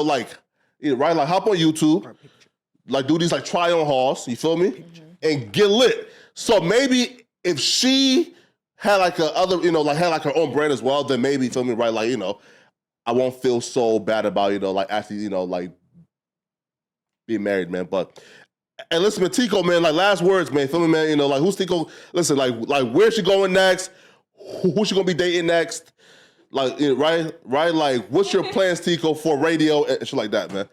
Like hop on YouTube, like do these like try on hauls, you feel me, and get lit. So maybe if she had like had like her own brand as well, then maybe, feel me, right? Like, I won't feel so bad about, like actually, like being married, man. But, and listen, man, Tiko, man, like last words, man, feel me, man? Like who's Tiko? Listen, like where's she going next? Who's she gonna be dating next? Like, right? Like, what's your plans, Tiko, for radio and shit like that, man?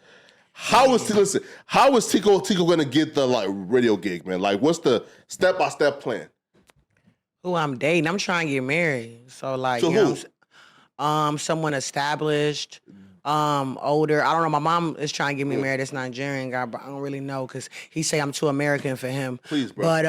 How is Tiko gonna get the like radio gig, man? Like, what's the step-by-step plan? Who I'm dating? I'm trying to get married. So like, to who? Someone established, older. I don't know. My mom is trying to get me married. This Nigerian guy, but I don't really know because he say I'm too American for him. Please, bro. But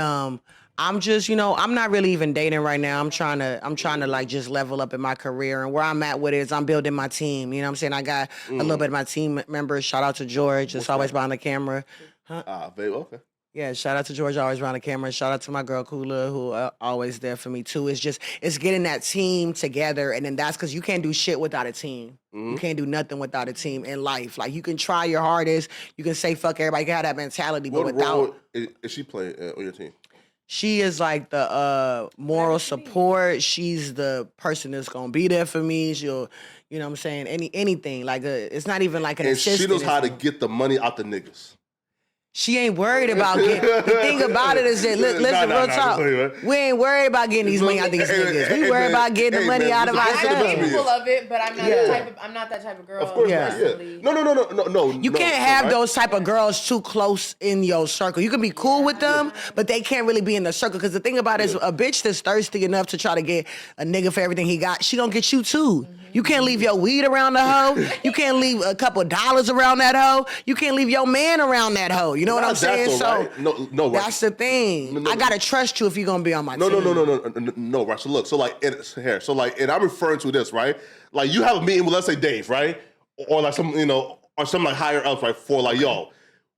I'm just, I'm not really even dating right now. I'm trying to like just level up in my career, and where I'm at with it is I'm building my team. You know what I'm saying? I got a little bit of my team members. Shout out to George. It's always behind the camera. Babe, okay. Yeah, shout out to George, always around the camera. Shout out to my girl Kula, who always there for me too. It's getting that team together, and then that's because you can't do shit without a team. You can't do nothing without a team in life. Like you can try your hardest, you can say fuck everybody, you can have that mentality, but What without. role is she playing on your team? She is like the moral support. She's the person that's gonna be there for me. She'll, you know what I'm saying, anything. Like it's not even like an assistant. She knows how to get the money out the niggas. She ain't worried about getting. The thing about it is that, listen, real talk. We ain't worried about getting these money out these niggas. We worried about getting the money out of ourselves. I'm capable of it, but I'm not that type of girl. Of course, personally. No. You can't have those type of girls too close in your circle. You can be cool with them, but they can't really be in the circle. Because the thing about it is, a bitch that's thirsty enough to try to get a nigga for everything he got, she gonna get you too. You can't leave your weed around the hoe. You can't leave a couple $dollars around that hoe. You can't leave your man around that hoe. You know what I'm saying? Right. No, right. That's the thing. No. I gotta trust you if you're gonna be on my No, team. no, right. So look, and I'm referring to this, right? Like you have a meeting with, let's say, Dave, right? Or like some, or some like higher ups, right? For like, yo,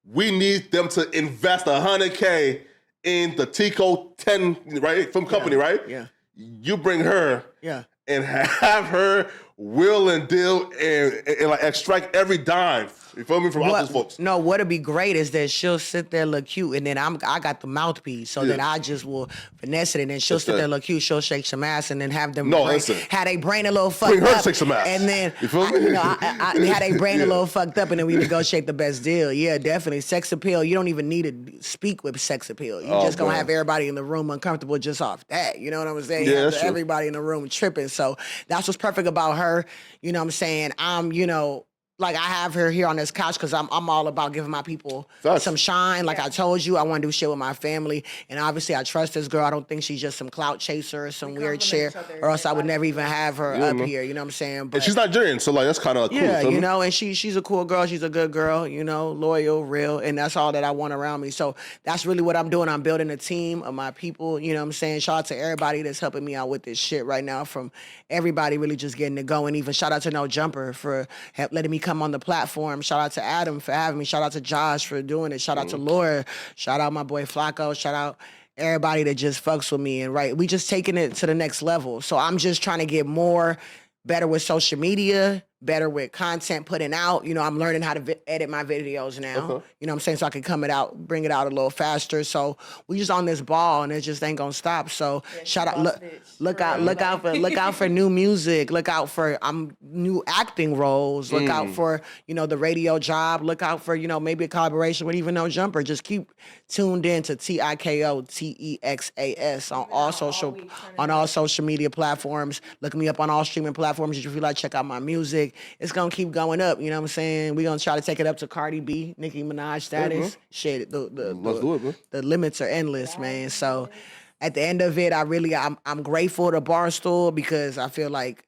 we need them to invest $100K in the Tiko 10, right? From company, right? Yeah. You bring her, Yeah. and have her will and deal and like extract every dime You feel me? From Outdoors folks. No, what'd be great is that she'll sit there look cute, and then I got the mouthpiece, so then I just will finesse it, and then she'll sit there look cute. She'll shake some ass, and then have them had they brain a little fucked up. Bring her to shake some ass. And then you feel me? I had they brain a little fucked up, and then we negotiate the best deal. Yeah, definitely. Sex appeal. You don't even need to speak with sex appeal. You just gonna have everybody in the room uncomfortable just off that. You know what I'm saying? Yeah, that's true. Everybody in the room tripping. So that's what's perfect about her. You know what I'm saying? Like I have her here on this couch because I'm all about giving my people some shine. Like I told you, I want to do shit with my family. And obviously I trust this girl. I don't think she's just some clout chaser or some weird shit, or else I would never even have her up here. You know what I'm saying? But and she's Nigerian, so like that's kind of cool. Yeah, you know, and she's a cool girl. She's a good girl, you know, loyal, real. And that's all that I want around me. So that's really what I'm doing. I'm building a team of my people. You know what I'm saying? Shout out to everybody that's helping me out with this shit right now, from everybody really just getting it going. Even shout out to No Jumper for letting me come on the platform. Shout out to Adam for having me. Shout out to Josh for doing it. Shout out to Laura. Shout out my boy Flakko. Shout out everybody that just fucks with me. And we just taking it to the next level. So I'm just trying to get better with social media, better with content putting out. You know, I'm learning how to edit my videos now. You know what I'm saying? So I can bring it out a little faster. So we just on this ball, and it just ain't gonna stop. So shout out, look out for new music. Look out for new acting roles. Look out for, you know, the radio job. Look out for, you know, maybe a collaboration with even No Jumper. Just keep tuned in to Tiko Texas on all social media platforms. Look me up on all streaming platforms if you feel like check out my music. It's gonna keep going up, you know what I'm saying? We're gonna try to take it up to Cardi B, Nicki Minaj status. Shit, let's do it, man. The limits are endless, man. So at the end of it, I'm grateful to Barstool because I feel like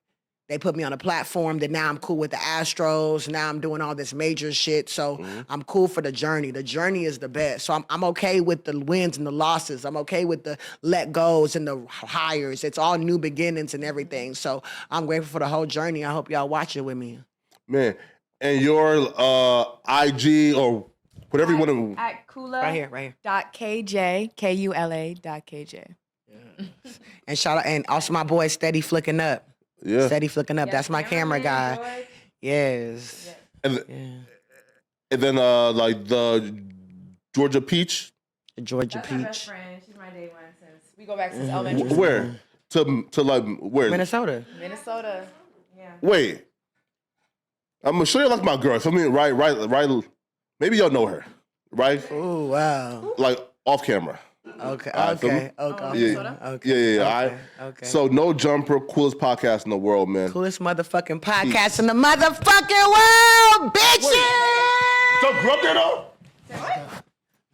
they put me on a platform that now I'm cool with the Astros. Now I'm doing all this major shit. So I'm cool for the journey. The journey is the best. So I'm okay with the wins and the losses. I'm okay with the let goes and the hires. It's all new beginnings and everything. So I'm grateful for the whole journey. I hope y'all watch it with me. Man, and your IG or whatever you want to... At Kula. Right here. .kj, KULA.kj. Yeah. And shout out, and also my boy Steady Flicking Up. Yeah. Steady Flicking Up. Yes, that's my camera guy. George. Yes. And then like the Georgia Peach. The Georgia That's Peach. my best friend. She's my day one since we go back since elementary school. Where? To like where? Minnesota. Yeah. Wait. I'm sure you're like my girl. So I mean, right. Maybe y'all know her, right? Oh wow. Like off camera. Okay. Okay. Okay. Okay. So No Jumper, coolest podcast in the world, man. Coolest motherfucking podcast in the motherfucking world, bitches. So grew up there though?